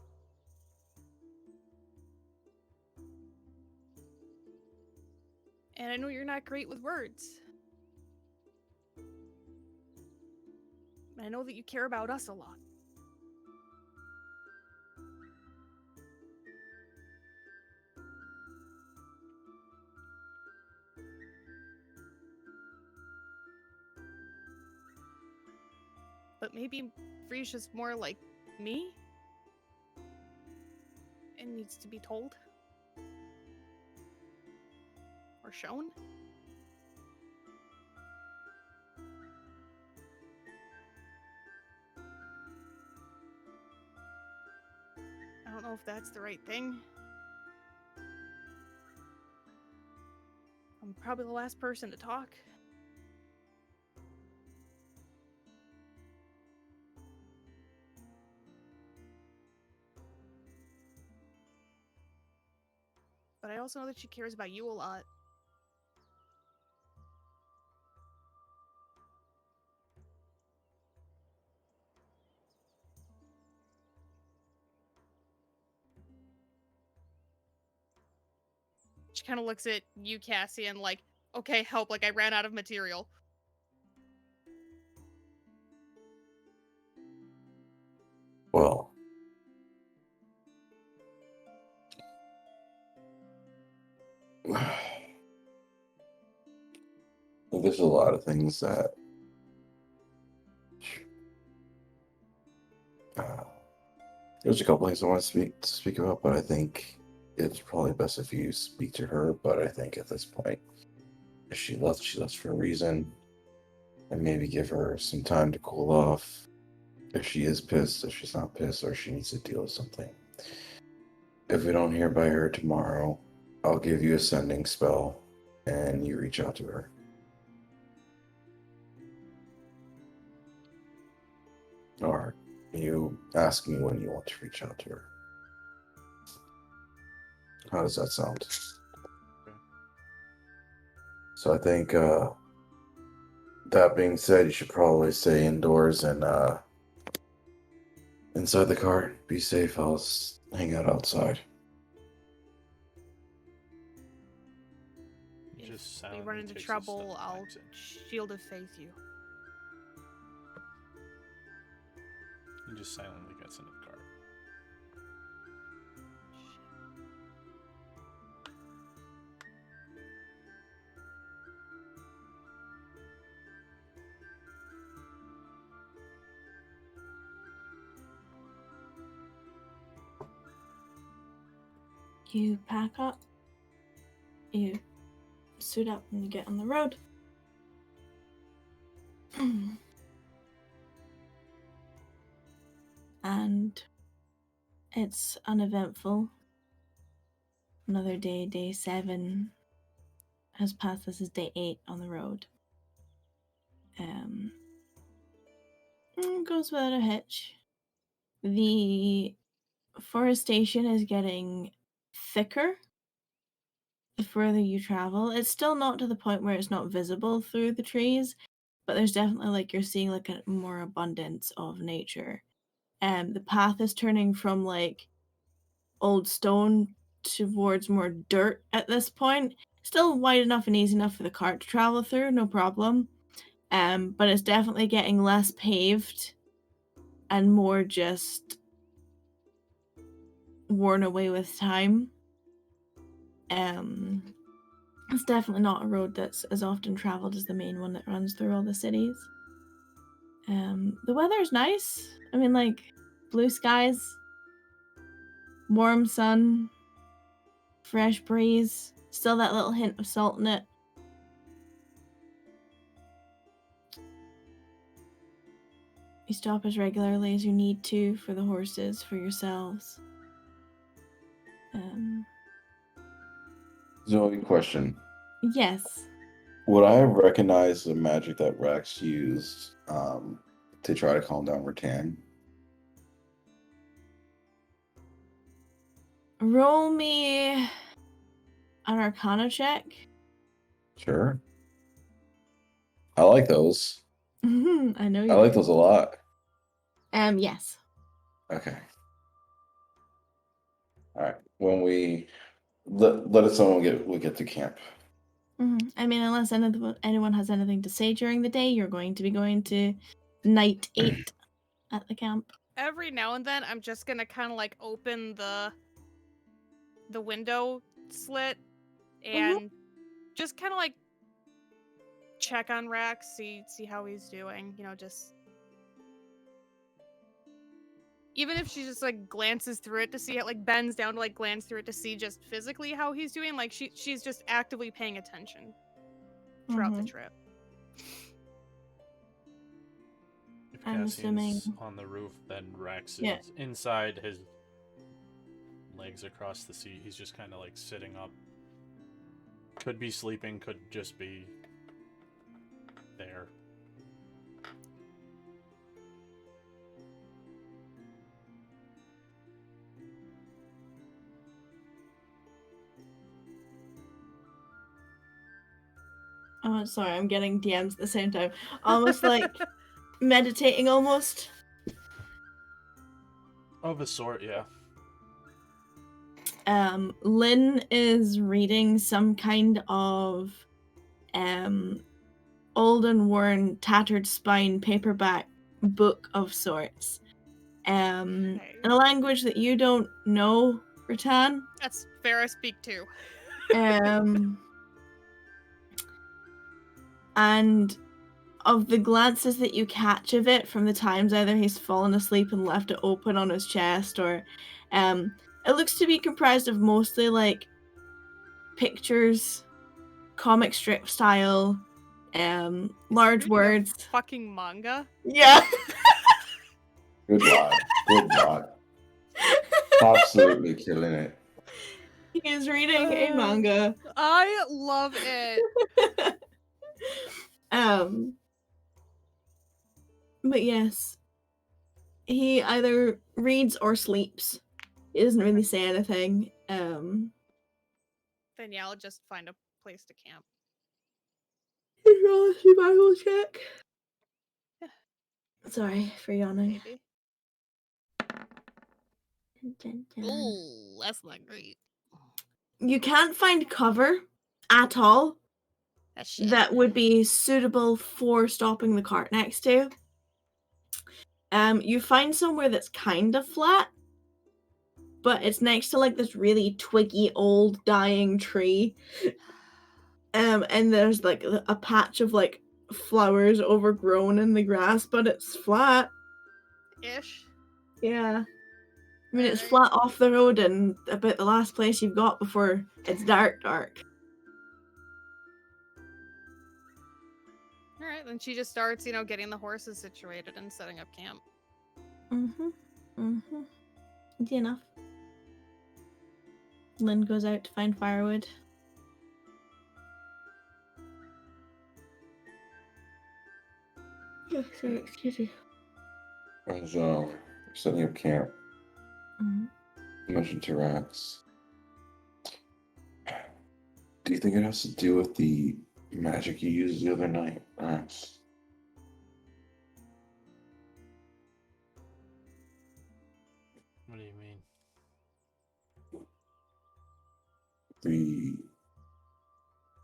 And I know you're not great with words. And I know that you care about us a lot. But maybe Frisia's more like me? And needs to be told? Or shown? I don't know if that's the right thing. I'm probably the last person to talk. But I also know that she cares about you a lot. She kind of looks at you, Cassian, like, okay, help, like I ran out of material. Well, there's a lot of things that there's a couple things I want to speak about, but I think it's probably best if you speak to her. But I think at this point, if she left for a reason, and maybe give her some time to cool off. If she is pissed, if she's not pissed, or she needs to deal with something. If we don't hear by her tomorrow, I'll give you a sending spell, and you reach out to her. Or you ask me when you want to reach out to her. How does that sound? Okay. So I think that being said, you should probably stay indoors and inside the car. Be safe. I'll hang out outside. He just If we silently run into takes a trouble, step I'll back in. shield of faith you. He just silently gets into the car. You pack up, you suit up, and you get on the road. And it's uneventful. Another day, day 7 has passed. This is day 8 on the road. Goes without a hitch. The forestation is getting thicker the further you travel. It's still not to the point where it's not visible through the trees, but there's definitely like you're seeing like a more abundance of nature. The path is turning from like old stone towards more dirt at this point. Still wide enough and easy enough for the cart to travel through, no problem. But it's definitely getting less paved and more just worn away with time. It's definitely not a road that's as often traveled as the main one that runs through all the cities. The weather's nice. I mean, like, blue skies, warm sun, fresh breeze, still that little hint of salt in it. You stop as regularly as you need to for the horses, for yourselves. Zoe, question. Yes. Would I recognize the magic that Rex used to try to calm down Rattan? Roll me an Arcana check. Sure. I like those. I know you I like do. those a lot. Yes. Okay. All right. When we let us know when we get to camp. I mean, unless anyone has anything to say during the day, you're going to be going to night 8 at the camp. Every now and then, I'm just gonna kind of like open the window slit and just kind of like check on Rax, see how he's doing. You know, just even if she just like glances through it to see it, like bends down to like glance through it to see just physically how he's doing. Like she's just actively paying attention throughout the trip. If I'm assuming on the roof, then Rax is Yeah. inside, his legs across the seat. He's just kind of like sitting up. Could be sleeping, could just be there. Oh, sorry, I'm getting DMs at the same time. Almost like meditating, almost. Of a sort, yeah. Lynn is reading some kind of old and worn, tattered spine paperback book of sorts. In a language that you don't know, Rattan. That's fair. I speak too. And of the glances that you catch of it from the times either he's fallen asleep and left it open on his chest, or it looks to be comprised of mostly like pictures, comic strip style, large words. Fucking manga. Yeah. Good lord. Good lord. Absolutely killing it. He is reading a manga. I love it. But yes, he either reads or sleeps. He doesn't really say anything. Then yeah, I'll just find a place to camp. Roll a survival check. Sorry for yawning. Maybe. Ooh, that's not great. You can't find cover at all That's shit. that would be suitable for stopping the cart next to. You find somewhere that's kind of flat, but it's next to like this really twiggy old dying tree. And there's like a patch of like flowers overgrown in the grass, but it's flat. Ish. Yeah. I mean, it's Alright. flat off the road and about the last place you've got before it's dark. Alright, then she just starts, getting the horses situated and setting up camp. Easy enough. Lynn goes out to find firewood. Oh, sorry, excuse me. As setting up camp, you mentioned to Rax. Do you think it has to do with the magic you used the other night, Rax? What do you mean?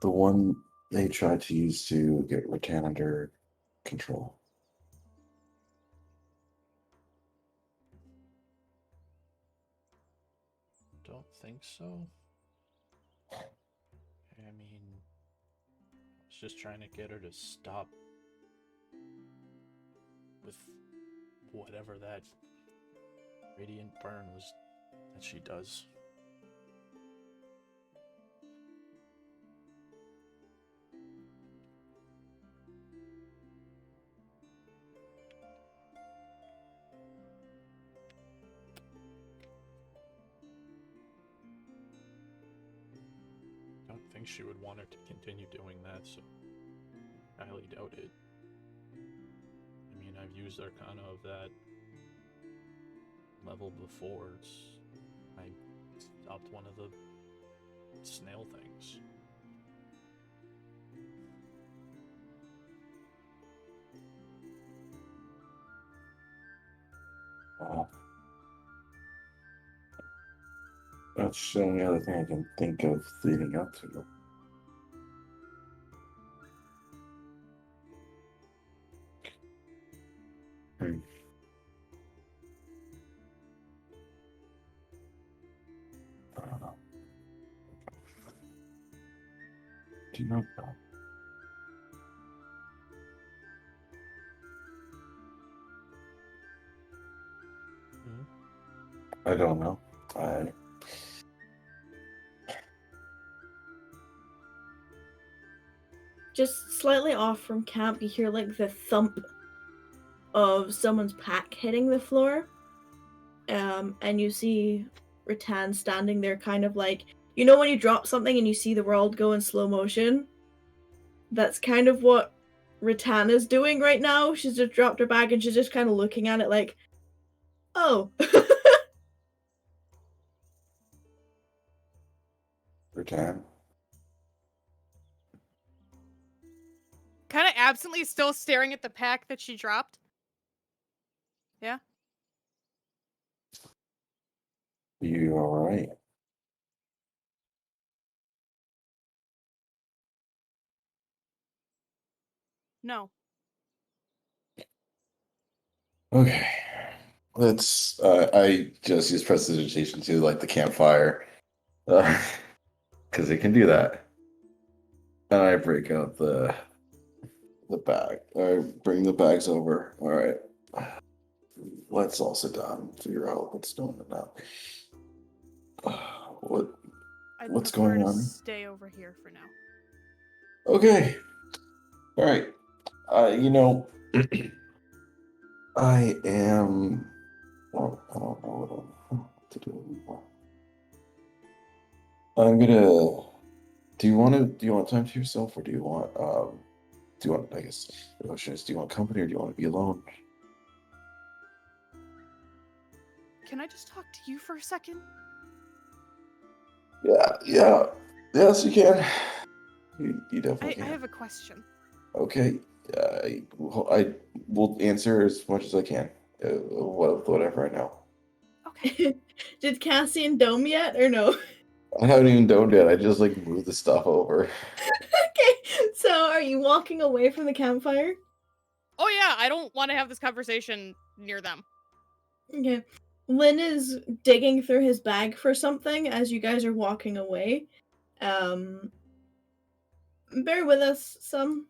The one they tried to use to get Rattan under control. Don't think so. was just trying to get her to stop with whatever that radiant burn was that she does. I don't think she would want her to continue doing that, so I highly doubt it. I mean, I've used Arcana of that level before. I stopped one of the snail things. Wow. That's the only other thing I can think of leading up to. Hmm. I don't know. Do you know? I don't know. Just slightly off from camp, you hear like the thump of someone's pack hitting the floor. And you see Rattan standing there, kind of like, you know when you drop something and you see the world go in slow motion? That's kind of what Rattan is doing right now. She's just dropped her bag and she's just kind of looking at it like, oh. Rattan. Kind of absently still staring at the pack that she dropped. Yeah. You alright? No. Okay. Let's I just use prestidigitation to light the campfire. Because it can do that. And I break out the bag. I bring the bags over. Alright. Let's all sit down and figure out what's going on now. I'd What's prefer going to on? stay over here for now. Okay. All right. You know, I am. Well, I don't know what to do anymore. I'm gonna. Do you want time to yourself, or do you want? Do you want? I guess the question is, do you want company, or do you want to be alone? Can I just talk to you for a second? Yeah. Yes, you can. You definitely I can. have a question. Okay. I will answer as much as I can. Whatever I know. Okay. Did Cassian dome yet or no? I haven't even done it. I just like moved the stuff over. Okay, so are you walking away from the campfire? Oh yeah, I don't want to have this conversation near them. Okay. Lynn is digging through his bag for something as you guys are walking away. Bear with us some.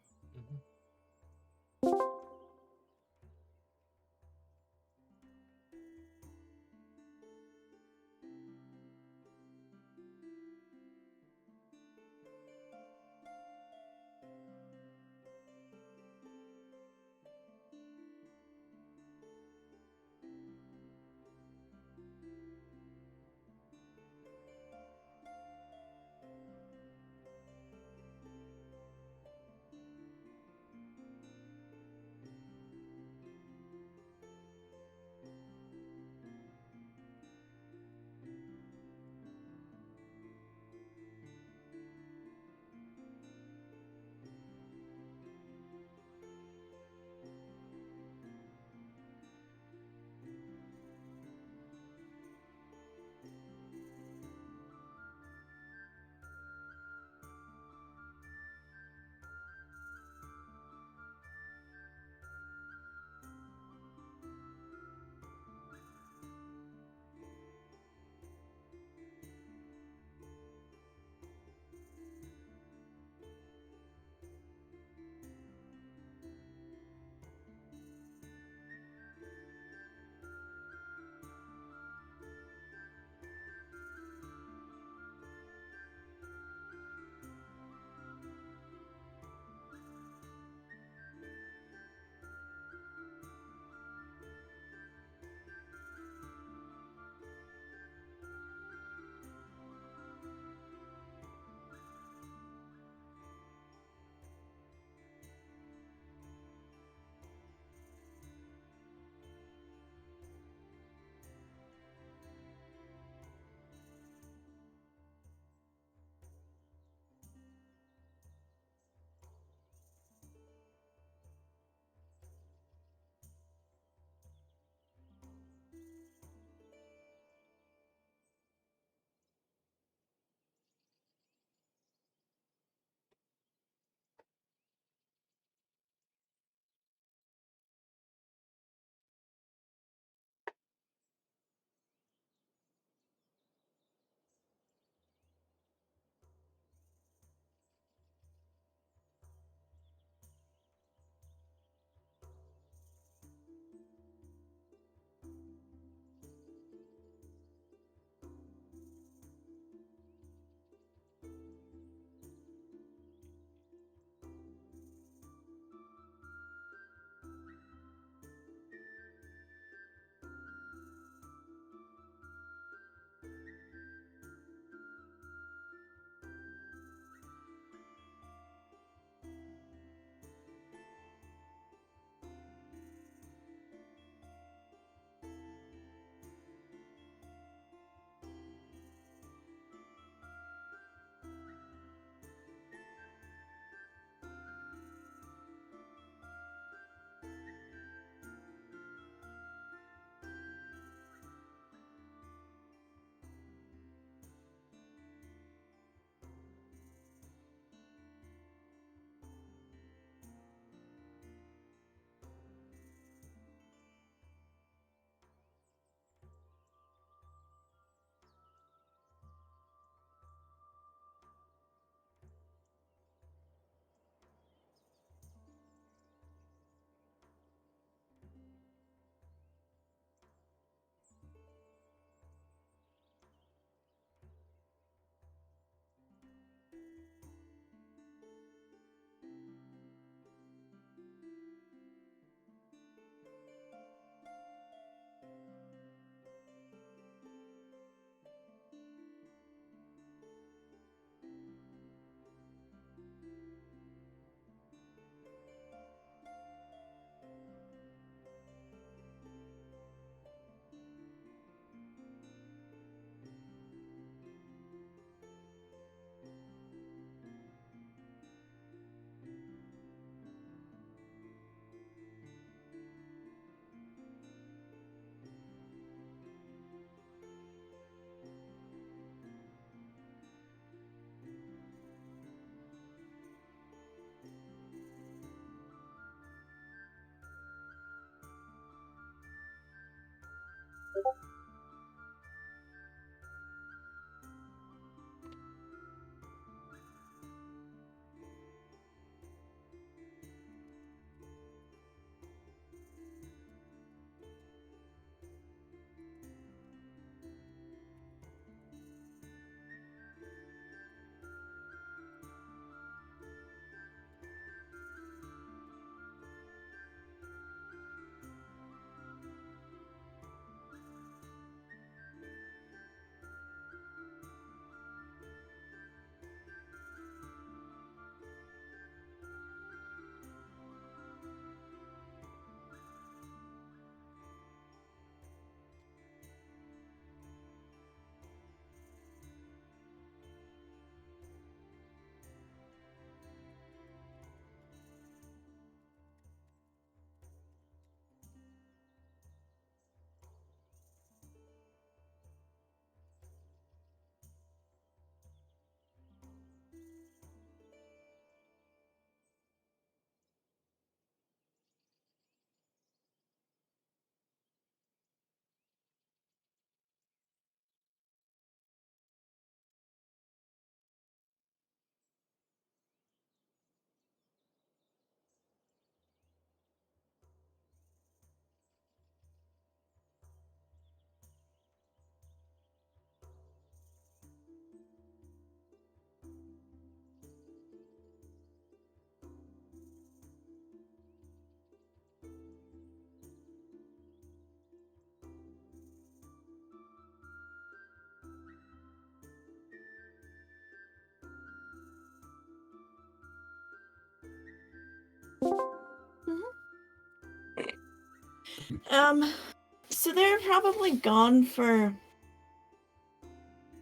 So they're probably gone for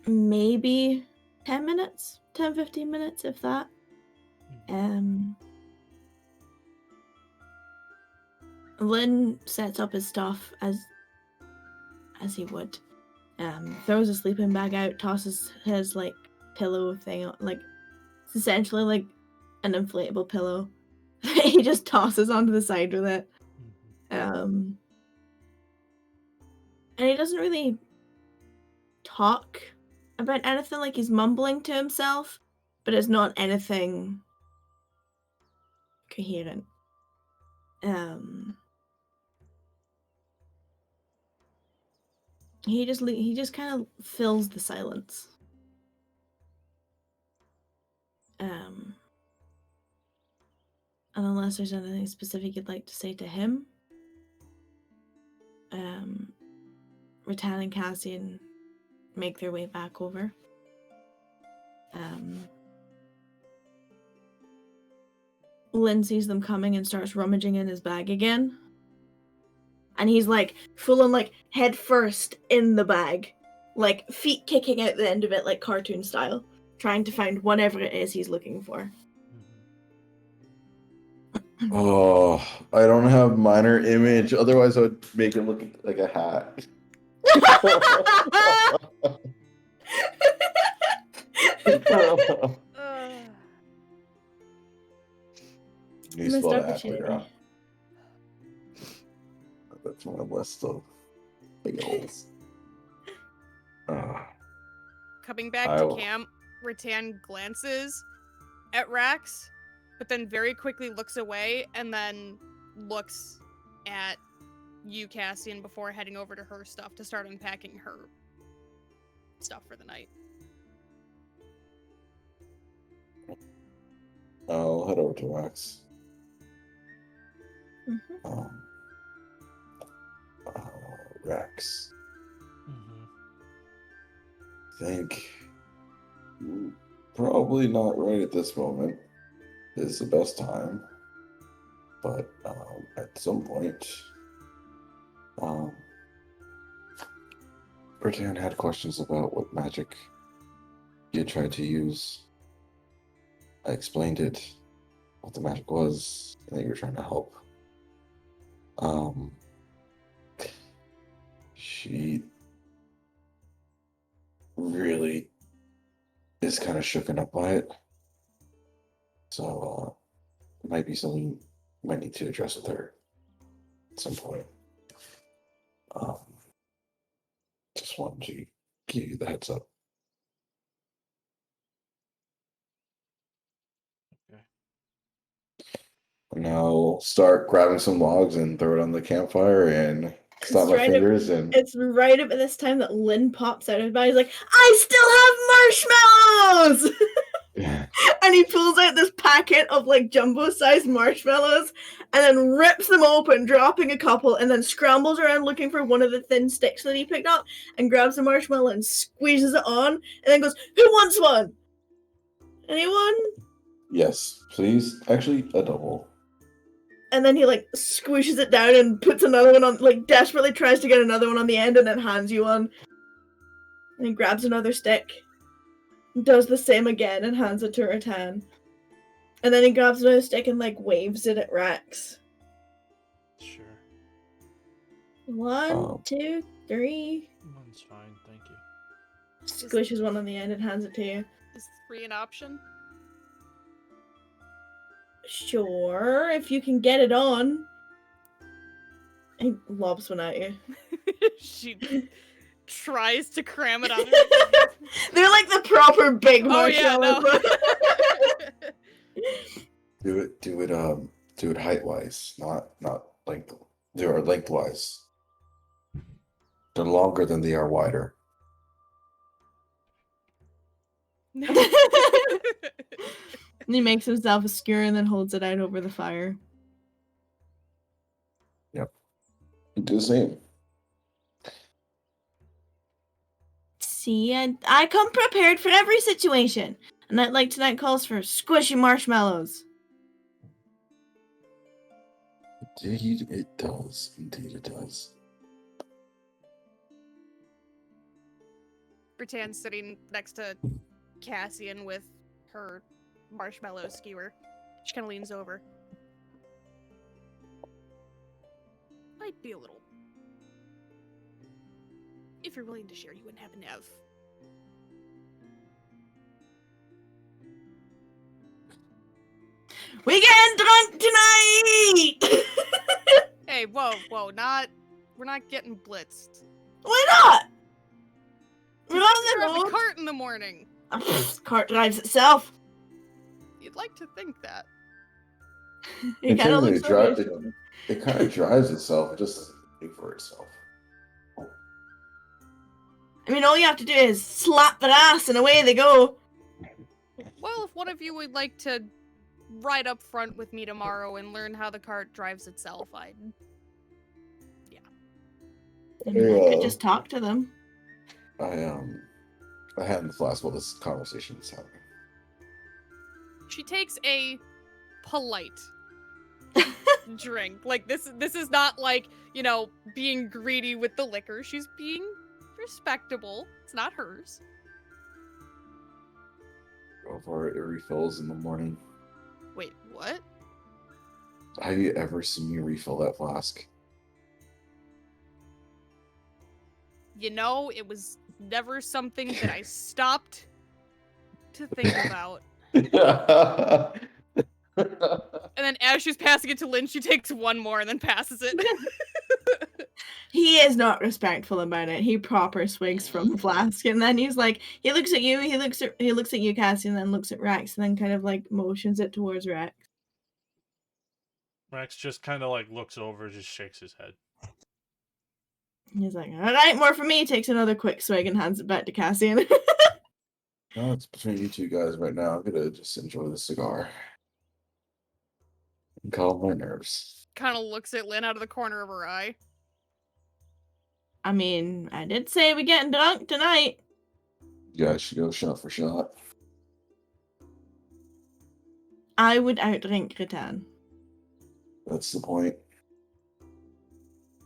maybe 10 minutes, 10-15 minutes, if that. Lynn sets up his stuff as he would. Throws a sleeping bag out, tosses his like pillow thing, like it's essentially like an inflatable pillow. He just tosses onto the side with it. And he doesn't really talk about anything, like he's mumbling to himself, but it's not anything coherent. He just kind of fills the silence. And unless there's anything specific you'd like to say to him, Rattan and Cassian make their way back over. Lynn sees them coming and starts rummaging in his bag again. And he's like full on like head first in the bag, like feet kicking out the end of it like cartoon style, trying to find whatever it is he's looking for. Oh, I don't have minor image. Otherwise, I would make it look like a hat. You Missed spell that opportunity. later on. That's my list of big holes. Coming back I to will- camp, Rattan glances at Rax, but then very quickly looks away and then looks at you, Cassian, before heading over to her stuff to start unpacking her stuff for the night. I'll head over to Rex. Rex. I think probably not right at this moment is the best time, but at some point, Rattan had questions about what magic he had tried to use. I explained it, what the magic was, and that you were trying to help. She really is kind of shooken up by it. So it might be something you might need to address with her at some point. Just wanted to give you the heads up. Okay. And I'll start grabbing some logs and throw it on the campfire and stop my right up- fingers and It's right up at this time that Lynn pops out of his bag. He's like, I still have marshmallows! And he pulls out this packet of like jumbo-sized marshmallows and then rips them open, dropping a couple, and then scrambles around looking for one of the thin sticks that he picked up and grabs a marshmallow and squeezes it on and then goes, who wants one? Anyone? Yes, please. Actually, a double. And then he like squishes it down and puts another one on, like desperately tries to get another one on the end and then hands you one. And he grabs another stick, does the same again and hands it to Rattan. And then he grabs another stick and like waves it at Rex. Sure. 1, 2, 3. One's fine, thank you. Squishes one on the end and hands it to you. Is 3 an option? Sure, if you can get it on. He lobs one at you. She tries to cram it on her. They're like the proper big Oh yeah, marshmallows. Do it height-wise, not length. They are lengthwise. They're longer than they are wider. And he makes himself a skewer and then holds it out over the fire. Do the same. See, I come prepared for every situation. A night like tonight calls for squishy marshmallows. Indeed, it does. Indeed, it does. Rattan's sitting next to Cassian with her marshmallow skewer. She kind of leans over. Might be a little. If you're willing to share, you wouldn't happen to have. We getting drunk tonight! Hey, whoa, we're not getting blitzed. Why not? We're You on have the a road. cart in the morning. Cart drives itself. You'd like to think that. It kind of looks drives. so It kind of drives itself. It just doesn't think for itself. I mean, all you have to do is slap their ass and away they go. Well, if one of you would like to ride up front with me tomorrow and learn how the cart drives itself, I'd. I mean, I could just talk to them. I had in the flask while this conversation is happening. She takes a polite drink. Like this is not like, you know, being greedy with the liquor. She's being respectable. It's not hers. Go for it. It refills in the morning. Wait, what? Have you ever seen me refill that flask? You know, it was never something that I stopped to think about. And then as she's passing it to Lynn, she takes one more and then passes it. He is not respectful about it. He proper swigs from the flask, and then he's like, he looks at you, he looks at you, Cassie, and then looks at Rex, and then kind of like motions it towards Rex. Rex just kind of like looks over, just shakes his head. He's like, all right, more for me. Takes another quick swig and hands it back to Cassian. No, it's between you two guys right now. I'm gonna just enjoy the cigar and calm my nerves. Kind of looks at Lynn out of the corner of her eye. I mean, I did say we getting drunk tonight. You guys should go shot for shot. I would outdrink Rattan. That's the point.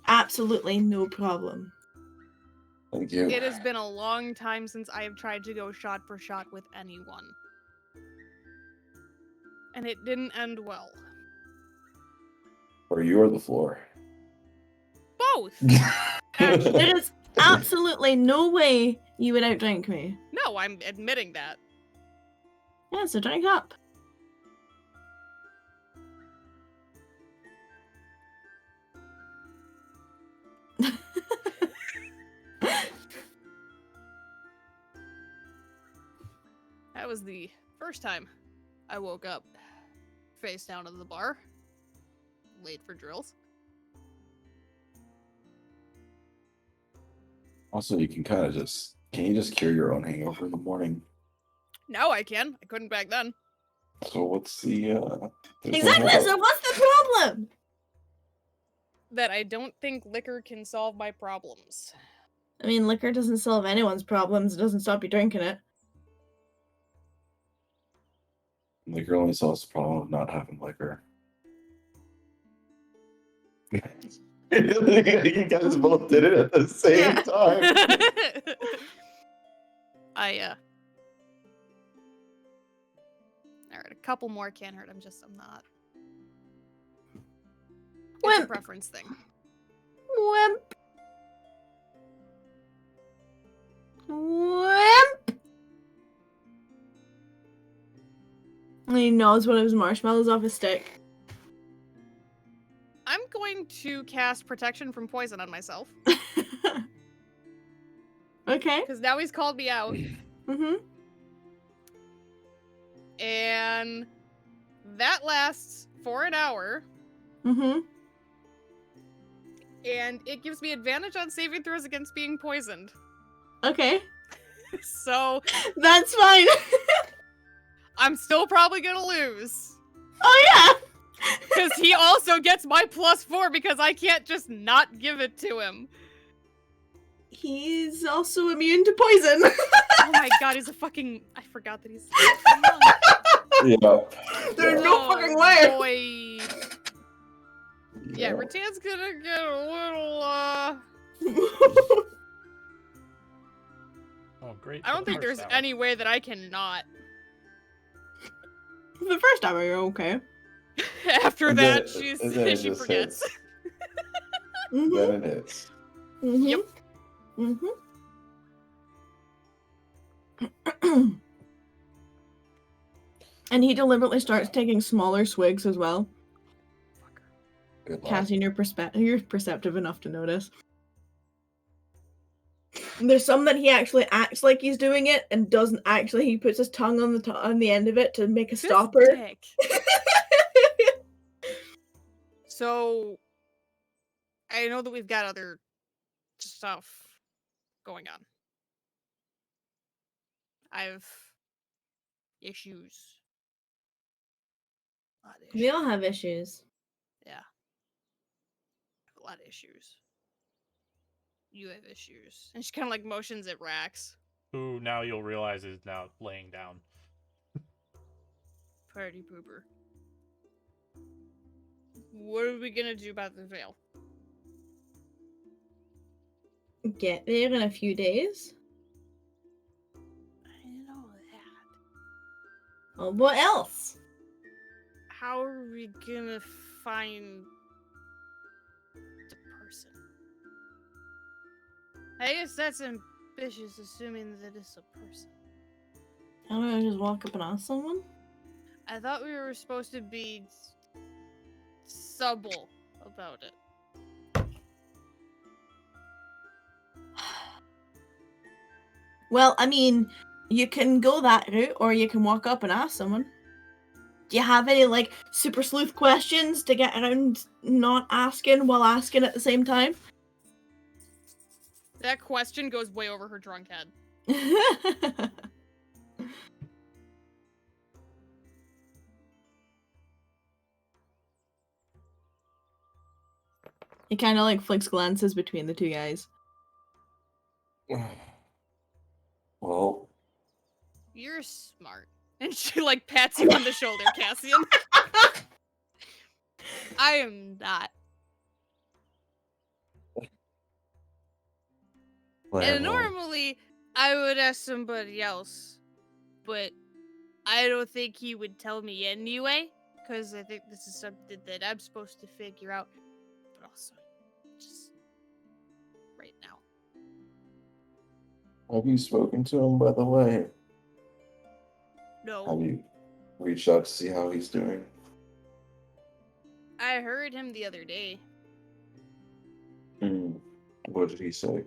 Absolutely no problem. Thank you. It has been a long time since I have tried to go shot for shot with anyone. And it didn't end well. Or you or the floor. Both! Actually, There is absolutely no way you would outdrink me. no, I'm admitting that. Yeah, so drink up. That was the first time I woke up face down in the bar. Late for drills. Also, you can kind of just... Can you just cure your own hangover in the morning? Now I can. I couldn't back then. So what's the... Exactly, so what's the problem? That I don't think liquor can solve my problems. I mean, liquor doesn't solve anyone's problems. It doesn't stop you drinking it. Liquor only solves the problem of not having liquor. You guys both did it at the same Yeah. time. Alright, a couple more can't hurt. I'm not. It's a Wimp. preference thing. Wimp. Wimp. And he gnaws one of his marshmallows off his stick. I'm going to cast protection from poison on myself. Okay. Because now he's called me out. Mm-hmm. And that lasts for an hour. Mm-hmm. And it gives me advantage on saving throws against being poisoned. Okay. So That's fine. I'm still probably gonna lose. Oh yeah. Because he also gets my +4 because I can't just not give it to him. He's also immune to poison. Oh my god, he's a fucking... I forgot that he's... Yeah. There's no fucking way. Boy. Yeah, No. Rattan's gonna get a little, Oh, great. I don't think there's any way that I can not. The first time, you're okay. After And that, then- she's and then it she just forgets. hits. Mm-hmm. Then it hits. Mm-hmm. Yep. Mm-hmm. And he deliberately starts taking smaller swigs as well. Good luck. Cassian, you're perceptive enough to notice. There's some that he actually acts like he's doing it and doesn't actually. He puts his tongue on the end of it to make a This stopper. dick. So, I know that we've got other stuff going on. I've issues. A lot of We issues. all have issues. Yeah. A lot of issues. You have issues. And she kind of like motions at Rax. Who now you'll realize is now laying down. Party pooper. What are we gonna do about the veil? Get there in a few days. I know that. Well, what else? How are we gonna find the person? I guess that's ambitious, assuming that it's a person. I don't know, just walk up and ask someone? I thought we were supposed to be subtle about it. Well, I mean, you can go that route, or you can walk up and ask someone. Do you have any, like, super sleuth questions to get around not asking while asking at the same time? That question goes way over her drunk head. He kind of, like, flicks glances between the two guys. Well, You're smart. And she, like, pats you on the shoulder, Cassian. I am not. whatever. And normally, I would ask somebody else. But I don't think he would tell me anyway. Because I think this is something that I'm supposed to figure out. But also, just right now. Have you spoken to him, by the way? No. Have you reached out to see how he's doing? I heard him the other day. What did he say?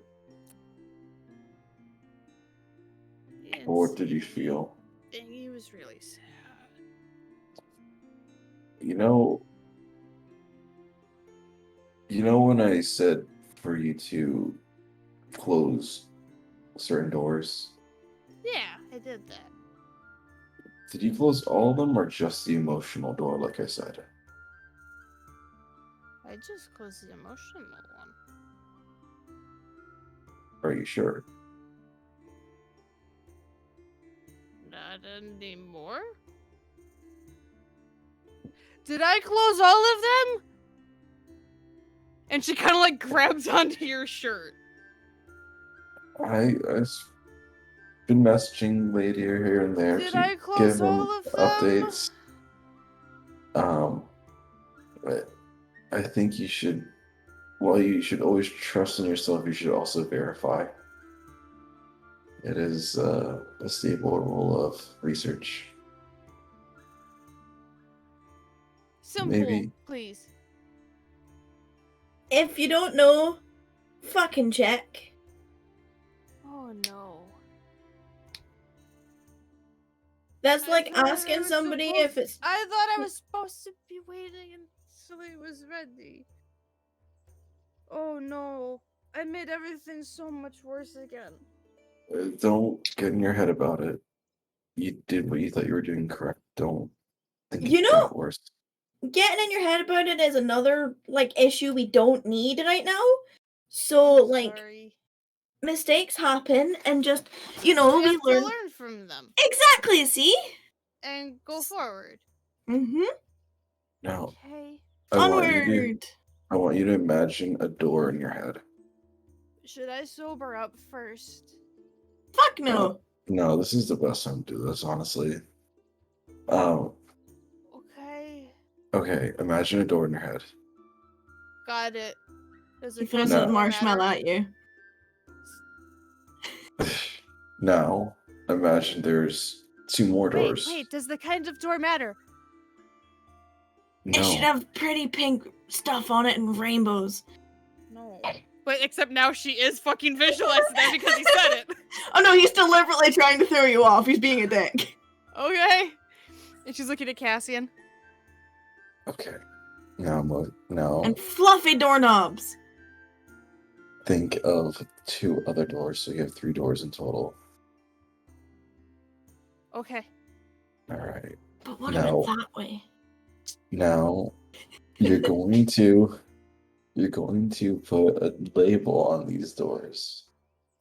He Or what did you feel? And he was really sad. You know when I said for you to close certain doors, Yeah, I did that. did you close all of them or just the emotional door, like I said? I just closed the emotional one. Are you sure? Not anymore? Did I close all of them? And she kind of like grabs onto your shirt. I've been messaging Lady here and there Did to I close give him all of them? updates. But I think you should, while you should always trust in yourself, you should also verify. It is a stable rule of research. Simple, Maybe. please. If you don't know, fucking check. Oh no. That's I like thought I asking was somebody supposed- if it's... I thought I was supposed to be waiting until it was ready. Oh no. I made everything so much worse again. Don't get in your head about it. You did what you thought you were doing correct. Don't think You it know- got worse. Getting in your head about it is another, like, issue we don't need right now. So, like, Sorry. mistakes happen and just, you know, We we have learn... to learn from them Exactly, see? and go forward. Mm-hmm. Now, Okay. I want you to Onward! I want you to imagine a door in your head. Should I sober up first? Fuck no. No, this is the best time to do this, honestly. Um, Okay. okay, imagine a door in your head. Got it. Does He it throws No. a marshmallow matter? at you. Now, imagine there's 2 more doors. Wait, does the kind of door matter? It should No. have pretty pink stuff on it and rainbows. No. But except now she is fucking visualizing that because he said it. Oh no, he's deliberately trying to throw you off. He's being a dick. Okay. And she's looking at Cassian. Okay. Now And fluffy doorknobs. think of 2 other doors, so you have 3 doors in total. Okay. All right. But what No. about that way? Now you're going to put a label on these doors.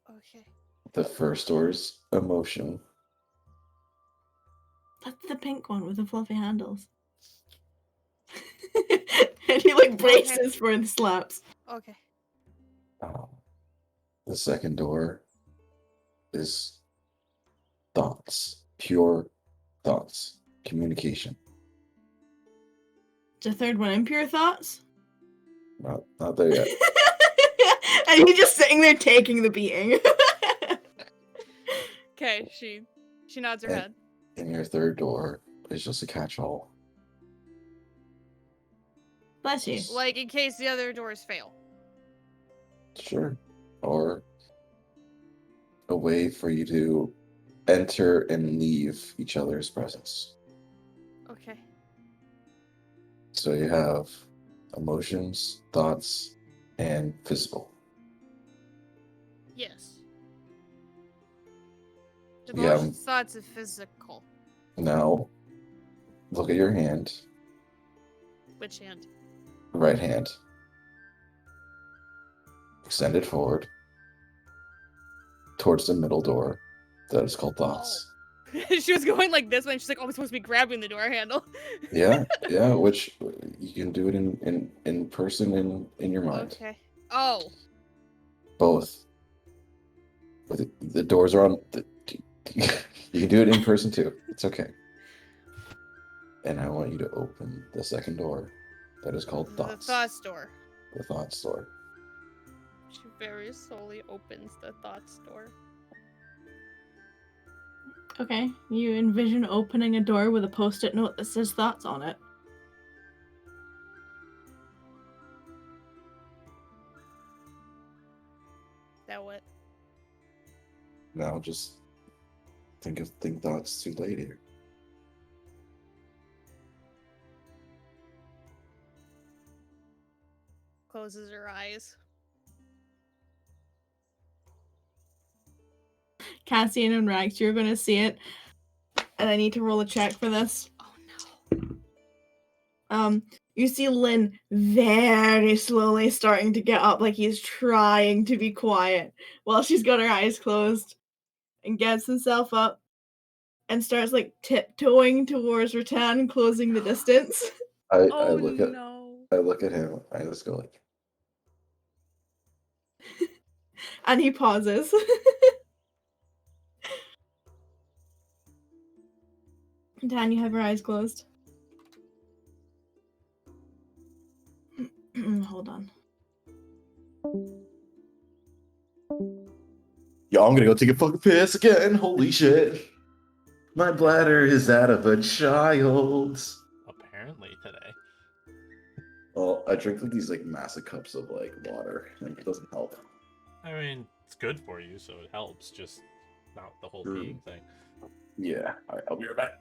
Okay. The first door's emotion. That's the pink one with the fluffy handles. And he like braces for the slaps. Okay. The second door is thoughts, pure thoughts, communication. The third one, impure thoughts. Not there yet. And he's just sitting there taking the beating. Okay, she nods her And- head. And your third door is just a catch-all. Bless you. Like in case the other doors fail. Sure. Or a way for you to enter and leave each other's presence. Okay. So you have emotions, thoughts, and physical. Yes. Yeah. Emotions, thoughts, and physical. Now, look at your hand, Which hand? right hand. Extend it forward towards the middle door. That is called thoughts. She was going like this way, and she's like, "Oh, I'm supposed to be grabbing the door handle." Yeah, which you can do it in person in your mind. Okay. Oh. Both. But the doors are on. You can do it in person too. It's okay. And I want you to open the second door. That is called thoughts. The thoughts door. The thoughts door. She very slowly opens the thoughts door. Okay, you envision opening a door with a post-it note that says thoughts on it. That what? Now just think thoughts too late here. Closes her eyes. Cassian and Rags, you're gonna see it. And I need to roll a check for this. Oh no. You see Lynn very slowly starting to get up, like he's trying to be quiet while she's got her eyes closed, and gets himself up and starts like tiptoeing towards Rattan, closing the distance. I Oh look no. at him. I just go like, And he pauses. Dan, you have your eyes closed. Hold on. yo, I'm gonna go take a fucking piss again. Holy shit. My bladder is that of a child. Apparently today. Well, I drink like these like massive cups of like water, and it doesn't help. I mean, it's good for you, so it helps. Just not the whole True. peeing thing. Yeah, all right, I'll be right back.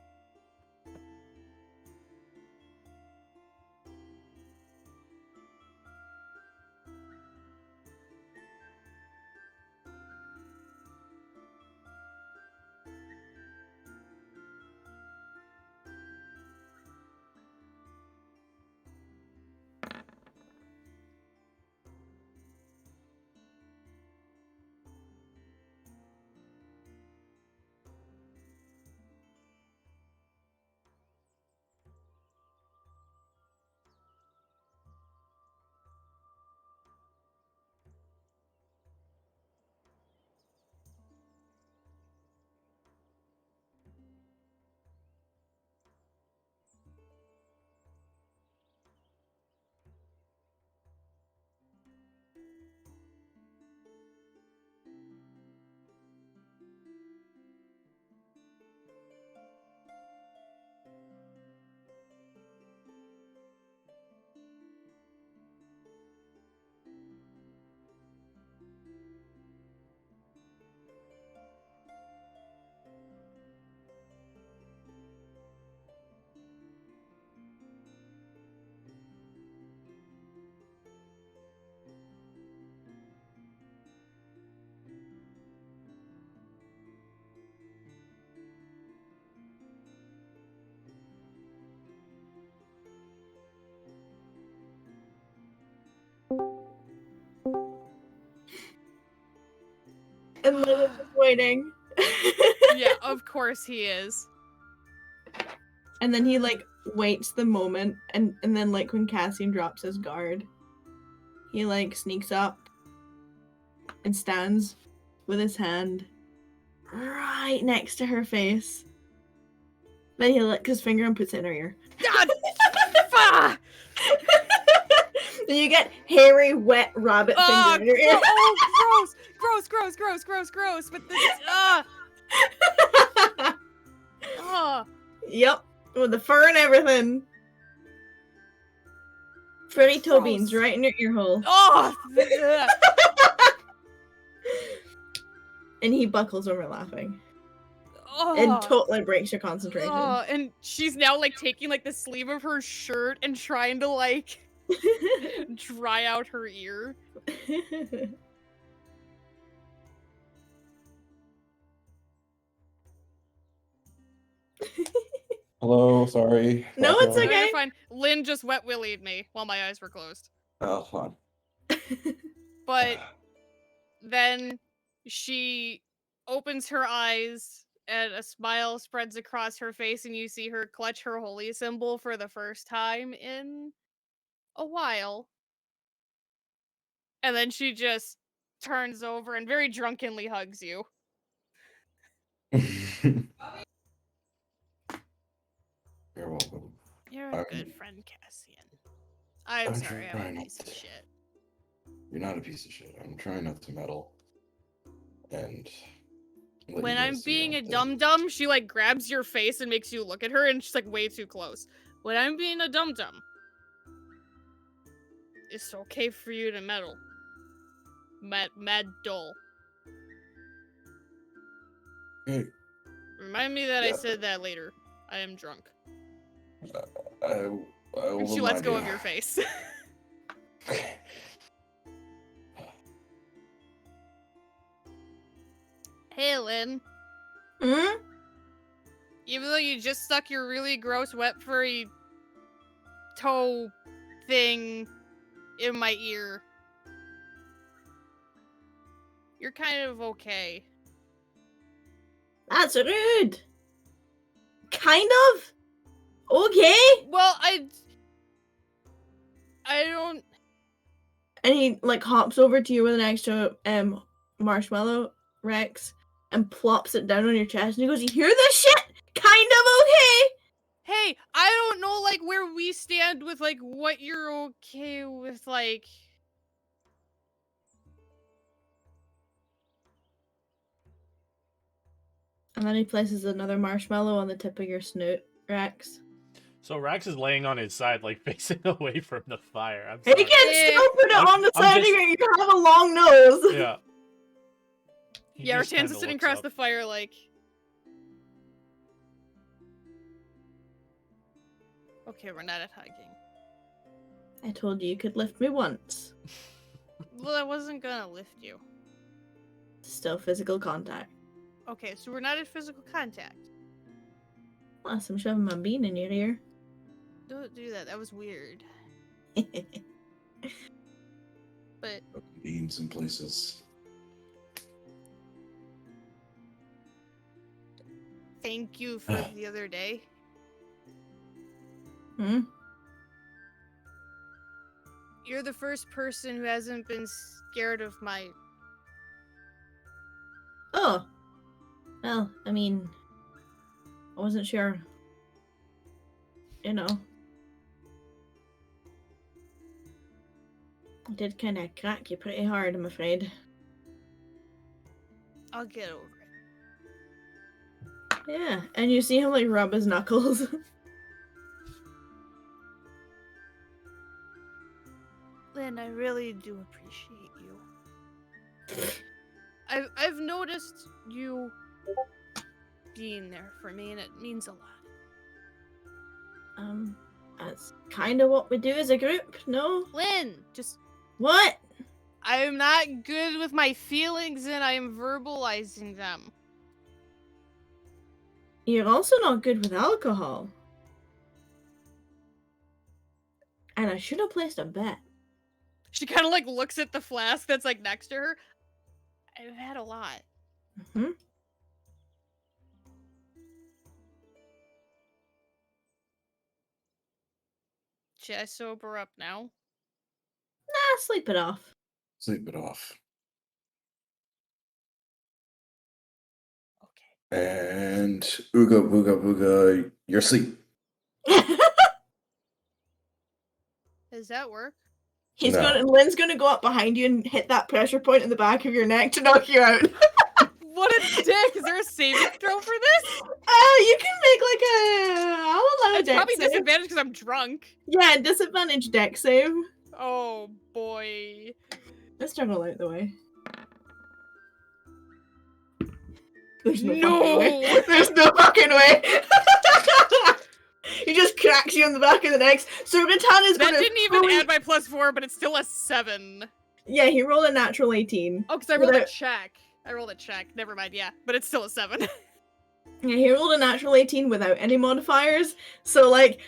And Lynn is just waiting. Yeah, of course he is. And then he like waits the moment, and then like when Cassian drops his guard, he like sneaks up and stands with his hand right next to her face. Then he licks his finger and puts it in her ear. God! Fuck! Then you get hairy, wet rabbit finger in your ear. Oh, gross! But this, Yep, with the fur and everything. Freddy toe beans Gross. right in your ear hole. ugh. And he buckles over laughing. Oh. And totally breaks your concentration. Oh, and she's now like taking like the sleeve of her shirt and trying to like dry out her ear. Hello, sorry. No, Back it's on. No, okay. you're fine. Lynn just wet willied me while my eyes were closed. Oh, fun. But then she opens her eyes and a smile spreads across her face, and you see her clutch her holy symbol for the first time in a while. And then she just turns over and very drunkenly hugs you. You're welcome. You're a good I'm- friend, Cassian. I'm I'm sorry, I'm trying a not piece of to- shit. You're not a piece of shit. I'm trying not to meddle. And let When you I'm guys do being your a own thing. dum-dum, she like grabs your face and makes you look at her, and she's like way too close. When I'm being a dum-dum, it's okay for you to meddle. Meddle. Hey, Remind me that I Yeah. said that later. I am drunk. I And will she lets remind go you. of your face. Okay. Hey, Lynn. Hmm? Even though you just stuck your really gross, wet, furry toe thing in my ear, you're kind of okay. That's rude. Kind of? Okay. Well, I don't. And he like hops over to you with an extra marshmallow, Rex, and plops it down on your chest, and he goes, "You hear this shit? Kind of okay." Hey, I don't know, like, where we stand with, like, what you're okay with, like. And then he places another marshmallow on the tip of your snoot, Rex. So Rax is laying on his side, like facing away from the fire. I'm He sorry. can still put it I'm- on the I'm side just- of you have a long nose. Yeah. He Yeah, just Rattan's kinda sitting looks across up. the fire, like. Okay, we're not at hugging. I told you you could lift me once. Well, I wasn't gonna lift you. Still physical contact. Okay, so we're not at physical contact. Unless I'm shoving my bean in your ear. Don't do that. That was weird. But Beans in places. thank you for the other day. Hmm? You're the first person who hasn't been scared of my. Oh. Well, I mean, I wasn't sure. You know. I did kind of crack you pretty hard, I'm afraid. I'll get over it. Yeah, and you see him like rub his knuckles. Lynn, I really do appreciate you. I've noticed you being there for me, and it means a lot. That's kind of what we do as a group, no? Lynn, just What? I'm not good with my feelings, and I'm verbalizing them. You're also not good with alcohol. And I should have placed a bet. She kind of like looks at the flask that's like next to her. I've had a lot. Hmm. Should I sober up now? Nah, sleep it off. Sleep it off. Okay. And Ooga Booga Booga, you're asleep. Does that work? No. Lynn's gonna go up behind you and hit that pressure point in the back of your neck to knock you out. What a dick! Is there a saving throw for this? You can make like I'll allow a It's deck probably save. disadvantage because I'm drunk. Yeah, disadvantage deck save. Oh boy. Let's juggle out the way. There's no, No! fucking way. There's no fucking way. He just cracks you in the back of the neck. So Rattan is That gonna didn't even fully- add my +4, but it's still a 7. Yeah, he rolled a natural 18. Oh, because I rolled a Without- check. I rolled a check. Never mind, yeah. But it's still a 7. Yeah, he rolled a natural 18 without any modifiers. So, like,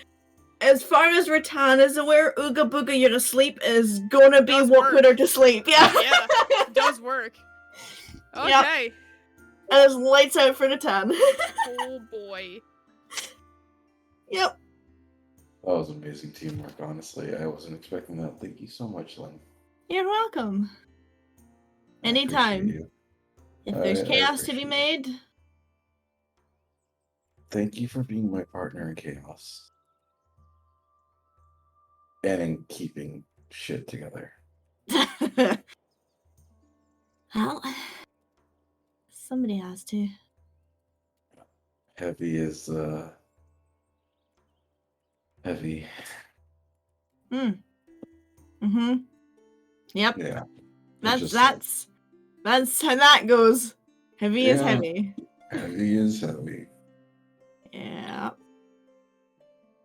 as far as Rattan is aware, Ooga Booga You're Asleep is gonna be Does what work. put her to sleep. Yeah. Yeah, it does work. Okay. Yep. And it's lights out for Rattan. Oh boy. Yep. That was amazing teamwork, honestly. I wasn't expecting that. Thank you so much, Lynn. You're welcome. I appreciate Anytime. you. If there's I chaos to be appreciate made, Thank you for being my partner in chaos. And in keeping shit together. well, somebody has to. Heavy is heavy. Mm-hmm. Yep. Yeah. That's just- that's how that goes. Heavy is Yeah. heavy. Heavy is heavy. Yeah.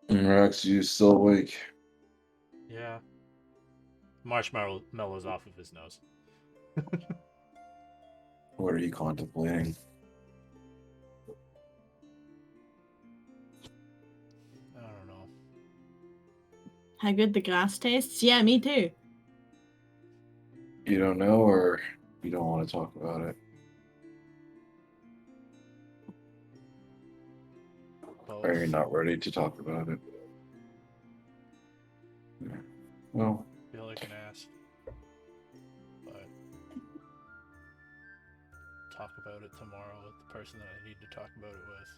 Rex, you still awake? Yeah. Marshmallow's off of his nose. What are you contemplating? I don't know. How good the grass tastes? Yeah, me too. You don't know, or you don't want to talk about it? Both. Or you're not ready to talk about it? Yeah. Well, I feel like an ass. But talk about it tomorrow with the person that I need to talk about it with.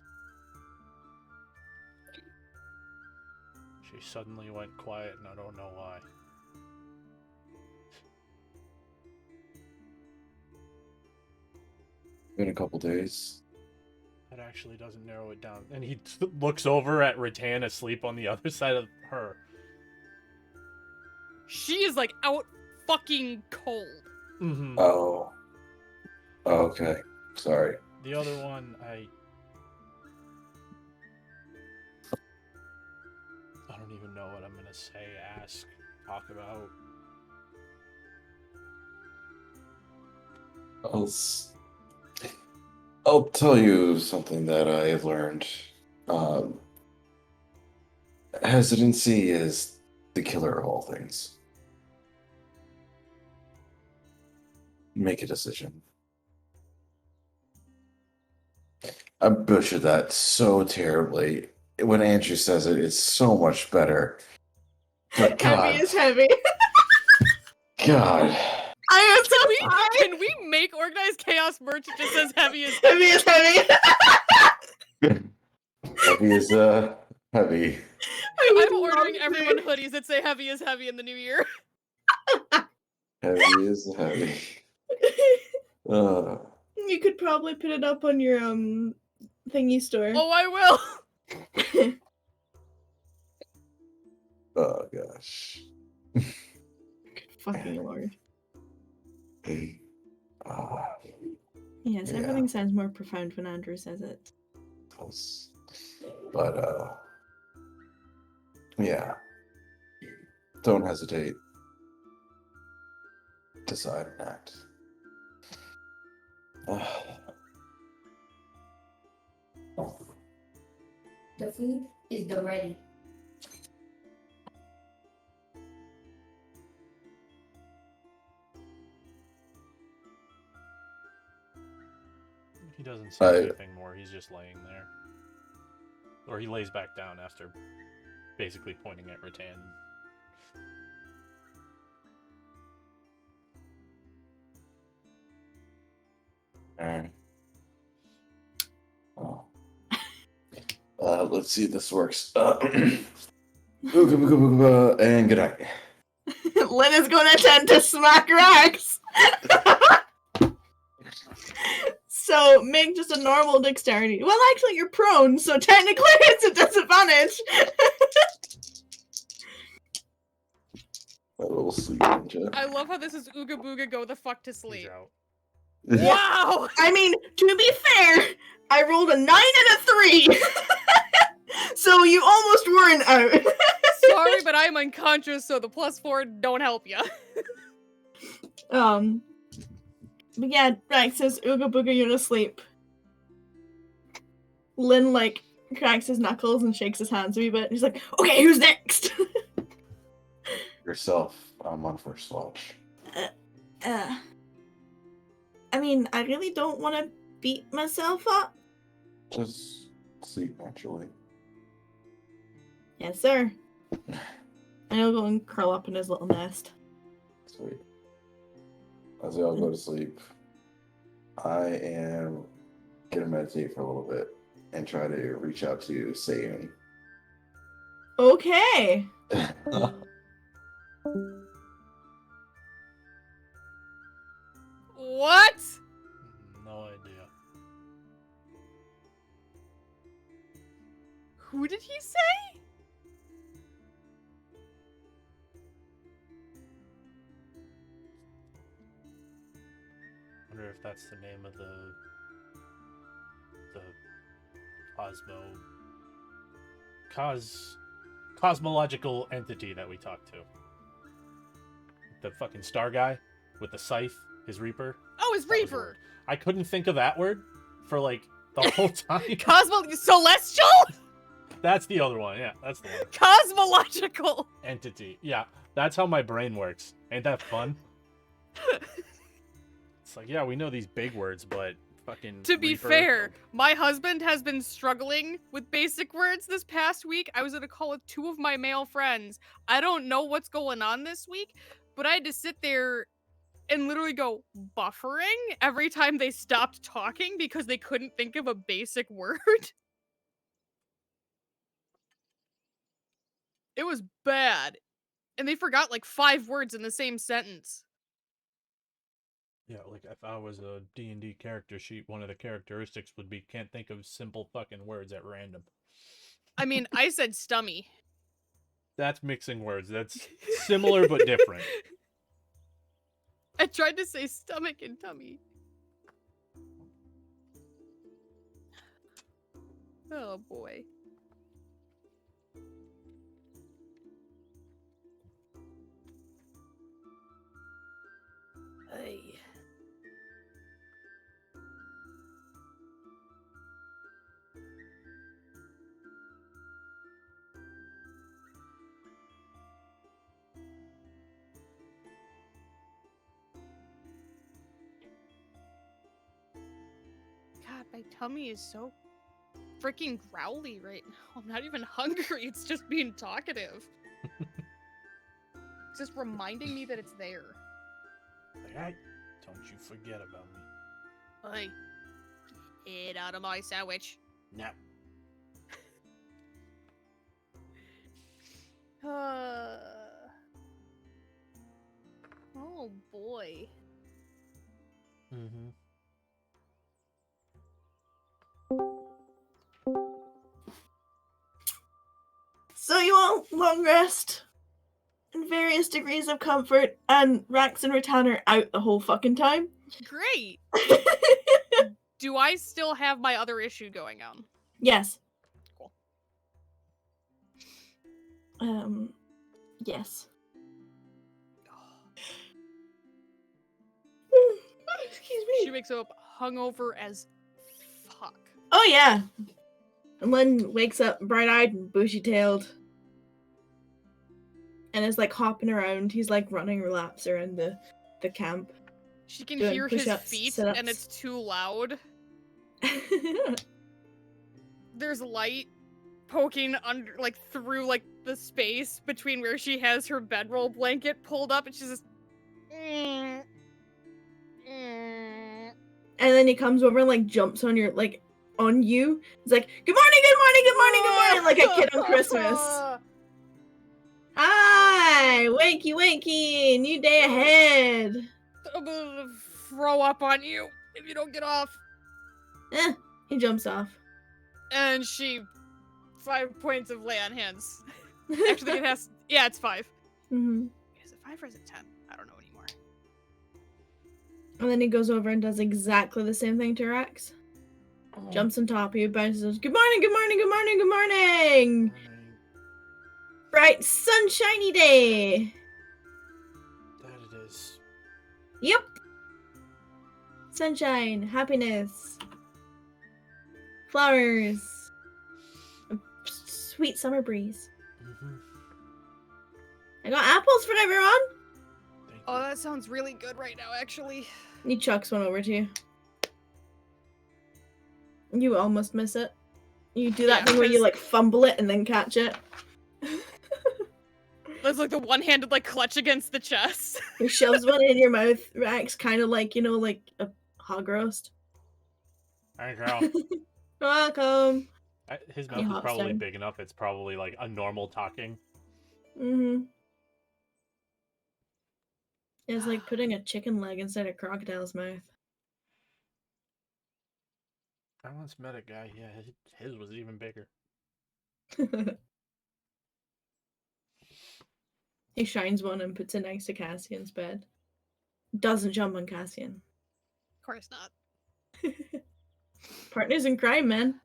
She suddenly went quiet and I don't know why. been a couple days. That actually doesn't narrow it down. And he looks over at Rattan asleep on the other side of her. She is like out fucking cold. Mm-hmm. Oh. Okay. Sorry. The other one, I don't even know what I'm gonna say, ask, talk about. I'll tell you something that I have learned. Hesitancy is the killer of all things. Make a decision. I butchered that so terribly. When Andrew says it, it's so much better. But God, Heavy is heavy. God. I am so sorry. Can we make organized chaos merch that just says heavy as Heavy is heavy. Heavy is heavy. I would I'm love ordering to. everyone hoodies that say heavy is heavy in the new year. Heavy is heavy. You could probably put it up on your thingy store. Oh, I will. Oh gosh. Fucking lord. Ah, Yes, Yeah. everything sounds more profound when Andrew says it. close. But yeah. Don't hesitate. Decide and act. The food is ready. He doesn't say I- anything more. He's just laying there. Or he lays back down after basically pointing at Rattan. Alright. Oh. Let's see if this works. And good night. Lynn is going to attempt to smack Rax. So make just a normal dexterity. Well, actually, you're prone, so technically it's a disadvantage. A little sleep ninja. I love how this is Ooga Booga go the fuck to He's sleep. out. Wow! I mean, to be fair, I rolled a 9 and a 3. So you almost weren't out. Sorry, but I'm unconscious, so the +4 don't help you. But yeah, Rax says, Ooga Booga, you're asleep. Lynn, like, cracks his knuckles and shakes his hands a wee bit. He's like, okay, who's next? Yourself. I'm on first watch. I mean, I really don't want to beat myself up. Just sleep naturally. Yes, sir. And he'll go and curl up in his little nest. Sweet. As they all go to sleep, I am gonna meditate for a little bit and try to reach out to Seiyun. Okay. What? No idea. Who did he say? Wonder if that's the name of the cosmological entity that we talked to. The fucking star guy with the scythe, his reaper. Oh, his That was the Reaper. word. I couldn't think of that word for like the whole time. Celestial? That's the other one. Yeah, that's the one. Cosmological. Entity. Yeah, that's how my brain works. Ain't that fun? It's like, yeah, we know these big words, but fucking. To be Reaper, fair, my husband has been struggling with basic words this past week. I was at a call with 2 of my male friends. I don't know what's going on this week, but I had to sit there and literally go buffering every time they stopped talking because they couldn't think of a basic word. It was bad. And they forgot like 5 words in the same sentence. Yeah, like if I was a D&D character sheet, one of the characteristics would be can't think of simple fucking words at random. I mean, I said stummy. That's mixing words. That's similar but different. I tried to say stomach and tummy. Oh boy. Hey. God, my tummy is so freaking growly right now. I'm not even hungry. It's just being talkative. It's just reminding me that it's there. Like, hey, don't you forget about me. Hey, get out of my sandwich. No. Oh boy. Mm-hmm. So you all long rest in various degrees of comfort, and Rax and Rattan are out the whole fucking time. Great. Do I still have my other issue going on? Yes. Cool. Yes. Excuse She me. wakes up hungover as fuck. Oh yeah. And Lynn wakes up bright-eyed and bushy-tailed. And is like hopping around. He's like running laps around the camp. She can Doing hear his push-ups, feet sit-ups. and it's too loud. There's light poking under, like, through, like, the space between where she has her bedroll blanket pulled up, and she's just... And then he comes over and like jumps on your like on you. He's like, "Good morning, good morning, good morning, good morning," like a kid on Christmas. Hi, wakey, wakey, new day ahead. I'm gonna throw up on you if you don't get off. He jumps off. And she... 5 points of lay on hands. Actually, it has... Yeah, it's 5. hmm Is it 5 or is it 10? I don't know anymore. And then he goes over and does exactly the same thing to Rex. Jumps on top of you, bounces. Good morning, good morning, good morning, good morning. Bright, sunshiny day. That it is. Yep. Sunshine, happiness, flowers, a sweet summer breeze. Mm-hmm. I got apples for everyone. Thank Oh, you. that sounds really good right now, actually. He chucks one over to you. You almost miss it. You do that Yeah, thing where you because- like fumble it and then catch it. There's like the one-handed like clutch against the chest. He shoves one in your mouth, Rex, kind of like, you know, like a hog roast. Hey, girl. Welcome. His He mouth is hops probably down. big enough. It's probably like a normal talking. Mm-hmm. It's like putting a chicken leg inside a crocodile's mouth. I once met a guy. Yeah, his was even bigger. He shines one and puts it next to Cassian's bed. Doesn't jump on Cassian. Of course not. Partners in crime, man.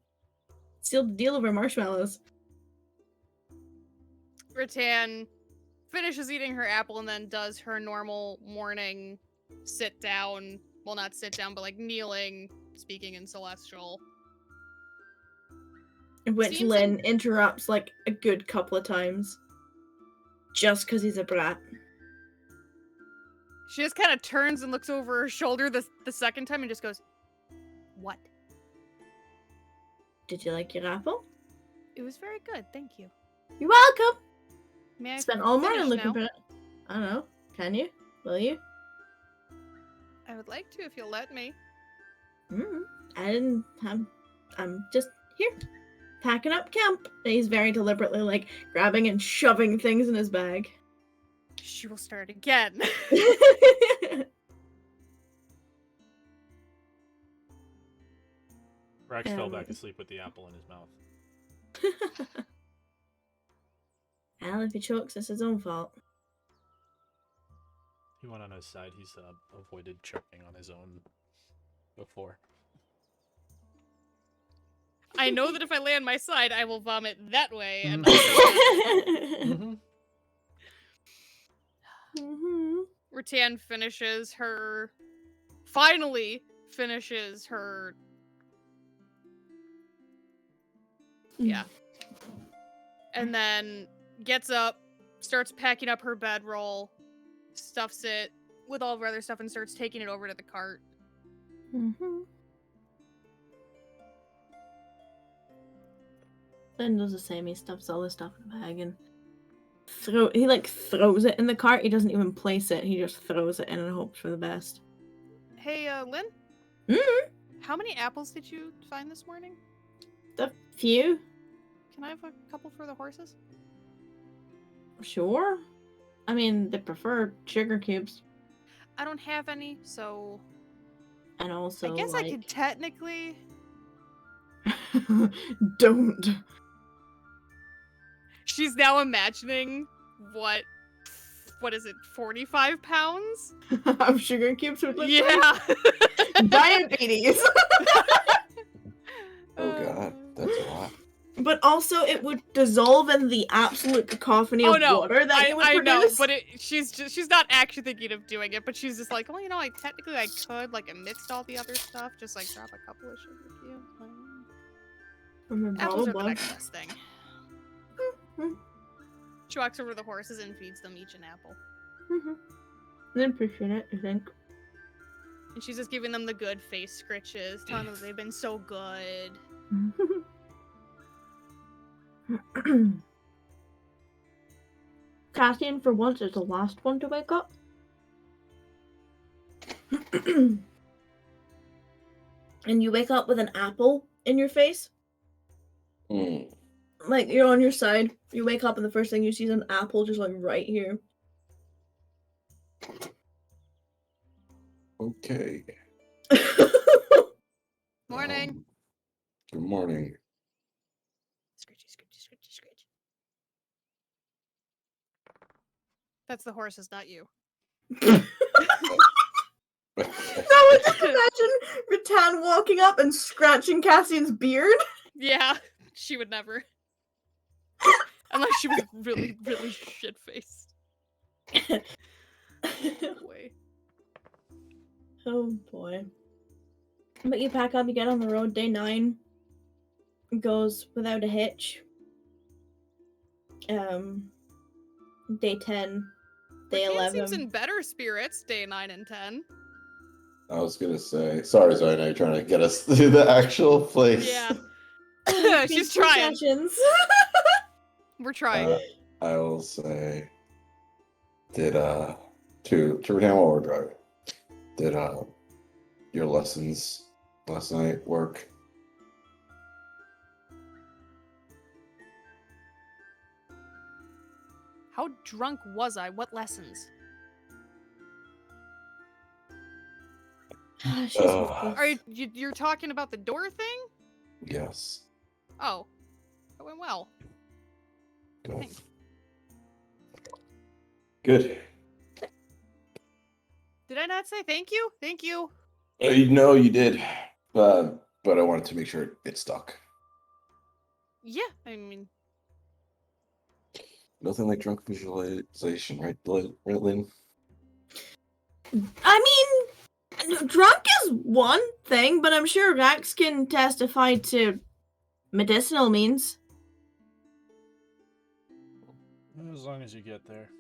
Sealed the deal over marshmallows. Rattan finishes eating her apple and then does her normal morning sit down. Well, not sit down, but like kneeling, speaking in Celestial. Which Seems Lynn interrupts like a good couple of times. Just because he's a brat. She just kind of turns and looks over her shoulder the second time and just goes, "What?" Did you like your apple? It was very good, thank you. You're welcome. May I Spent all morning finish looking now? for it. I don't know. Can you? Will you? I would like to if you'll let me. I didn't have. I'm just here. Packing up camp. And he's very deliberately like grabbing and shoving things in his bag. She will start again. Rex fell back Um, asleep with the apple in his mouth. Well, if he chokes, it's his own fault. He went on his side. He's avoided choking on his own before. I know that if I lay on my side, I will vomit that way. And Mm-hmm. Rattan finishes her... Finally finishes her... Yeah. And then gets up, starts packing up her bedroll, stuffs it with all of her other stuff, and starts taking it over to the cart. Then does the same. He stuffs all the stuff in the bag and he like throws it in the cart. He doesn't even place it. He just throws it in and hopes for the best. Hey, Lynn? Mm-hmm. How many apples did you find this morning? The few? Can I have a couple for the horses? Sure. I mean, they prefer sugar cubes. I don't have any, so... And also, I guess I could technically... Don't. She's now imagining what is it, 45 pounds? Of sugar cubes would look Yeah! like diabetes. Oh god, that's a lot. But also, it would dissolve in the absolute cacophony Oh of no, water that it would I know, produce. but she's not actually thinking of doing it, but she's just like, well, you know, I could, like, amidst all the other stuff, just, like, drop a couple of sugar cubes. Apples are the next best thing. She walks over to the horses and feeds them each an apple. I appreciate it, I think. And she's just giving them the good face scritches, telling them they've been so good. Cassian, for once, is the last one to wake up. And you wake up with an apple in your face. Mm. Like, you're on your side. You wake up and the first thing you see is an apple just, like, right here. Okay. Morning. Good morning. Scritchy, scritchy, scritchy, scritch. That's the horses, not you. I would just imagine Rattan walking up and scratching Cassian's beard. Yeah, she would never. Unless she was really, really shit-faced. Way. Oh boy. But you pack up, you get on the road, day 9 goes without a hitch. Day 10, day Rattan 11. seems in better spirits, day 9 and 10. I was gonna say, sorry, Zoe, I know you're trying to get us to the actual place. Yeah. These She's trying. concessions. We're trying. I will say, did to Rattan while we're driving, did your lessons last night work? How drunk was I? What lessons? She's Ugh. Are you're talking about the door thing? Yes. Oh, that went well. Good. Thanks. Good. Did I not say thank you? Thank you. No, you did, but I wanted to make sure it stuck. Yeah, I mean, Nothing like drunk visualization, right, Lynn? I mean, drunk is one thing, but I'm sure Rax can testify to medicinal means. As long as you get there.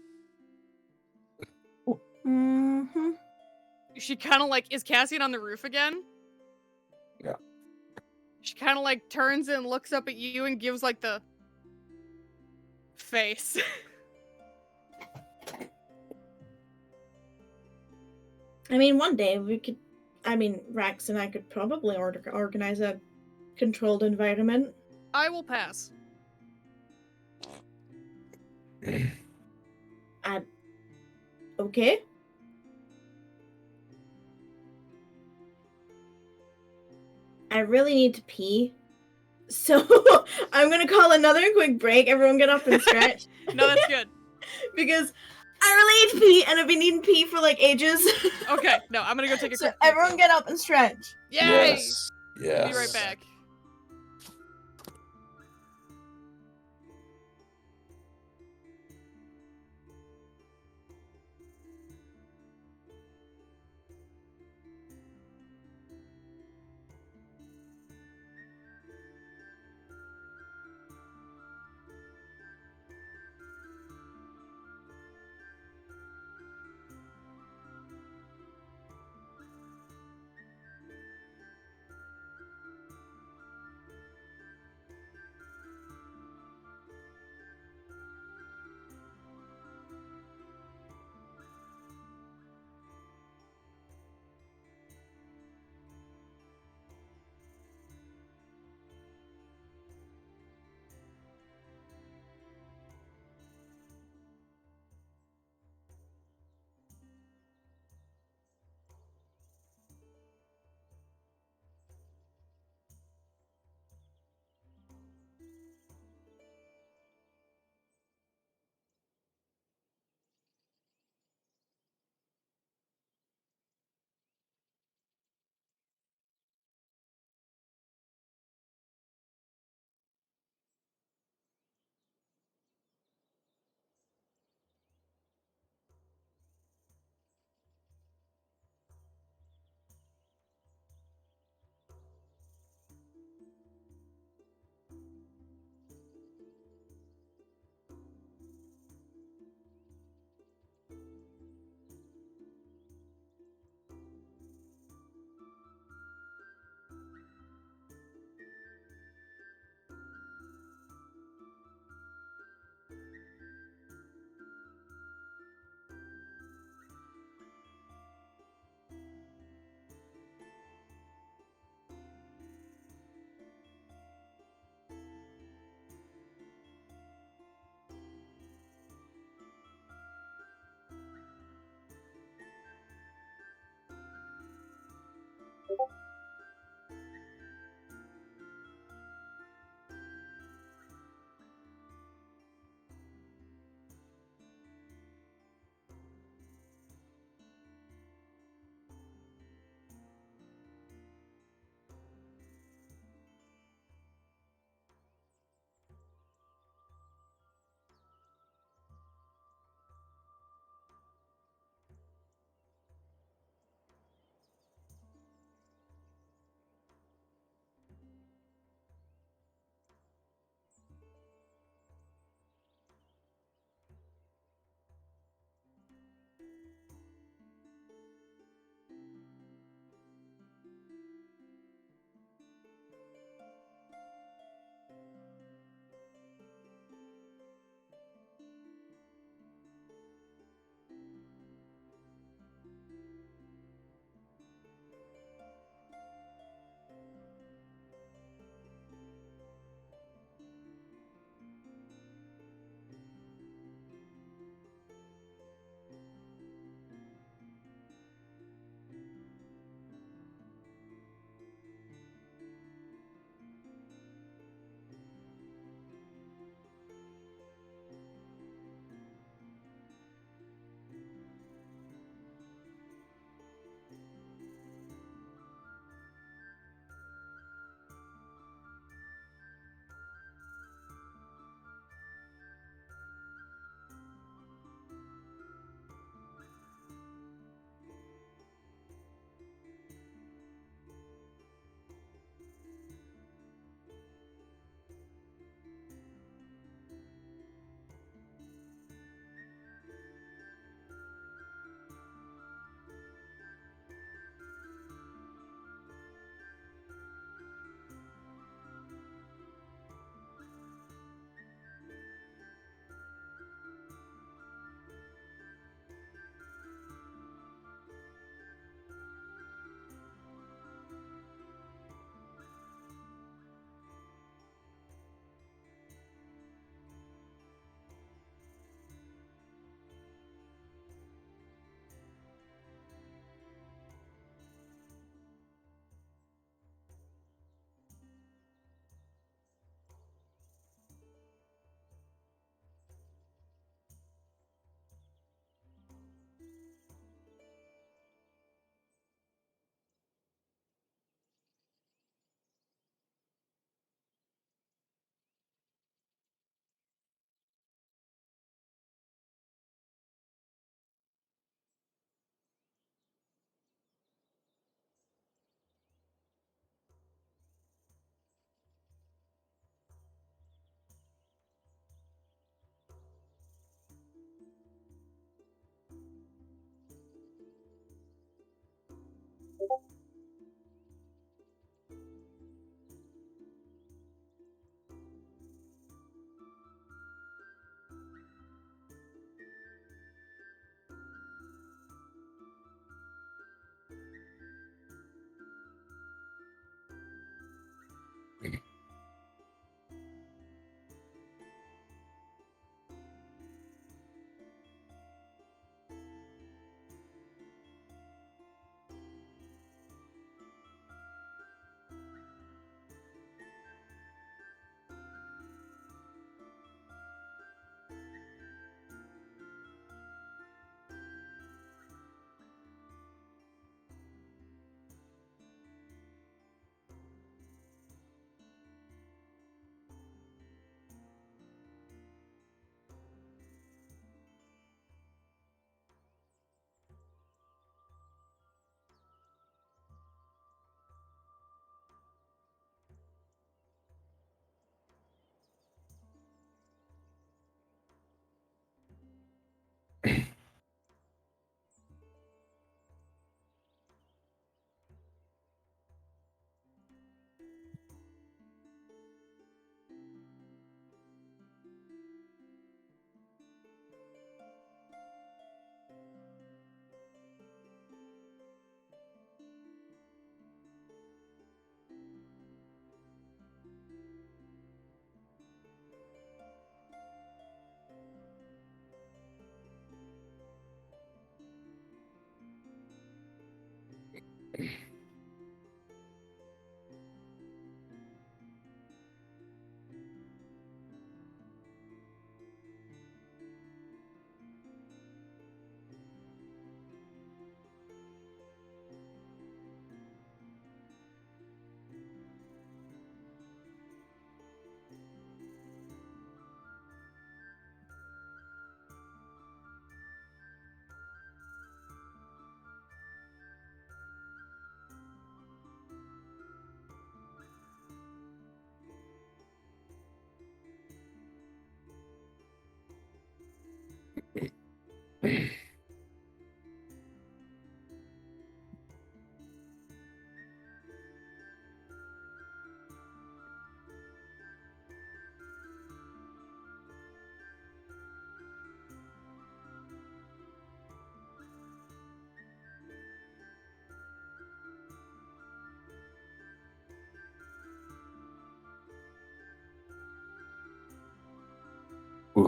Mm-hmm. she kind of like, is Cassian on the roof again? Yeah. She kind of like turns and looks up at you and gives like the face. I mean, one day Rax and I could probably organize a controlled environment. I will pass. Okay. I really need to pee. So I'm gonna call another quick break. Everyone get up and stretch. No, that's good. Because I really need to pee and I've been needing pee for like ages. Okay, no, I'm gonna go take a So quick everyone get up and stretch. Yay! Yes. Yes. Be right back.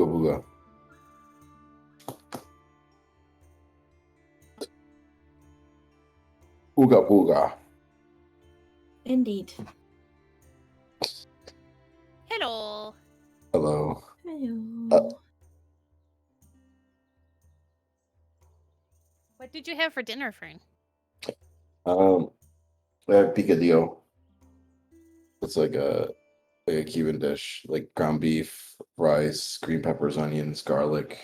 Ooga booga. Ooga booga. Indeed. Hello. Hello. Hello. What did you have for dinner, Fern? We have picadillo. It's like a Cuban dish, like ground beef, rice, green peppers, onions, garlic,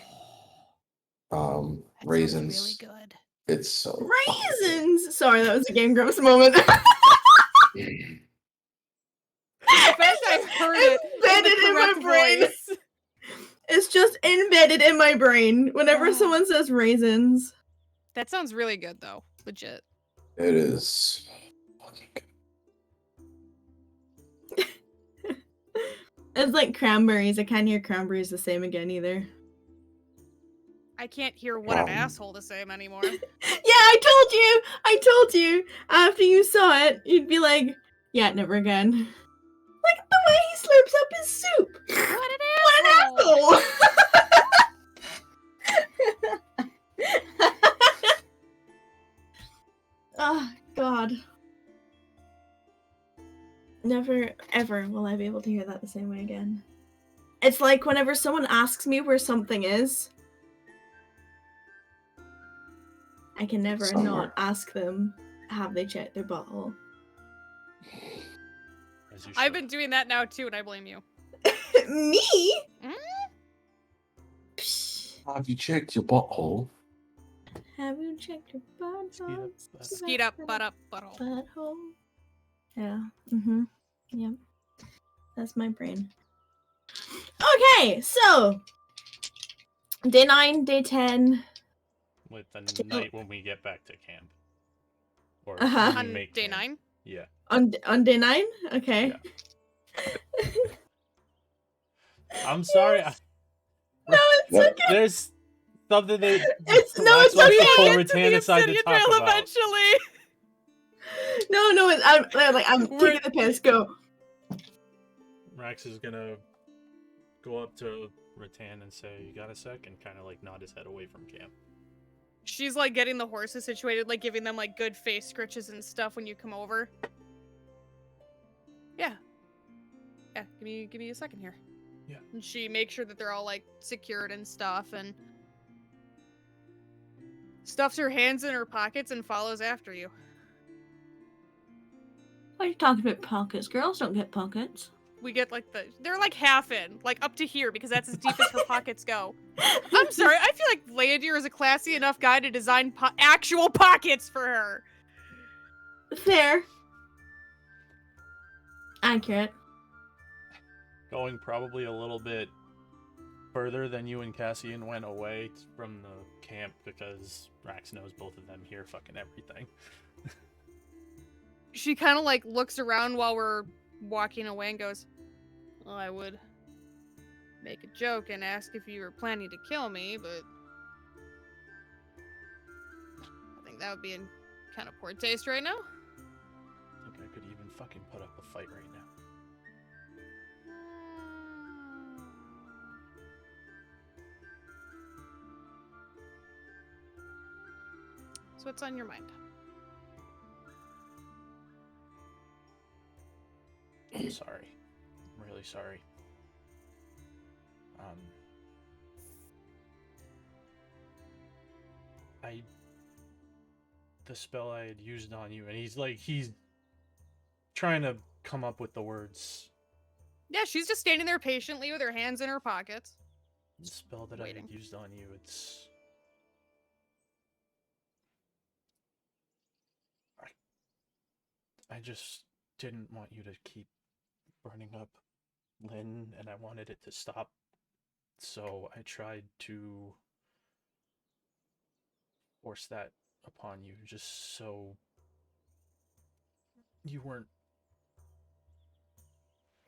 That raisins. sounds really good. It's so Raisins! Sorry, that was a Game Grumps moment. good. The fact I heard it Embedded in my correct brain. voice. It's just embedded in my brain whenever Ah. someone says raisins. That sounds really good, though. Legit. It is fucking good. It's like cranberries. I can't hear cranberries the same again either. I can't hear what an Um, asshole to say anymore. Yeah, I told you. After you saw it, you'd be like, yeah, never again. Like the way he slurps up his soup. What an What an asshole! Oh, God. Never, ever will I be able to hear that the same way again. It's like whenever someone asks me where something is, I can never Somewhere. not ask them, have they checked their butthole? As you I've should. been doing that now, too, and I blame you. Me? Mm? Psh, Have you checked your butthole? have you checked your butthole? Skeet up, butt up, butthole. Butthole. Yeah. Mm-hmm. Yep. That's my brain. Okay, so day 9, day 10. With the night when we get back to camp. Or Uh-huh. when we On make day camp. 9? Yeah. On day 9? Okay. Yeah. I'm sorry. No, it's That- okay. There's something they. It's no, Rex it's wants to okay. pull Get to Rattan the aside to Obsidian talk Trail about. eventually! No, I'm We're- taking the piss. Go. Rex is gonna go up to Rattan and say, "You got a sec?" and kind of like nod his head away from camp. She's like getting the horses situated, like giving them like good face scritches and stuff when you come over. Yeah. Yeah, give me a second here. Yeah. And she makes sure that they're all like secured and stuff and stuffs her hands in her pockets and follows after you. What are you talking about pockets? Girls don't get pockets. We get like they're like half in, like up to here because that's as deep as her pockets go. I'm sorry, I feel like Leodir is a classy enough guy to design actual pockets for her. Fair. Accurate. Going probably a little bit further than you and Cassian went away from the camp because Rax knows both of them hear fucking everything. She kind of like looks around while we're walking away and goes, well, I would make a joke and ask if you were planning to kill me, but I think that would be in kind of poor taste right now. I think I could even fucking put up a fight right now. So what's on your mind? I'm sorry. I'm really sorry. The spell I had used on you, and he's trying to come up with the words. Yeah, she's just standing there patiently with her hands in her pockets. The spell that I Waiting. had used on you, it's... I just didn't want you to keep burning up Lynn, and I wanted it to stop. So I tried to force that upon you, just so you weren't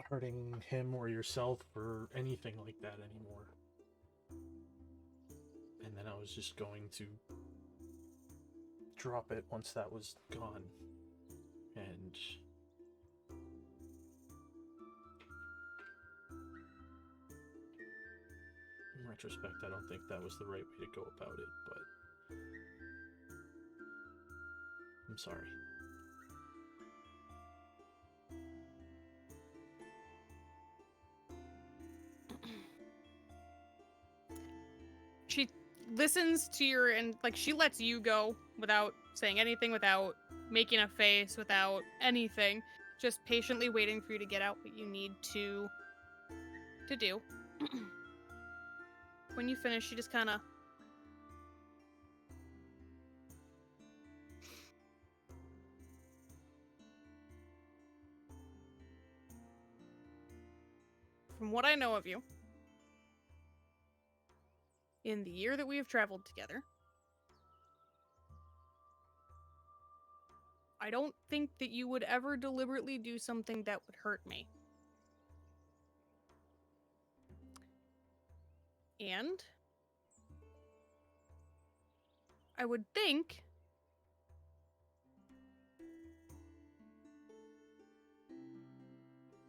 hurting him or yourself or anything like that anymore. And then I was just going to drop it once that was gone. And retrospect, I don't think that was the right way to go about it, but I'm sorry. She listens to your and like she lets you go without saying anything, without making a face, without anything, just patiently waiting for you to get out what you need to do. When you finish, she just kind of from what I know of you, in the year that we have traveled together, I don't think that you would ever deliberately do something that would hurt me. And I would think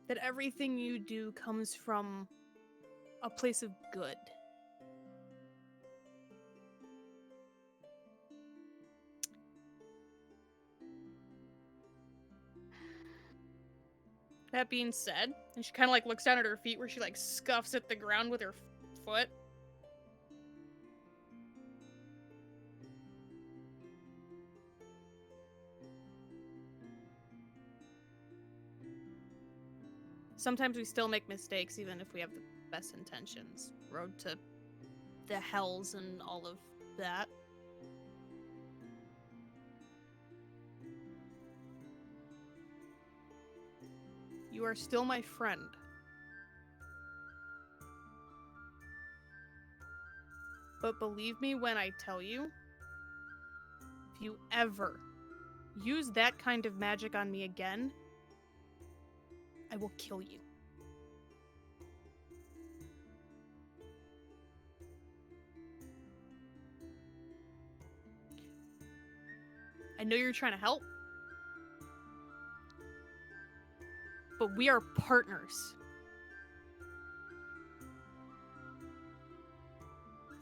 that everything you do comes from a place of good. That being said, and she kind of like looks down at her feet where she like scuffs at the ground with her foot. Sometimes we still make mistakes even if we have the best intentions. Road to the hells and all of that. You are still my friend. But believe me when I tell you, if you ever use that kind of magic on me again, I will kill you. I know you're trying to help, but we are partners.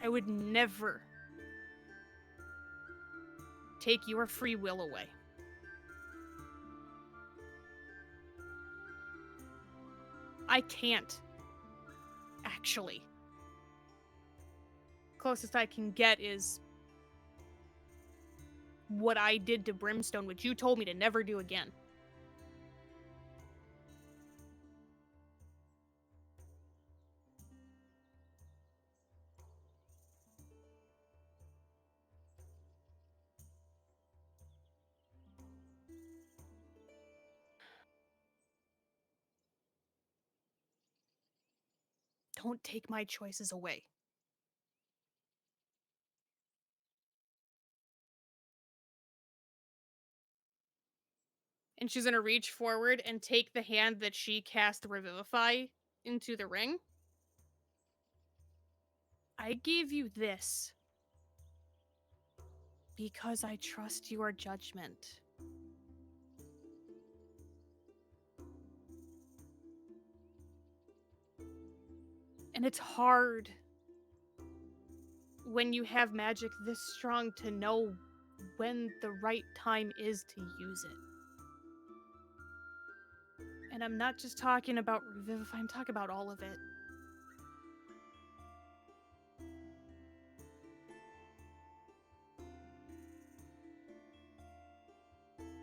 I would never take your free will away. I can't, actually. Closest I can get is what I did to Brimstone, which you told me to never do again. Don't take my choices away. And she's gonna reach forward and take the hand that she cast Revivify into the ring. I gave you this because I trust your judgment. And it's hard when you have magic this strong to know when the right time is to use it. And I'm not just talking about Revivify, I'm talking about all of it.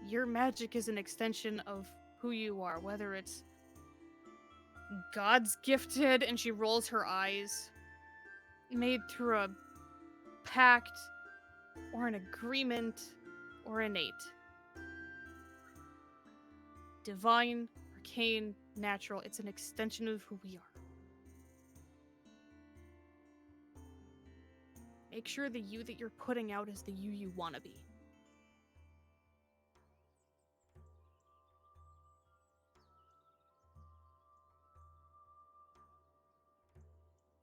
Your magic is an extension of who you are, whether it's God's gifted, and she rolls her eyes, made through a pact, or an agreement, or innate. Divine, arcane, natural, it's an extension of who we are. Make sure the you that you're putting out is the you want to be.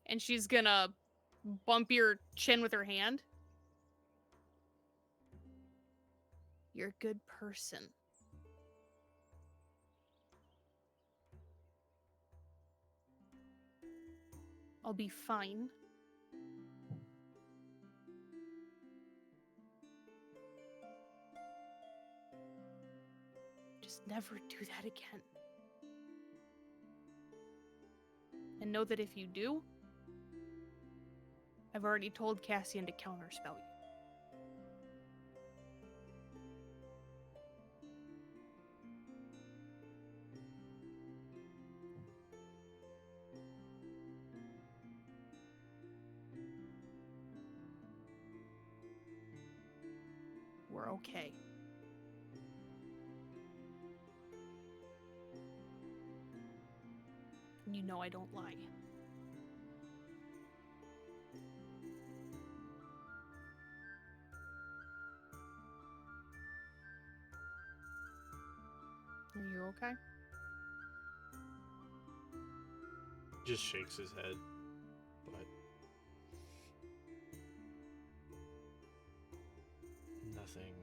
And she's gonna bump your chin with her hand. You're a good person. I'll be fine Just never do that again. And know that if you do, I've already told Cassian to counterspell you. We're okay. You know I don't lie. Are you okay? Just shakes his head, but nothing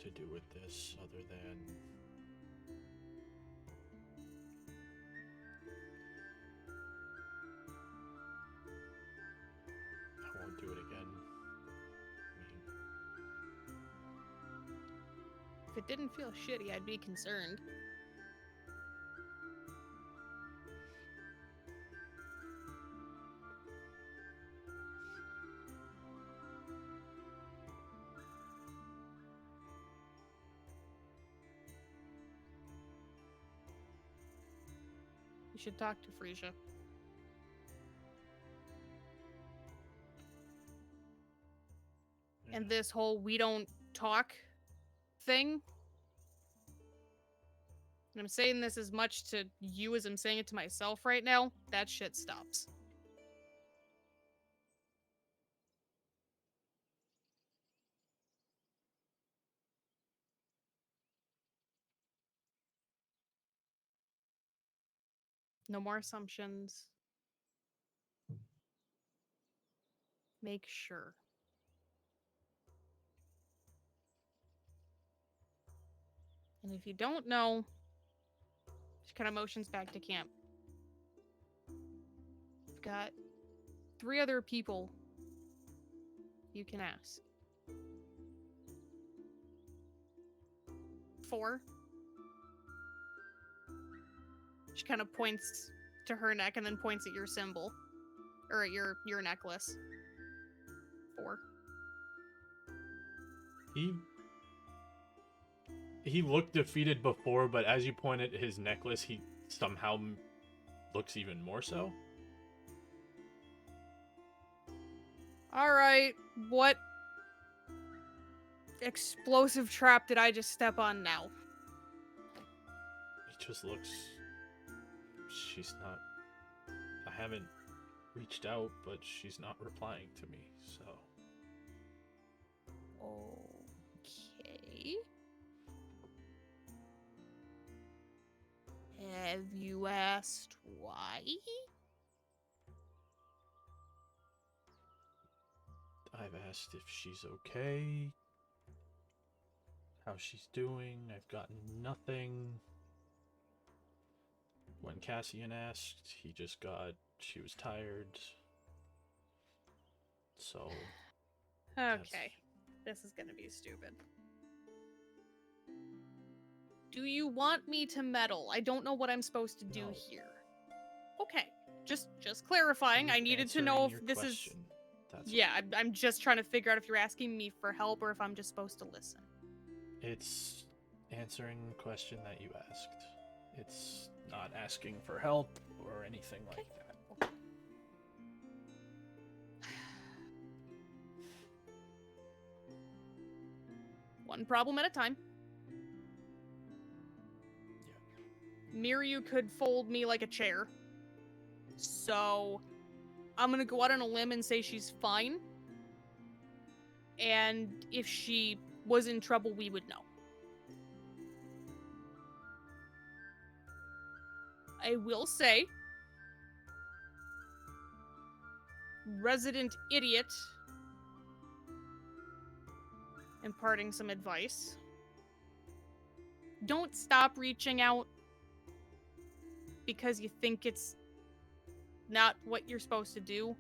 to do with this other than I won't do it again. If it didn't feel shitty, I'd be concerned. You should talk to Frisia. And this whole we don't talk thing. And I'm saying this as much to you as I'm saying it to myself right now. That shit stops. No more assumptions. Make sure. And if you don't know, she kind of motions back to camp. We've got 3 other people you can ask. 4. She kind of points to her neck and then points at your symbol. Or at your necklace. 4. He looked defeated before, but as you point at his necklace, he somehow looks even more so. Alright, what explosive trap did I just step on now? He just looks... She's not... I haven't reached out, but she's not replying to me, so... Okay. Have you asked why? I've asked if she's okay, how she's doing. I've gotten nothing. When Cassian asked, he just got, she was tired. So... Okay. This is gonna be stupid. Do you want me to meddle? I don't know what I'm supposed to do No. here. Okay. Just clarifying. I needed to know if this is... That's Yeah, I'm just trying to figure out if you're asking me for help or if I'm just supposed to listen. It's answering the question that you asked. It's not asking for help or anything like that. Okay. One problem at a time. Miryu could fold me like a chair. So, I'm gonna go out on a limb and say she's fine. And if she was in trouble, we would know. I will say, resident idiot, imparting some advice. Don't stop reaching out because you think it's not what you're supposed to do.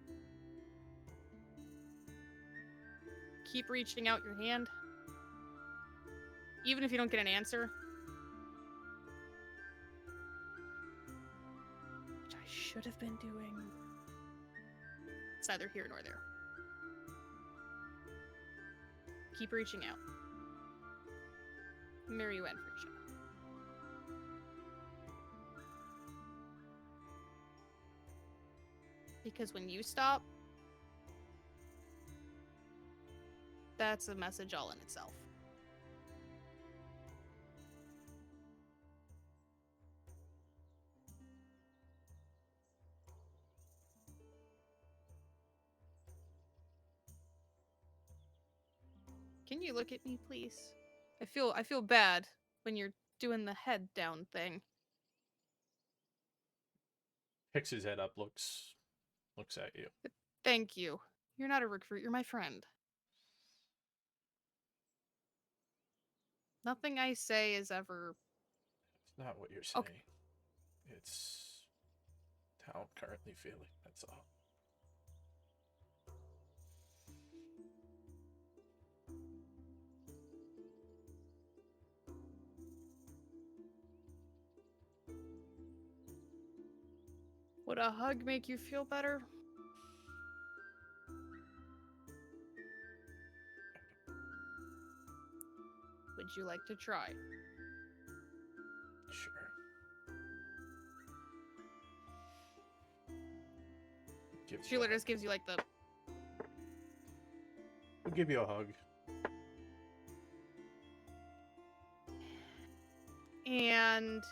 Keep reaching out your hand. Even if you don't get an answer, should have been doing. It's neither here nor there. Keep reaching out. Mirror you in for each other. Because when you stop, that's a message all in itself. Can you look at me, please? I feel bad when you're doing the head down thing. Picks his head up, looks at you. Thank you. You're not a recruit, you're my friend. Nothing I say is ever... It's not what you're saying. Okay. It's how I'm currently feeling, that's all. Would a hug make you feel better? Would you like to try? Sure. Sheila just gives you like the... We'll give you a hug. And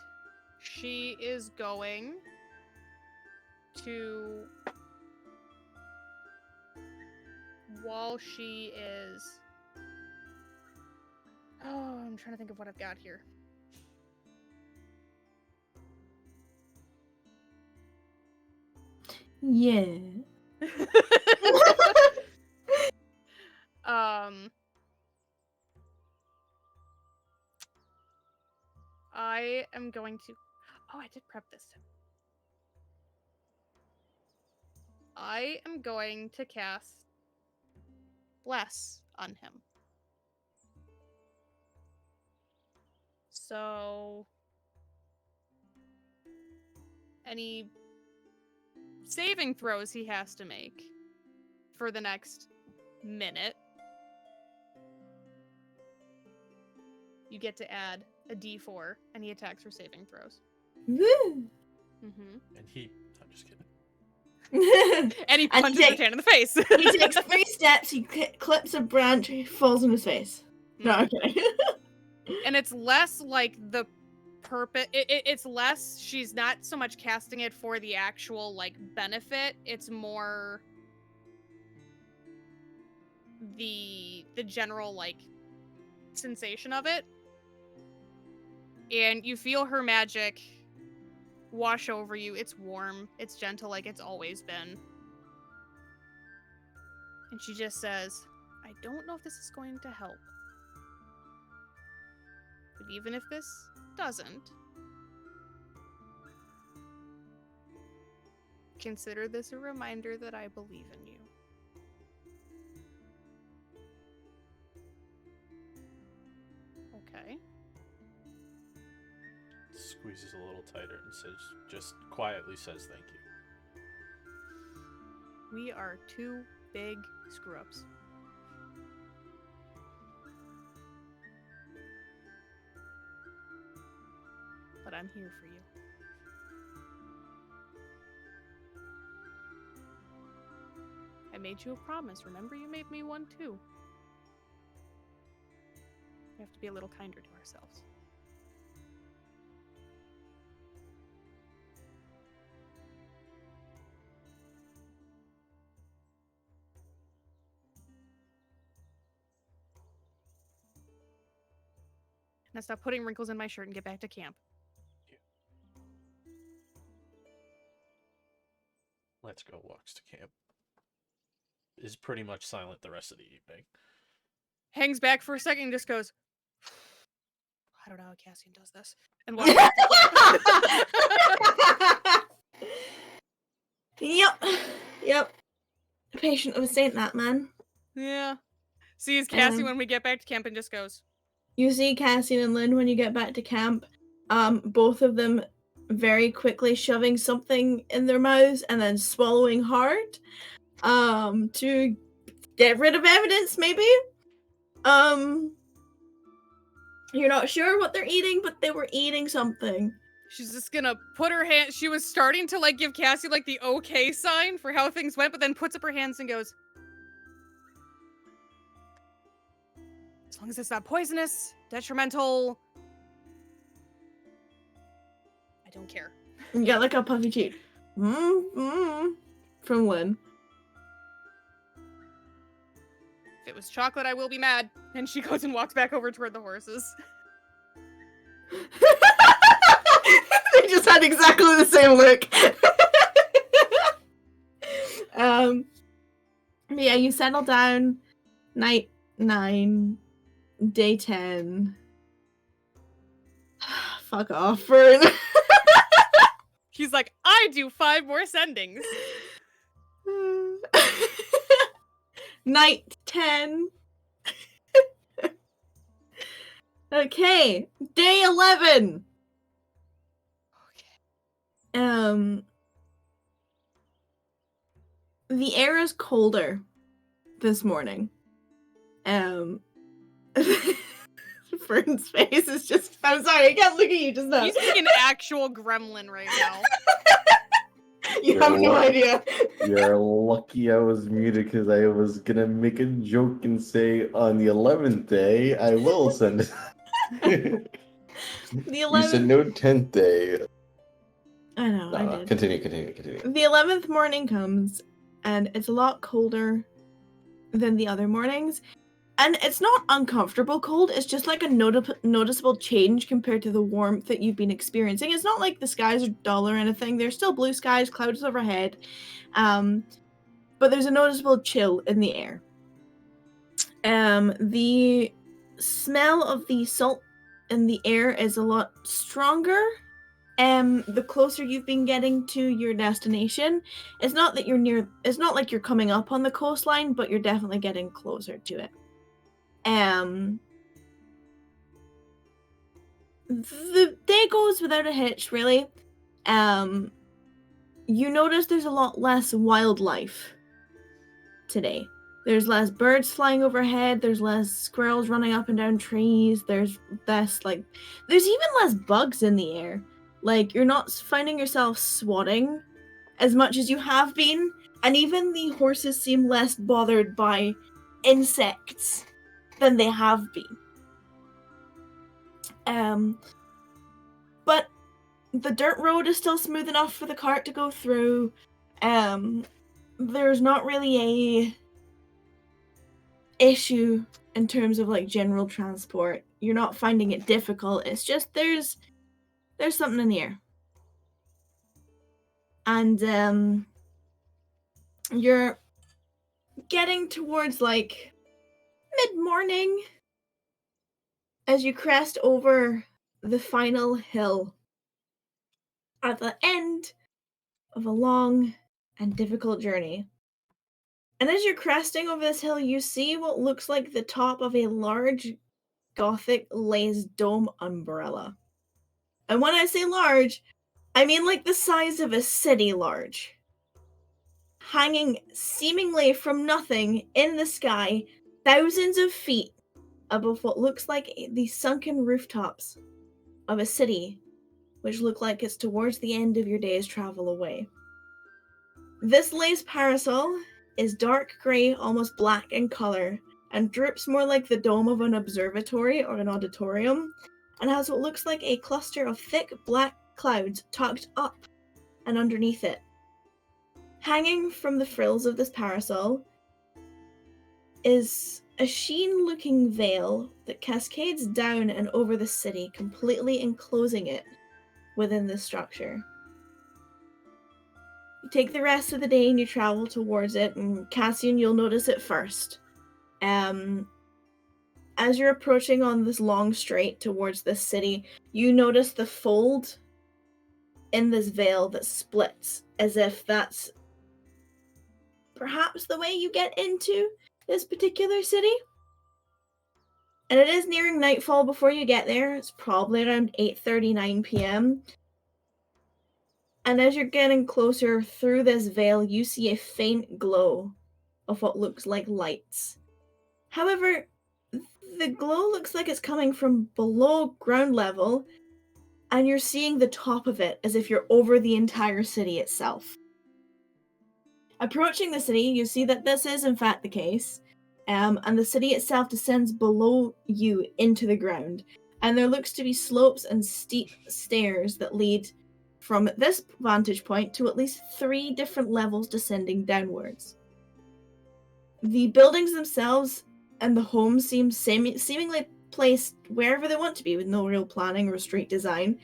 she is going to... While she is... Oh, I'm trying to think of what I've got here. Yeah. I am going to... Oh, I did prep this. I am going to cast Bless on him. So... Any saving throws he has to make for the next minute, you get to add a d4 any attacks or saving throws. Woo! Mm-hmm. And I'm just kidding. And he And punches he Rattan in the face. He takes 3 steps, he clips a branch, he falls on his face. No, I'm kidding. And it's less like the purpose. It's less. She's not so much casting it for the actual like benefit. It's more the general like sensation of it. And you feel her magic wash over you. It's warm. It's gentle, like it's always been. And she just says, "I don't know if this is going to help. But even if this doesn't, consider this a reminder that I believe in you." Okay. Squeezes a little tighter and just quietly says thank you. We are 2 big screw-ups. But I'm here for you. I made you a promise. Remember, you made me one too. We have to be a little kinder to ourselves. Now stop putting wrinkles in my shirt and get back to camp. Let's go walks to camp. Is pretty much silent the rest of the evening. Hangs back for a second and just goes, I don't know how Cassian does this. And walks back to camp. Yep. Patient of a saint, that man. Yeah. Sees Cassie when we get back to camp and just goes, You see Cassian and Lynn when you get back to camp. Both of them very quickly shoving something in their mouths and then swallowing hard to get rid of evidence, maybe. You're not sure what they're eating, but they were eating something. She's just gonna put her hand. She was starting to like give Cassie like the okay sign for how things went, but then puts up her hands and goes, as long as it's not poisonous, detrimental, I don't care. You got like a puffy cheek. From Lynn. If it was chocolate, I will be mad. And she goes and walks back over toward the horses. They just had exactly the same look. Yeah, you settle down. Night 9, day 10. Fuck off, Fern. He's like, I do 5 more sendings. Night 10. Okay, day 11. The air is colder this morning. Fern's face is just, I'm sorry, I can't look at you just now. He's like an actual gremlin right now. You have no idea. You're lucky I was muted because I was gonna make a joke and say on the 11th day I will send it. The You 11th. said no 10th day. I know, I did. Continue. The 11th morning comes, and it's a lot colder than the other mornings. And it's not uncomfortable cold, it's just like a noticeable change compared to the warmth that you've been experiencing. It's not like the skies are dull or anything. There's still blue skies, clouds overhead. But there's a noticeable chill in the air. The smell of the salt in the air is a lot stronger. The closer you've been getting to your destination. It's not like you're coming up on the coastline, but you're definitely getting closer to it. The day goes without a hitch, really. You notice there's a lot less wildlife today. There's less birds flying overhead, there's less squirrels running up and down trees, there's less, there's even less bugs in the air. Like, you're not finding yourself swatting as much as you have been, and even the horses seem less bothered by insects than they have been. But the dirt road is still smooth enough for the cart to go through. There's not really a issue in terms of general transport. You're not finding it difficult. It's just there's something in the air. And you're getting towards mid-morning as you crest over the final hill at the end of a long and difficult journey. And as you're cresting over this hill, you see what looks like the top of a large Gothic glazed dome umbrella. And when I say large, I mean the size of a city large. Hanging seemingly from nothing in the sky, thousands of feet above what looks like the sunken rooftops of a city, which look like it's towards the end of your day's travel away. This lace parasol is dark grey, almost black in colour, and droops more like the dome of an observatory or an auditorium, and has what looks like a cluster of thick black clouds tucked up and underneath it. Hanging from the frills of this parasol is a sheen-looking veil that cascades down and over the city, completely enclosing it within this structure. You take the rest of the day and you travel towards it, and Cassian, you'll notice it first. As you're approaching on this long straight towards this city, you notice the fold in this veil that splits, as if that's perhaps the way you get into this particular city. And it is nearing nightfall before you get there. It's probably around 8:39 p.m. And as you're getting closer through this veil, you see a faint glow of what looks like lights. However, the glow looks like it's coming from below ground level, and you're seeing the top of it as if you're over the entire city itself. Approaching the city, you see that this is in fact the case, and the city itself descends below you into the ground, and there looks to be slopes and steep stairs that lead from this vantage point to at least 3 different levels descending downwards. The buildings themselves and the homes seem seemingly placed wherever they want to be with no real planning or street design,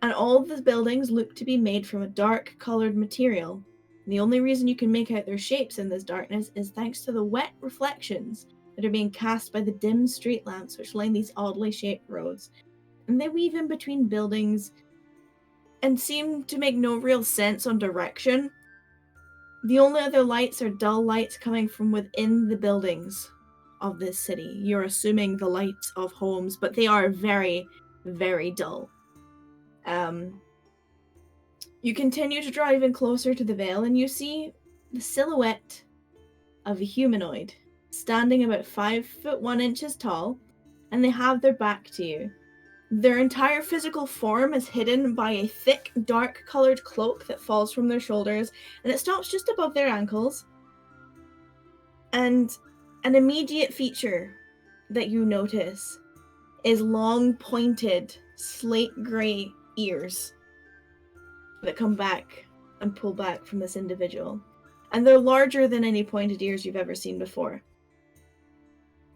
and all of the buildings look to be made from a dark coloured material. The only reason you can make out their shapes in this darkness is thanks to the wet reflections that are being cast by the dim street lamps which line these oddly shaped roads, and they weave in between buildings and seem to make no real sense on direction. The only other lights are dull lights coming from within the buildings of this city. You're assuming the lights of homes, but they are very, very dull. You continue to drive in closer to the veil, and you see the silhouette of a humanoid standing about 5 foot 1 inches tall, and they have their back to you. Their entire physical form is hidden by a thick, dark-colored cloak that falls from their shoulders, and it stops just above their ankles. And an immediate feature that you notice is long, pointed, slate-grey ears that come back and pull back from this individual. And they're larger than any pointed ears you've ever seen before.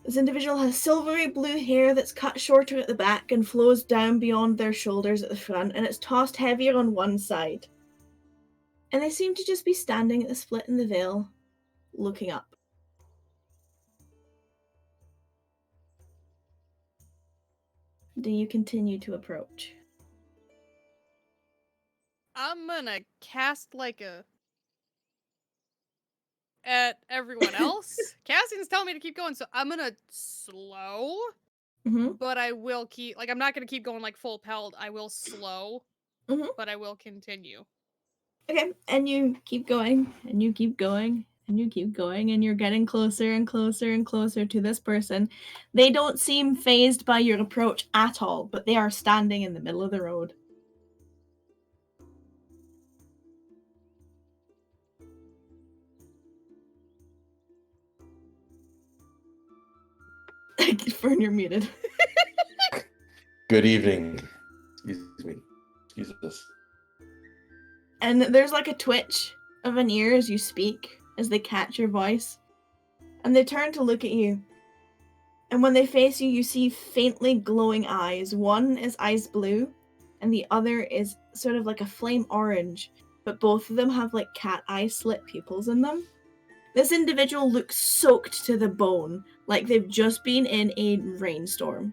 This individual has silvery blue hair that's cut shorter at the back and flows down beyond their shoulders at the front, and it's tossed heavier on one side. And they seem to just be standing at the split in the veil, looking up. Do you continue to approach? I'm gonna cast like a at everyone else. Cassian's telling me to keep going, so I'm gonna slow. Mm-hmm. But I will keep, like, I'm not gonna keep going like full pelt. I will slow, but I will continue. Okay, and you keep going, and you keep going, and you keep going, and you're getting closer and closer and closer to this person. They don't seem fazed by your approach at all, but they are standing in the middle of the road. Fern, you're muted. Good evening. Excuse me. Excuse us. And there's like a twitch of an ear as you speak, as they catch your voice. And they turn to look at you. And when they face you, you see faintly glowing eyes. One is ice blue, and the other is sort of like a flame orange. But both of them have like cat eye slit pupils in them. This individual looks soaked to the bone, like they've just been in a rainstorm.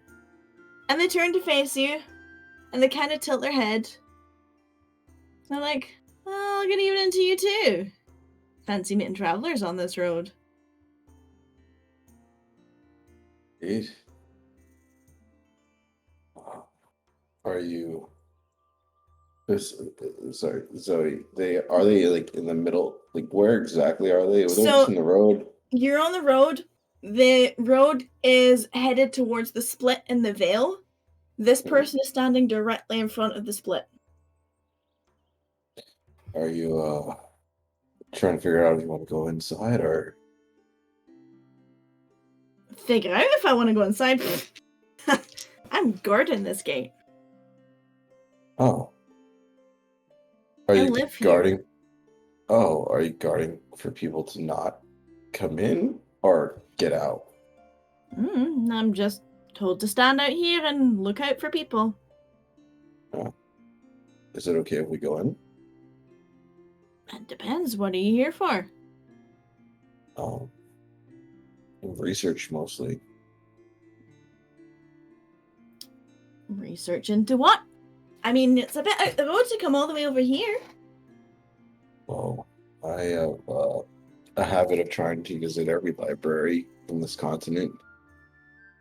And they turn to face you, and they kind of tilt their head. They're like, well, good evening to you too. Fancy meeting travelers on this road. Indeed. Are you? Sorry, Zoe. Are they like in the middle? Like where exactly are they? Are they just in the road? You're on the road. The road is headed towards the split in the veil. This person is standing directly in front of the split. Are you trying to figure out if you want to go inside or figure out if I want to go inside? I'm guarding this gate. Oh. Are I you live here. guarding? Oh, are you guarding for people to not come in or get out? I'm just told to stand out here and look out for people. Oh. Is it okay if we go in? It depends. What are you here for? Research mostly. Research into what? I mean, it's a bit out the road to come all the way over here. Well, I have a habit of trying to visit every library in this continent.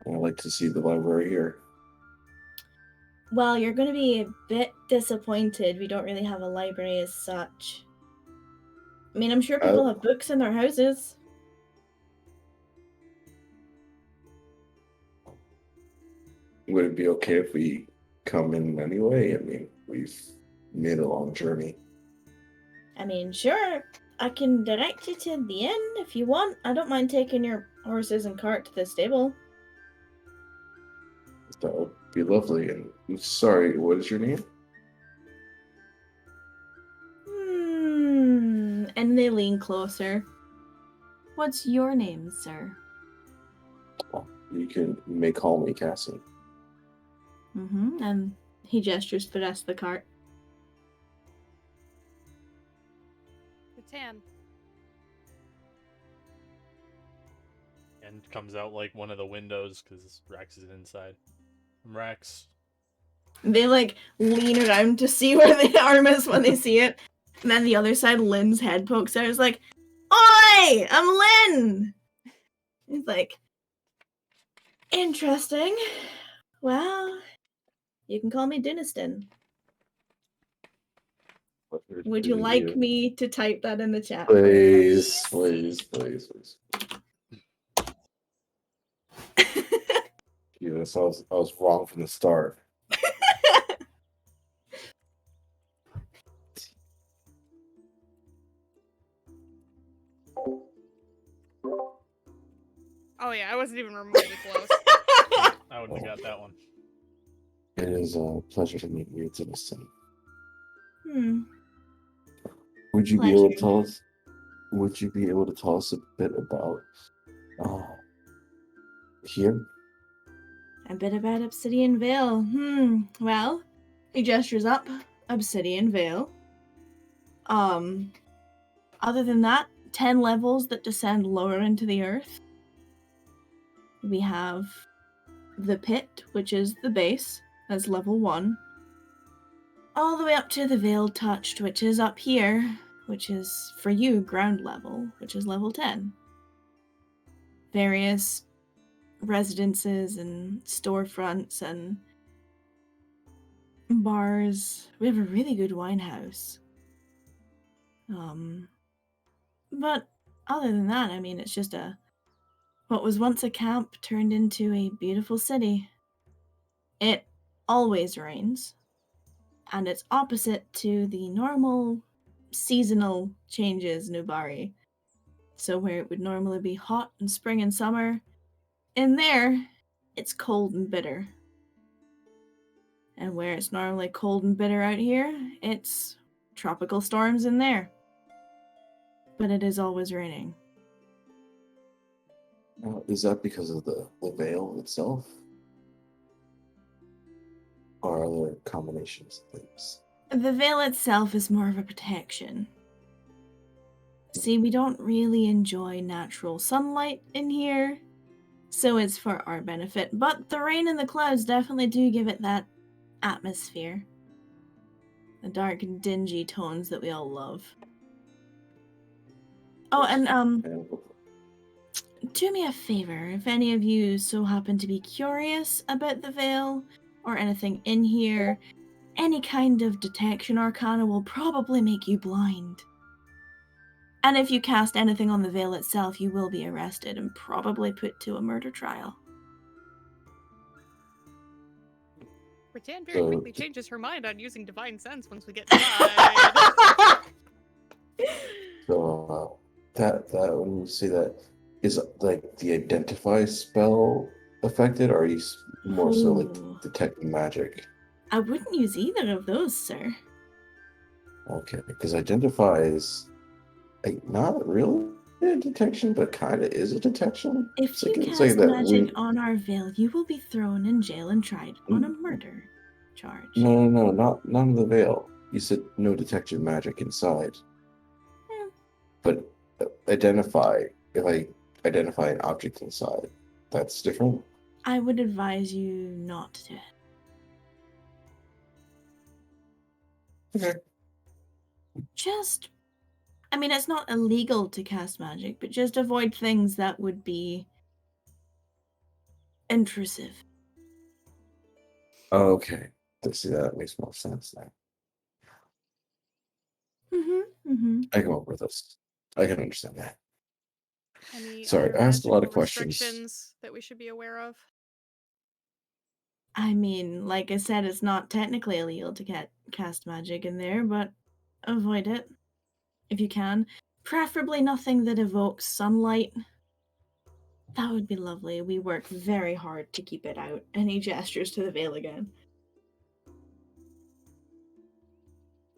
And I like to see the library here. Well, you're going to be a bit disappointed. We don't really have a library as such. I mean, I'm sure people have books in their houses. Would it be okay if we come in anyway? I mean, we've made a long journey. I mean, sure, I can direct you to the inn if you want. I don't mind taking your horses and cart to the stable. That would be lovely. And I'm sorry, what is your name? And they lean closer. What's your name, sir? You may call me Cassie. And he gestures to the rest of the cart. Rattan. And comes out like one of the windows because Rax is inside. Rax. They like lean around to see where the arm is when they see it. And then the other side, Lynn's head pokes out. It's like, "Oi! I'm Lynn!" He's like, "Interesting. Well, you can call me Duniston. Would you like me to type that in the chat? Please. Yes, I was wrong from the start. Oh yeah, I wasn't even remotely close. I wouldn't have got that one. It is a pleasure to meet you, Duniston. Would you be able to tell us? Would you be able to tell us a bit about here? A bit about Obsidian Vale. Well, he gestures up. Obsidian Vale. Other than that, 10 levels that descend lower into the earth. We have the pit, which is the base. That's level 1. All the way up to the Veiled Touched, which is up here, which is, for you, ground level, which is level 10. Various residences and storefronts and bars. We have a really good wine house. But other than that, I mean, it's just what was once a camp turned into a beautiful city. It always rains, and it's opposite to the normal seasonal changes in Ubari. So where it would normally be hot in spring and summer, in there, it's cold and bitter. And where it's normally cold and bitter out here, it's tropical storms in there. But it is always raining. Is that because of the veil itself? Or are there combinations of things? The veil itself is more of a protection. See, we don't really enjoy natural sunlight in here, so it's for our benefit. But the rain and the clouds definitely do give it that atmosphere. The dark and dingy tones that we all love. Oh, and do me a favor, if any of you so happen to be curious about the veil or anything in here, any kind of detection arcana will probably make you blind. And if you cast anything on the veil itself, you will be arrested and probably put to a murder trial. Rattan very quickly changes her mind on using Divine Sense once we get inside. So that when you say that, is like the identify spell affected, or are you more so like detecting magic? I wouldn't use either of those, sir. Okay, because identify is like not really a detection, but kind of is a detection. If So you can cast say that magic on our veil, you will be thrown in jail and tried on a murder charge. No, not on the veil. You said no detection magic inside. But identify, if I identify an object inside, that's different? I would advise you not to. Okay. I mean, it's not illegal to cast magic, but just avoid things that would be intrusive. Okay. See, that makes more sense now. Mm-hmm. I come up with this. I can understand that. Any Sorry, other I asked a lot of magical questions. restrictions that we should be aware of? I mean, like I said, it's not technically illegal to cast magic in there, but avoid it if you can. Preferably nothing that evokes sunlight. That would be lovely. We work very hard to keep it out. And he gestures to the veil again.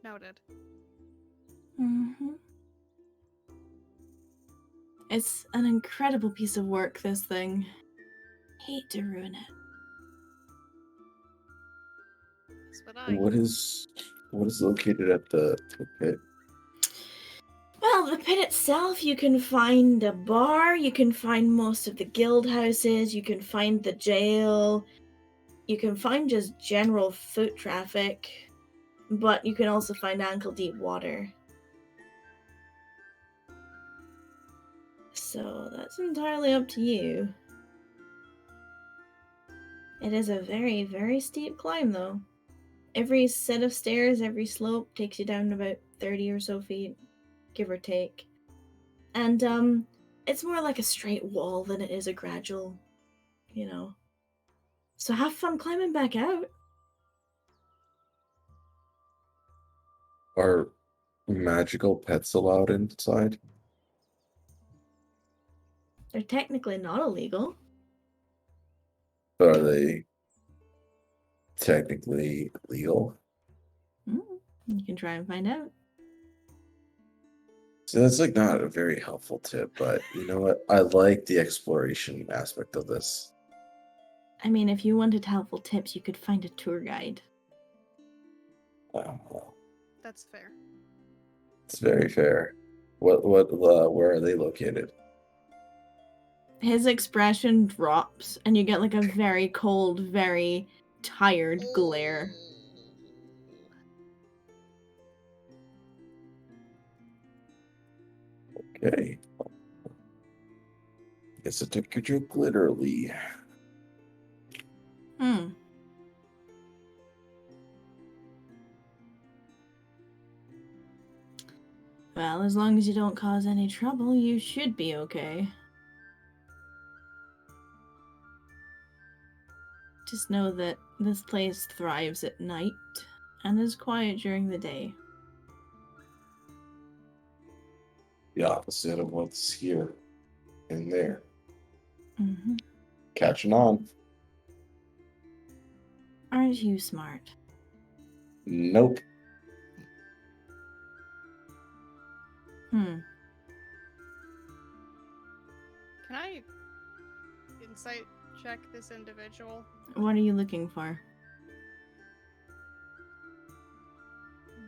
Noted. Mm-hmm. It's an incredible piece of work, this thing. Hate to ruin it. That's what I. What is located at the pit? Well, the pit itself, you can find a bar, you can find most of the guild houses, you can find the jail, you can find just general foot traffic, but you can also find ankle-deep water. So that's entirely up to you. It is a very, very steep climb, though. Every set of stairs, every slope takes you down about 30 or so feet, give or take. And, it's more like a straight wall than it is a gradual, you know. So have fun climbing back out. Are magical pets allowed inside? They're technically not illegal. But are they technically legal? You can try and find out. So that's like not a very helpful tip, but you know what? I like the exploration aspect of this. I mean, if you wanted helpful tips, you could find a tour guide. Well, That's fair. it's very fair. Where are they located? His expression drops, and you get like a very cold, very tired glare. Okay. Guess I took your joke literally. Well, as long as you don't cause any trouble, you should be okay. Just know that this place thrives at night and is quiet during the day. The opposite of what's here and there. Mm-hmm. Catching on. Aren't you smart? Nope. Can I insight check this individual? What are you looking for?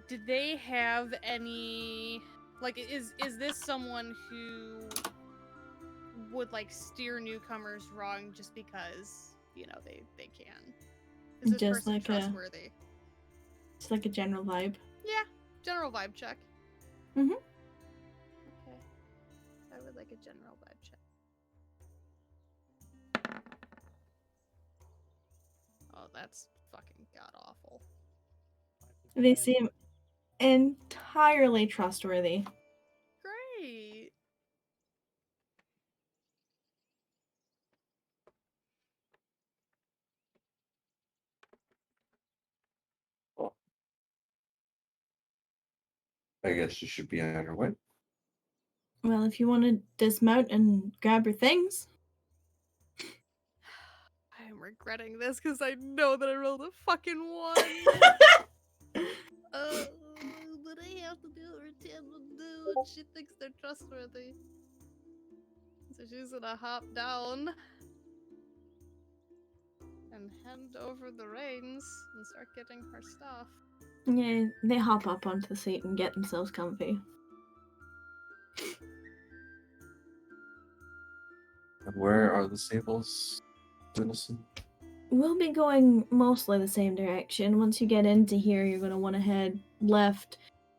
Did they have any like is this someone who would like steer newcomers wrong just because, you know, they can? Is this Just person like trustworthy? It's like a general vibe. Yeah, general vibe check. Mhm. Okay. I would like a general vibe check. Oh, that's fucking god awful. They seem entirely trustworthy. Great. Well, I guess you should be on your way. Well, if you want to dismount and grab your things. I am regretting this because I know that I rolled a fucking 1. But I have to do what Rattan will do, and she thinks they're trustworthy. So she's gonna hop down and hand over the reins and start getting her stuff. Yeah, they hop up onto the seat and get themselves comfy. And where are the stables, Denison? We'll be going mostly the same direction. Once you get into here, you're going to want to head left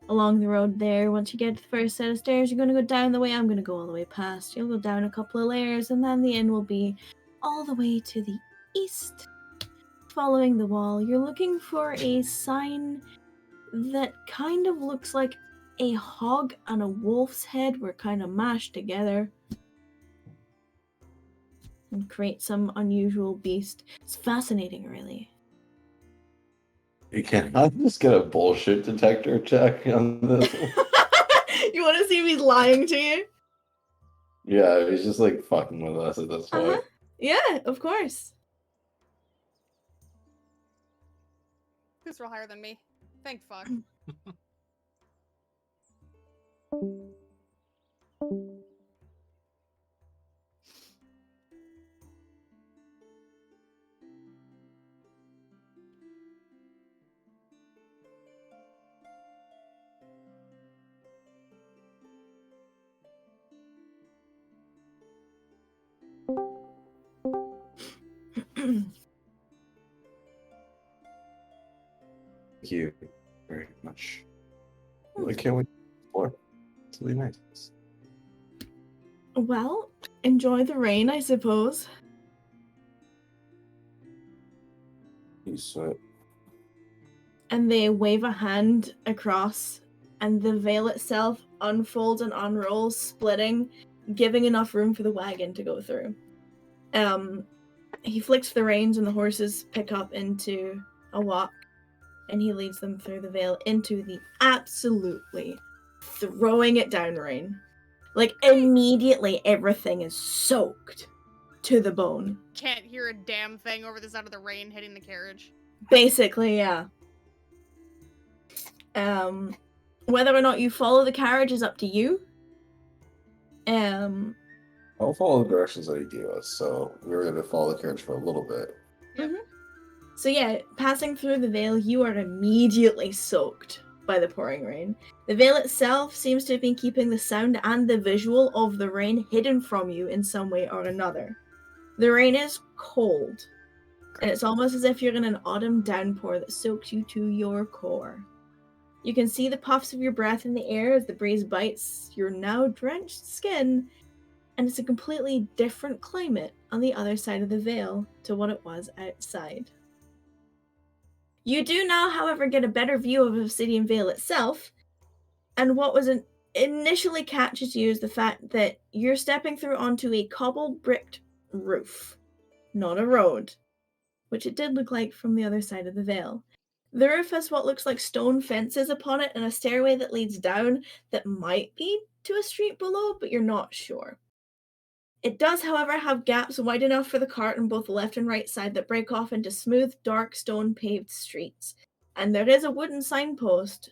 along the road there. Once you get to the first set of stairs, you're going to go down the way I'm going to go all the way past. You'll go down a couple of layers, and then the inn will be all the way to the east. following the wall, you're looking for a sign that kind of looks like a hog and a wolf's head were kind of mashed together and create some unusual beast. It's fascinating, really. You can't I just get a bullshit detector check on this. You want to see if he's lying to you? Yeah, he's just like fucking with us at this point. Uh-huh. Yeah, of course. Who's roll higher than me? Thank fuck. Thank you very much. I can't wait for it. It's really nice. Well, enjoy the rain, I suppose. You sweat. And they wave a hand across, and the veil itself unfolds and unrolls, splitting, giving enough room for the wagon to go through. He flicks the reins, and the horses pick up into a walk, and he leads them through the veil into the absolutely throwing it down rain. Like, immediately everything is soaked to the bone. Can't hear a damn thing over the sound of the rain hitting the carriage. Basically, yeah. Whether or not you follow the carriage is up to you. I'll follow the directions that he gave us, so we were going to follow the carriage for a little bit. So yeah, passing through the veil, you are immediately soaked by the pouring rain. The veil itself seems to have been keeping the sound and the visual of the rain hidden from you in some way or another. The rain is cold, and it's almost as if you're in an autumn downpour that soaks you to your core. You can see the puffs of your breath in the air as the breeze bites your now drenched skin, and it's a completely different climate on the other side of the veil to what it was outside. You do now, however, get a better view of Obsidian Vale itself, and what was initially catches you is the fact that you're stepping through onto a cobbled bricked roof, not a road, which it did look like from the other side of the veil. The roof has what looks like stone fences upon it and a stairway that leads down that might be to a street below, but you're not sure. It does, however, have gaps wide enough for the cart on both the left and right side that break off into smooth, dark, stone-paved streets. And there is a wooden signpost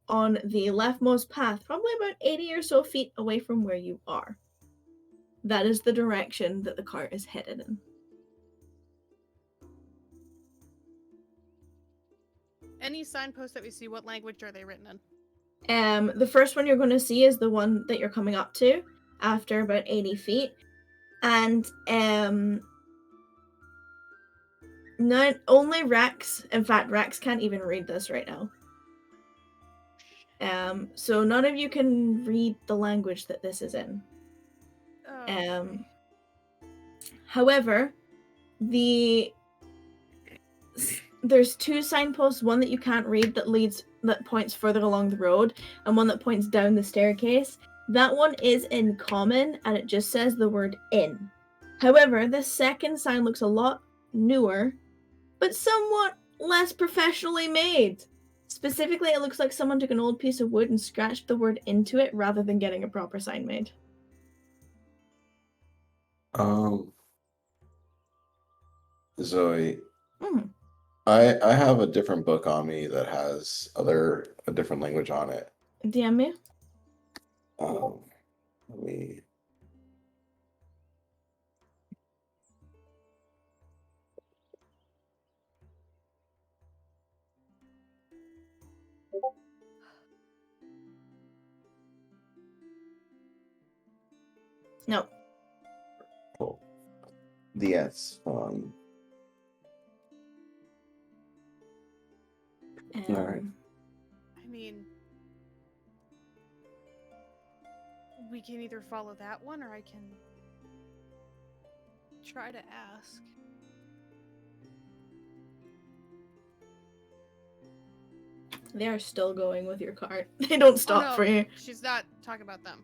on the leftmost path, probably about 80 or so feet away from where you are. That is the direction that the cart is headed in. Any signposts that we see, what language are they written in? The first one you're going to see is the one that you're coming up to after about 80 feet. And not only Rex, in fact, Rex can't even read this right now. So none of you can read the language that this is in. Oh. However, there's two signposts, one that you can't read that points further along the road, and one that points down the staircase. That one is in common, and it just says the word in. However, the second sign looks a lot newer, but somewhat less professionally made. Specifically, it looks like someone took an old piece of wood and scratched the word into it rather than getting a proper sign made. Zoe, Mm. I have a different book on me that has a different language on it. DM me. Let me. No. Cool. Yes. Alright. I mean, we can either follow that one or I can try to ask. They are still going with your cart. They don't stop no, for you. She's not talking about them.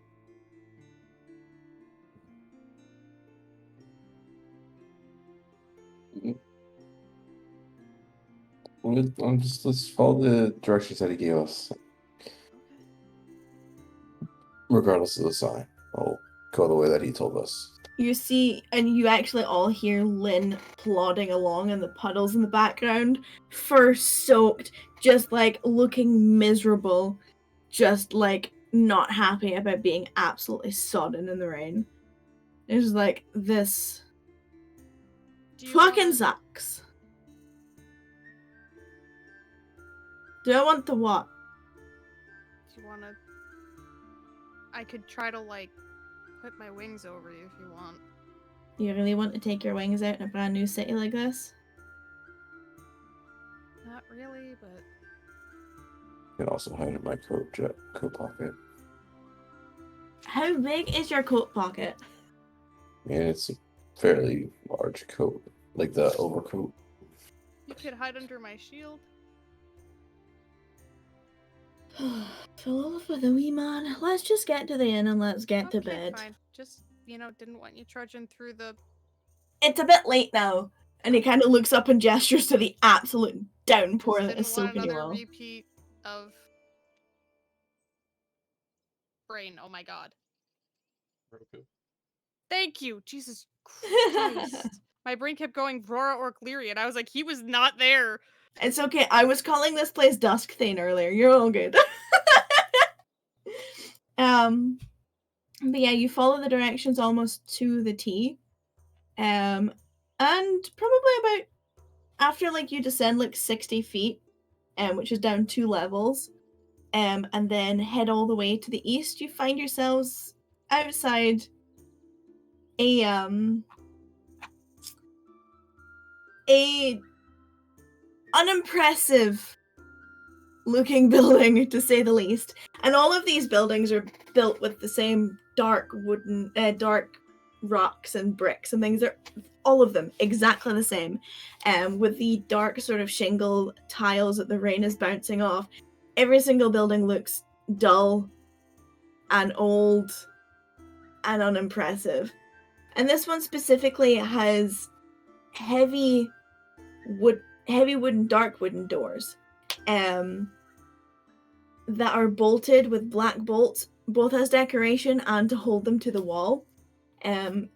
Let's follow the directions that he gave us. Regardless of the sign, I'll go the way that he told us. You see, and you actually all hear Lynn plodding along in the puddles in the background, fur soaked, just like looking miserable, just like not happy about being absolutely sodden in the rain. It's like, this Do you fucking wanna- sucks. Do I want the what? Do you wanna? I could try to like put my wings over you if you want. You really want to take your wings out in a brand new city like this? Not really, but You can also hide in my coat pocket. How big is your coat pocket? And it's a fairly large coat, like the overcoat. you could hide under my shield. Fill off with a wee man. Let's just get to the inn and let's get to Okay, bed. fine. Just didn't want you trudging through the. It's a bit late now. And he kind of looks up and gestures to the absolute downpour Just that didn't is want soaking you another all. repeat of brain. Oh my god. Roku. Thank you, Jesus Christ. My brain kept going Rora or Cleary, and I was like, he was not there. It's okay. I was calling this place Dusk Thane earlier. You're all good. But yeah, you follow the directions almost to the T. And probably about after like you descend like 60 feet, which is down 2 levels, and then head all the way to the east, you find yourselves outside a unimpressive looking building, to say the least. And all of these buildings are built with the same dark wooden dark rocks and bricks and things. They're all of them exactly the same, with the dark sort of shingle tiles that the rain is bouncing off. Every single building looks dull and old and unimpressive. And this one specifically has heavy wooden, dark wooden doors that are bolted with black bolts, both as decoration and to hold them to the wall.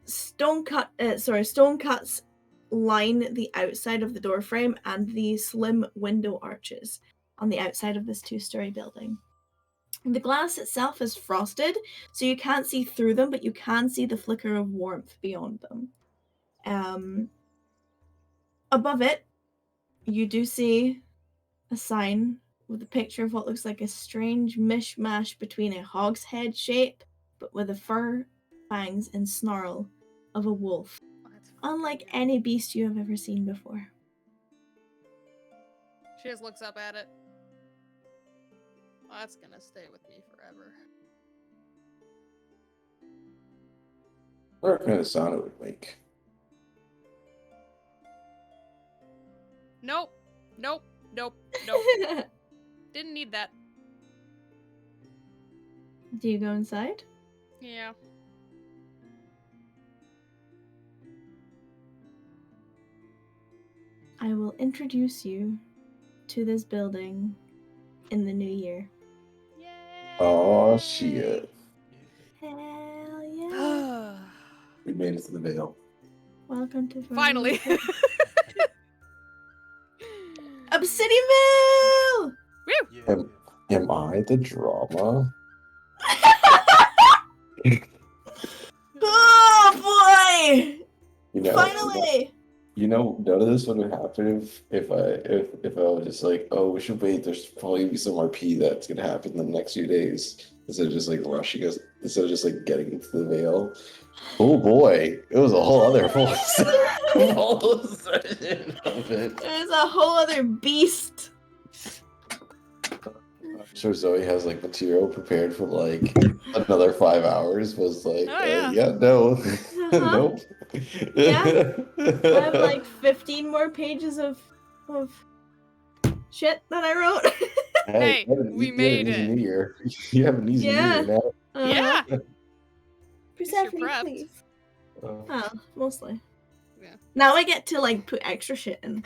Stone cuts line the outside of the door frame and the slim window arches on the outside of this 2-story building. The glass itself is frosted, so you can't see through them, but you can see the flicker of warmth beyond them. Above it, you do see a sign with a picture of what looks like a strange mishmash between a hog's head shape, but with the fur, fangs, and snarl of a wolf, Oh, that's fucking unlike weird. any beast you have ever seen before. She just looks up at it. Well, that's gonna stay with me forever. What kind of sound it would make? Nope. Nope. Didn't need that. Do you go inside? Yeah. I will introduce you to this building in the new year. Yay! Oh shit. Hell yeah. We made it to the Vale. Welcome to Finally. Obsidianville! Yeah. Am I the drama? Oh boy! You know, Finally! You know, none of this would have happened if I was just like, oh, we should wait. There's probably gonna be some RP that's gonna happen in the next few days instead of just like rushing us, instead of just like getting into the Vale. Oh boy, it was a whole other full session of it. There's a whole other beast. I'm sure Zoe has like material prepared for like another 5 hours. Was like, Oh, yeah. yeah, no, Uh-huh. nope. Yeah. I have like 15 more pages of shit that I wrote. Hey, we made you have an easy it. New Year. You have an easy New Yeah. Year now. Yeah. Persephone, prepped. please. Oh, Oh, mostly. Yeah. Now I get to like put extra shit in.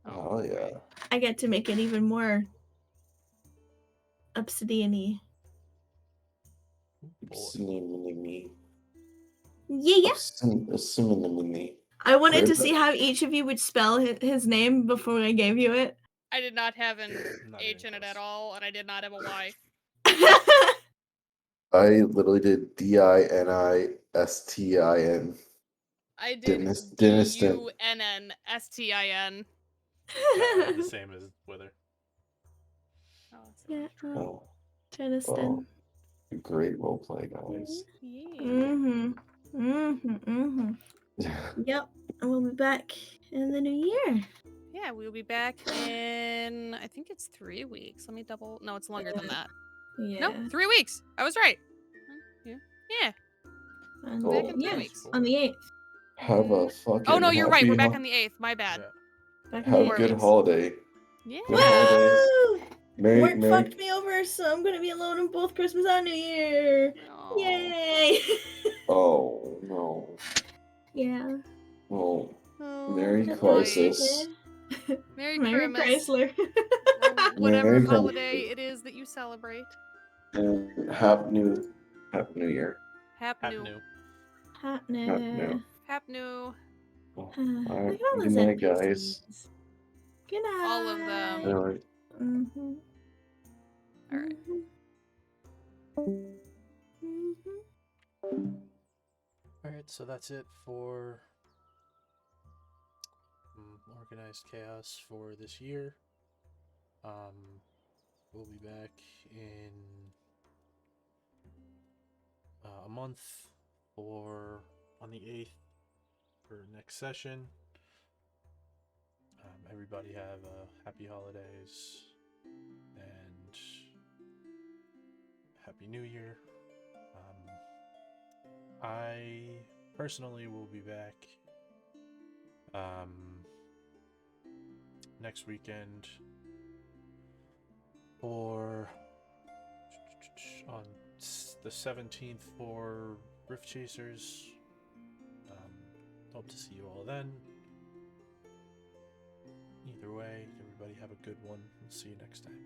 oh yeah. I get to make it even more obsidian-y. Obsidian-y. Yeah. Obsidian-y. I wanted to Where's see that? how each of you would spell his name before I gave you it. I did not have an Not H even in it close. at all, and I did not have a Y. I literally did Dinistin. I did Dynastin. DUNNSTIN. The same as Wither. Oh, that's so Yeah, much. Oh, Tristan. great roleplay, guys. Yeah. Yep, and we'll be back in the new year. Yeah, we'll be back in, I think it's 3 weeks. Let me double. No, it's longer than that. Yeah. No, 3 weeks. I was right. Yeah, And Oh. back in 3 yeah, weeks. on the 8th. Have a fucking. Oh no, you're right. We're happy back on the 8th. My bad. Yeah. Back on Have the a 4 good weeks. holiday. Yeah. Good holidays. Woo! Work Merry. fucked me over, so I'm gonna be alone on both Christmas and New Year. Aw. Yay! Oh no. Yeah. Oh, Oh, Merry boy. Crisis. Merry Merry Christmas. Chrysler. Or whatever Merry holiday Christmas. it is that you celebrate. and Happy New Year. Hap Hat new. new. Happening. Hap new. Oh, Look all right. at all Good those night, NPCs. guys. Good night. All of them. All right. Mm-hmm. All right. Mm-hmm. Alright, so that's it for Organized Chaos for this year. We'll be back in a month or on the 8th for next session. Everybody have happy holidays and happy new year. I personally will be back next weekend for on the 17th for Rift Chasers. Hope to see you all then. Either way, everybody have a good one and see you next time.